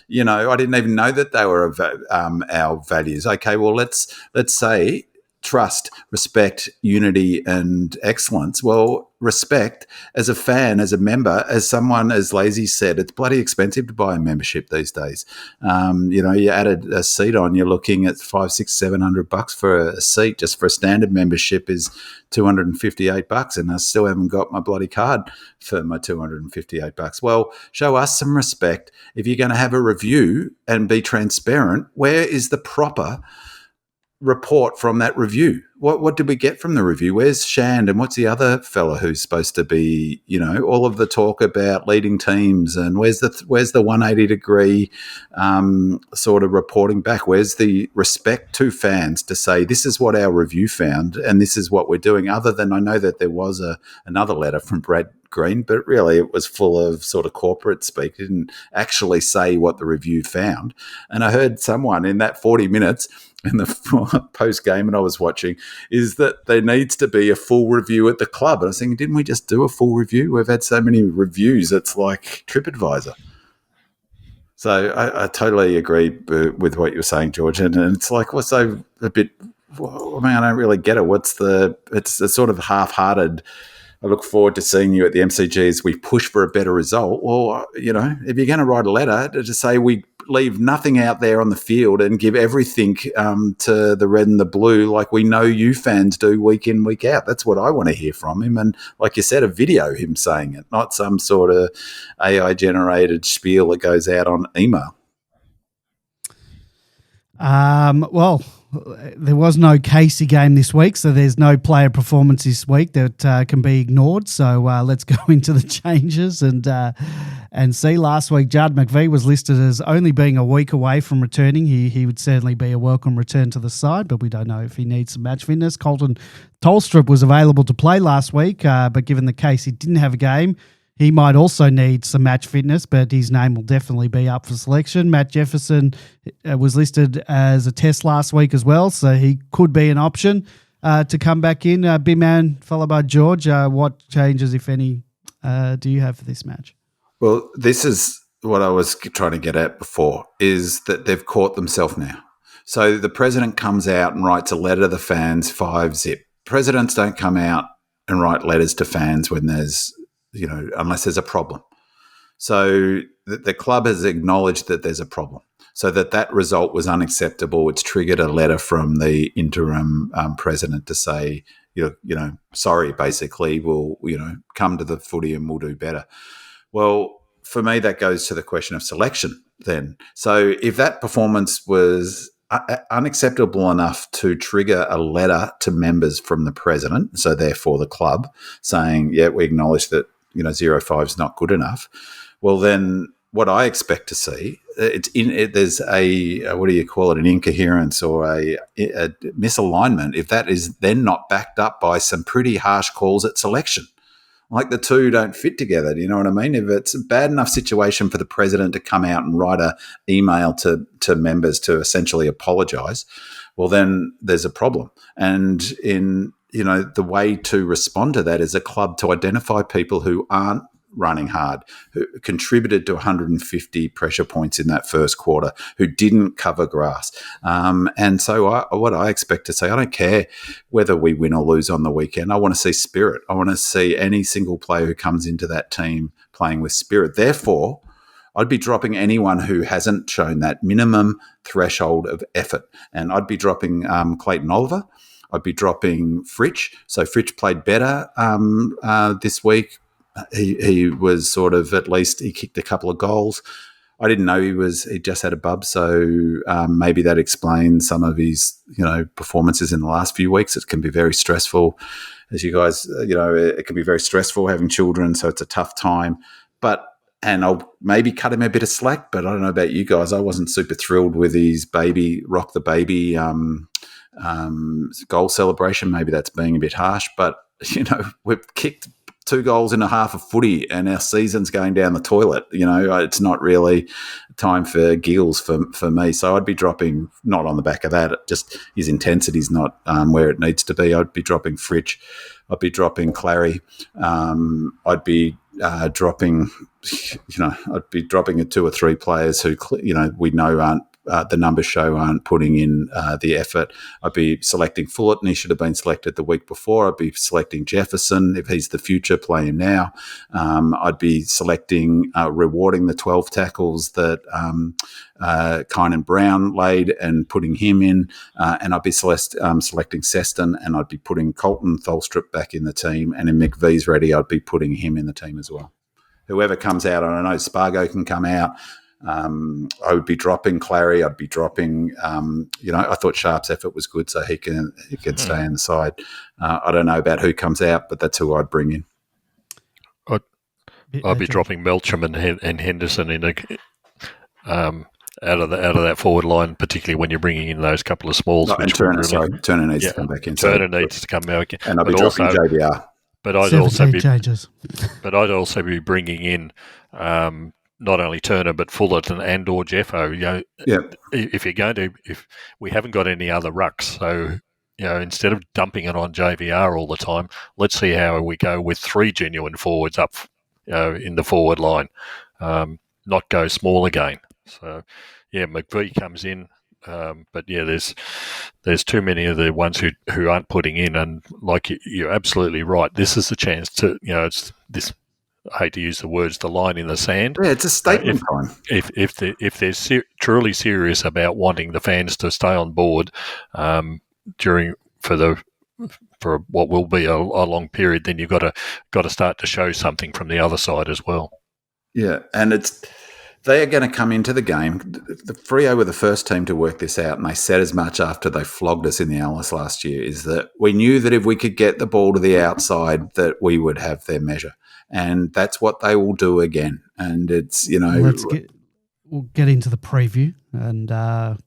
didn't even know that they were our values. Okay, well, let's say trust, respect, unity, and excellence. Well, respect as a fan, as a member, as someone, as Lazy said, it's bloody expensive to buy a membership these days. You added a seat on, you're looking at $500, $600, $700 for a seat. Just for a standard membership is $258, and I still haven't got my bloody card for my $258. Well, show us some respect. If you're going to have a review and be transparent, where is the proper report from that review? What did we get from the review? Where's Shand, and what's the other fella who's supposed to be, all of the talk about leading teams, and where's the 180-degree sort of reporting back? Where's the respect to fans to say this is what our review found and this is what we're doing? Other than, I know that there was another letter from Brad Green, but really it was full of sort of corporate speak. It didn't actually say what the review found. And I heard someone in that 40 minutes in the post game, and I was watching, is that there needs to be a full review at the club. And I was thinking, didn't we just do a full review? We've had so many reviews, it's like TripAdvisor. So I totally agree with what you're saying, George. And it's like, what's so a bit, I don't really get it. It's a sort of half-hearted, I look forward to seeing you at the MCG as we push for a better result. Well, if you're going to write a letter to say we leave nothing out there on the field and give everything to the red and the blue like we know you fans do week in, week out, that's what I want to hear from him. And like you said, a video him saying it, not some sort of AI-generated spiel that goes out on email. Well, there was no Casey game this week, so there's no player performance this week that can be ignored. So let's go into the changes and see. Last week, Judd McVie was listed as only being a week away from returning. He would certainly be a welcome return to the side, but we don't know if he needs some match fitness. Colton Tolstrup was available to play last week, but given the case he didn't have a game, he might also need some match fitness, but his name will definitely be up for selection. Matt Jefferson was listed as a test last week as well, so he could be an option to come back in. Big man, followed by George. What changes, if any, do you have for this match? Well, this is what I was trying to get at before, is that they've caught themselves now. So the president comes out and writes a letter to the fans, 5-zip. Presidents don't come out and write letters to fans when there's, unless there's a problem. So the club has acknowledged that there's a problem. So that result was unacceptable. It's triggered a letter from the interim president to say, sorry, basically, we'll, come to the footy and we'll do better. Well, for me, that goes to the question of selection then. So if that performance was unacceptable enough to trigger a letter to members from the president, so therefore the club, saying, yeah, we acknowledge that 0-5 is not good enough. Well, then what I expect to see, there's a what do you call it, an incoherence or a misalignment if that is then not backed up by some pretty harsh calls at selection. Like the two don't fit together. Do you know what I mean? If it's a bad enough situation for the president to come out and write an email to members to essentially apologise, well, then there's a problem. And the way to respond to that is a club to identify people who aren't running hard, who contributed to 150 pressure points in that first quarter, who didn't cover grass. And so what I expect to see, I don't care whether we win or lose on the weekend. I want to see spirit. I want to see any single player who comes into that team playing with spirit. Therefore, I'd be dropping anyone who hasn't shown that minimum threshold of effort. And I'd be dropping Clayton Oliver. I'd be dropping Fritsch. So Fritsch played better this week. He was sort of, at least he kicked a couple of goals. I didn't know he just had a bub, so maybe that explains some of his performances in the last few weeks. It can be very stressful, as you guys it can be very stressful having children, so it's a tough time. And I'll maybe cut him a bit of slack, but I don't know about you guys. I wasn't super thrilled with his rock the baby goal celebration. Maybe that's being a bit harsh, but we've kicked 2 goals in a half of footy and our season's going down the toilet. It's not really time for giggles for me. So I'd be dropping, not on the back of that, just his intensity's not where it needs to be. I'd be dropping Fritsch. I'd be dropping Clary. I'd be dropping, I'd be dropping 2 or 3 players who, we know aren't the numbers show aren't putting in the effort. I'd be selecting Fullerton. He should have been selected the week before. I'd be selecting Jefferson if he's the future, play him now. I'd be selecting, rewarding the 12 tackles that Kynan Brown laid and putting him in. And I'd be selecting Seston, and I'd be putting Colton Tholstrup back in the team. And if McVee's ready, I'd be putting him in the team as well. Whoever comes out, I don't know, Spargo can come out. I would be dropping Clary. I'd be dropping, I thought Sharp's effort was good, so he can stay on the side. I don't know about who comes out, but that's who I'd bring in. I'd be dropping Melcham and Henderson in out of that forward line, particularly when you're bringing in those couple of smalls. And Turner, Turner needs to come back in. Turner needs to come back in. And I'd be dropping JVR. But I'd also be bringing in not only Turner but Fullerton and or Jeffo. If we haven't got any other rucks, so instead of dumping it on JVR all the time, let's see how we go with 3 genuine forwards up, in the forward line, not go small again. So McVee comes in. But there's too many of the ones who aren't putting in, and like you're absolutely right. This is the chance to, it's this. I hate to use the words, the line in the sand. Yeah, it's a statement time. If they're truly serious about wanting the fans to stay on board for what will be a long period, then you've got to start to show something from the other side as well. Yeah, and they are going to come into the game. The Freo were the first team to work this out, and they said as much after they flogged us in the Alice last year, is that we knew that if we could get the ball to the outside, that we would have their measure. And that's what they will do again. And it's, we'll get into the preview, and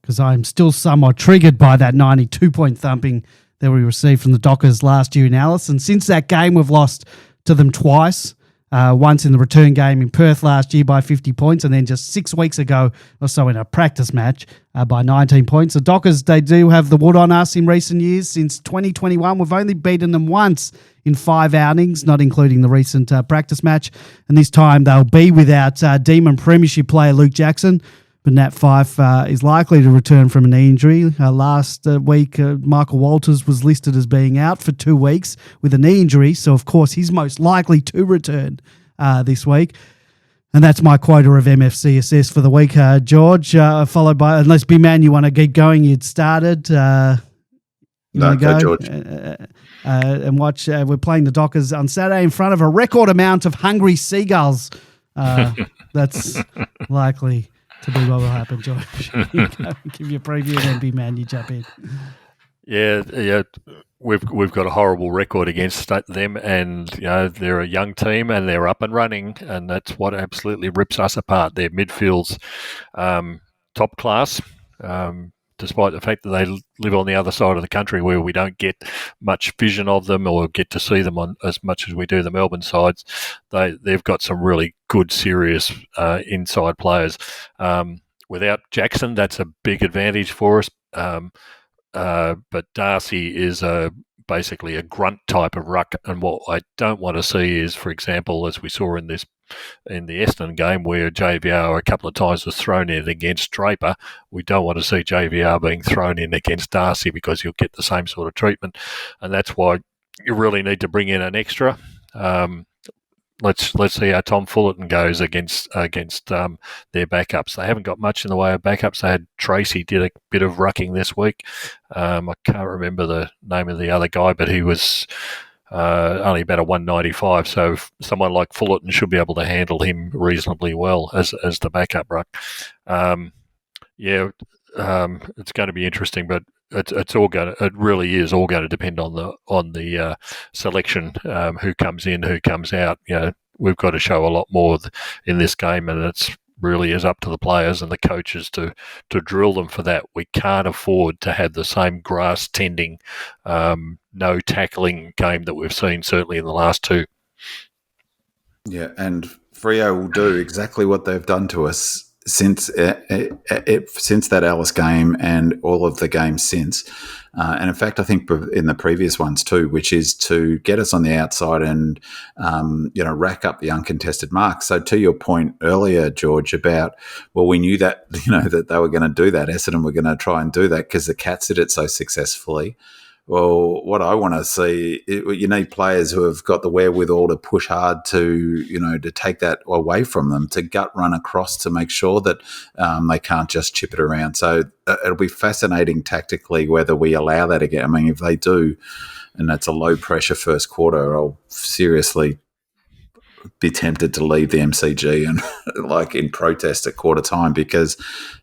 because I'm still somewhat triggered by that 92-point thumping that we received from the Dockers last year in Alice. And since that game, we've lost to them twice. Once in the return game in Perth last year by 50 points, and then just 6 weeks ago or so in a practice match by 19 points. The Dockers, they do have the wood on us in recent years. Since 2021, we've only beaten them once in 5 outings, not including the recent practice match. And this time they'll be without Demon Premiership player Luke Jackson. But Nat Fife is likely to return from a knee injury. Last week, Michael Walters was listed as being out for 2 weeks with a knee injury. So, of course, he's most likely to return this week. And that's my quota of MFC assess for the week, George, followed by, unless B-Man, you want to keep going, you'd started. Go, George. And watch, we're playing the Dockers on Saturday in front of a record amount of hungry seagulls. That's likely to be what will happen, George. Give you a preview and then B-Man, you jump in. Yeah. We've got a horrible record against them, and they're a young team and they're up and running, and that's what absolutely rips us apart. Their midfield's top class, despite the fact that they live on the other side of the country where we don't get much vision of them or get to see them on as much as we do the Melbourne sides. They've got some really good, serious inside players. Without Jackson, that's a big advantage for us. But 𝗟𝗓cy is basically a grunt type of ruck, and what I don't want to see is, for example, as we saw in the Essendon game where JVR a couple of times was thrown in against Draper, we don't want to see JVR being thrown in against 𝗟𝗓cy because you'll get the same sort of treatment, and that's why you really need to bring in an extra. Let's see how Tom Fullerton goes against their backups. They haven't got much in the way of backups. They had Tracy did a bit of rucking this week. I can't remember the name of the other guy, but he was only about a 195. So someone like Fullerton should be able to handle him reasonably well as the backup ruck. It's going to be interesting, but it really is all going to depend on the selection, who comes in, who comes out. We've got to show a lot more in this game, and it's really is up to the players and the coaches to drill them for that. We can't afford to have the same grass tending, no tackling game that we've seen certainly in the last 2. Yeah, and Freo will do exactly what they've done to us since that Alice game and all of the games since. and in fact, I think in the previous ones too, which is to get us on the outside and rack up the uncontested marks. So to your point earlier, George, about we knew that that they were going to do that. Essendon were going to try and do that because the Cats did it so successfully. Well, what I want to see, you need players who have got the wherewithal to push hard to take that away from them, to gut run across to make sure that they can't just chip it around. So it'll be fascinating tactically whether we allow that again. I mean, if they do, and that's a low pressure first quarter, I'll seriously be tempted to leave the MCG and in protest at quarter time, because,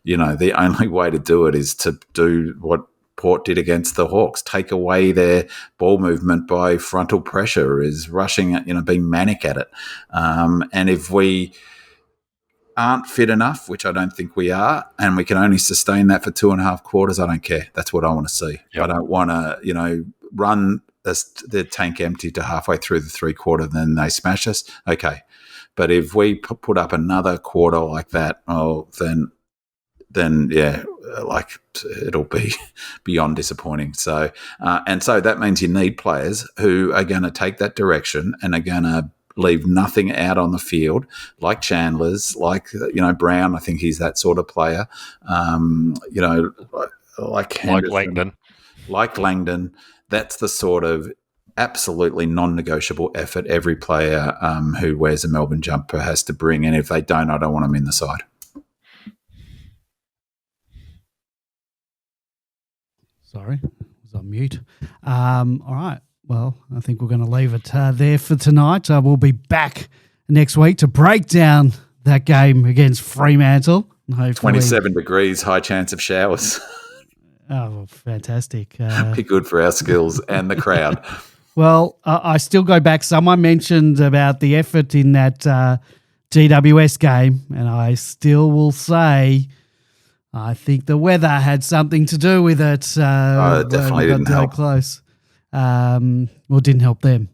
the only way to do it is to do what Port did against the Hawks, take away their ball movement by frontal pressure, is rushing it, being manic at it. And if we aren't fit enough, which I don't think we are, and we can only sustain that for 2.5 quarters, I don't care. That's what I want to see. Yep. I don't want to, run the tank empty to halfway through the 3/4, then they smash us. Okay. But if we put up another quarter like that, then yeah, it'll be beyond disappointing. So, and so that means you need players who are going to take that direction and are going to leave nothing out on the field, like Chandler's, like Brown. I think he's that sort of player. Like Henderson, like Langdon. That's the sort of absolutely non-negotiable effort every player who wears a Melbourne jumper has to bring. And if they don't, I don't want them in the side. Sorry, I was on mute. All right. Well, I think we're going to leave it there for tonight. We'll be back next week to break down that game against Fremantle. 27 degrees, high chance of showers. Oh, fantastic. Be good for our skills and the crowd. Well, I still go back. Someone mentioned about the effort in that GWS game, and I still will say I think the weather had something to do with it. It definitely didn't help. Close. Well, it didn't help them,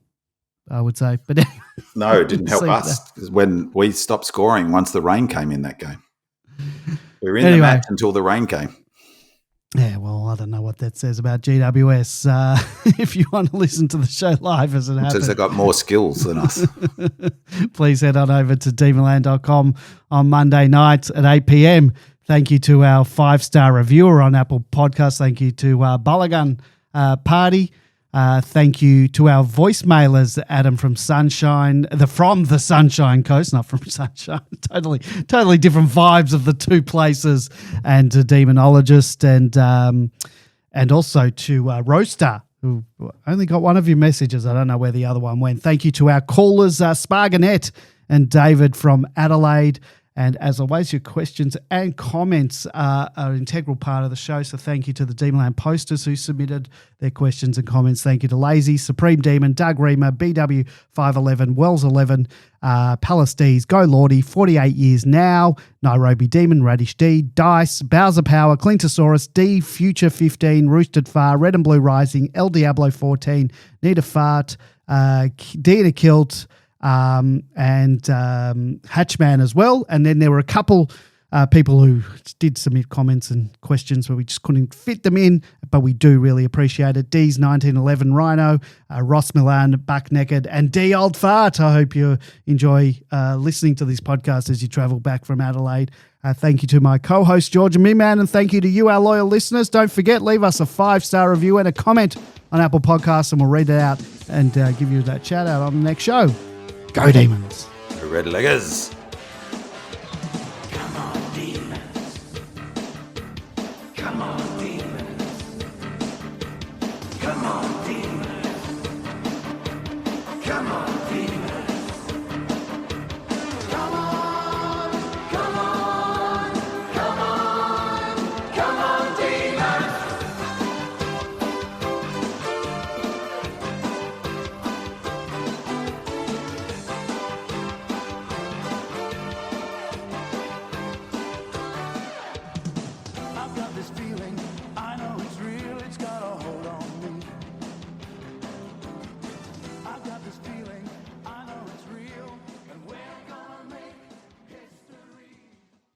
I would say. But no, it didn't help us, because when we stopped scoring once the rain came in that game. We were in the match until the rain came. Yeah, well, I don't know what that says about GWS. If you want to listen to the show live as it happens. Says they've got more skills than us. Please head on over to demonland.com on Monday night at 8 p.m. Thank you to our 5-star reviewer on Apple Podcasts. Thank you to 𝗟𝗀𝘀𝘁𝗃 Party. Thank you to our voicemailers, Adam from the Sunshine Coast, not from Sunshine. Totally different vibes of the two places, and to Demonologist, and also to Roaster, who only got one of your messages. I don't know where the other one went. Thank you to our callers, Sparganet and David from Adelaide. And as always, your questions and comments are an integral part of the show. So thank you to the Demonland posters who submitted their questions and comments. Thank you to 𝗟𝗟, Supreme Demon, Doug Reamer, BW511, Wells11, Palace D's, Go Lordy, 48 Years Now, Nairobi Demon, Radish D, Dice, Bowser Power, Clintosaurus, D, Future 15, Roosted Far, Red and Blue Rising, El Diablo 14, Nita Fart, Dina Kilt, and Hatchman as well. And then there were a couple people who did submit comments and questions where we just couldn't fit them in, but we do really appreciate it. D's 1911 Rhino, Ross Milan, Buck Naked, and D Old Fart. I hope you enjoy listening to this podcast as you travel back from Adelaide. Thank you to my co-host, Georgia Minman, and thank you to you, our loyal listeners. Don't forget, leave us a 5-star review and a comment on Apple Podcasts, and we'll read it out and give you that shout out on the next show. Go Demons. Red Leggers. Come on, Demons. Come on, Demons.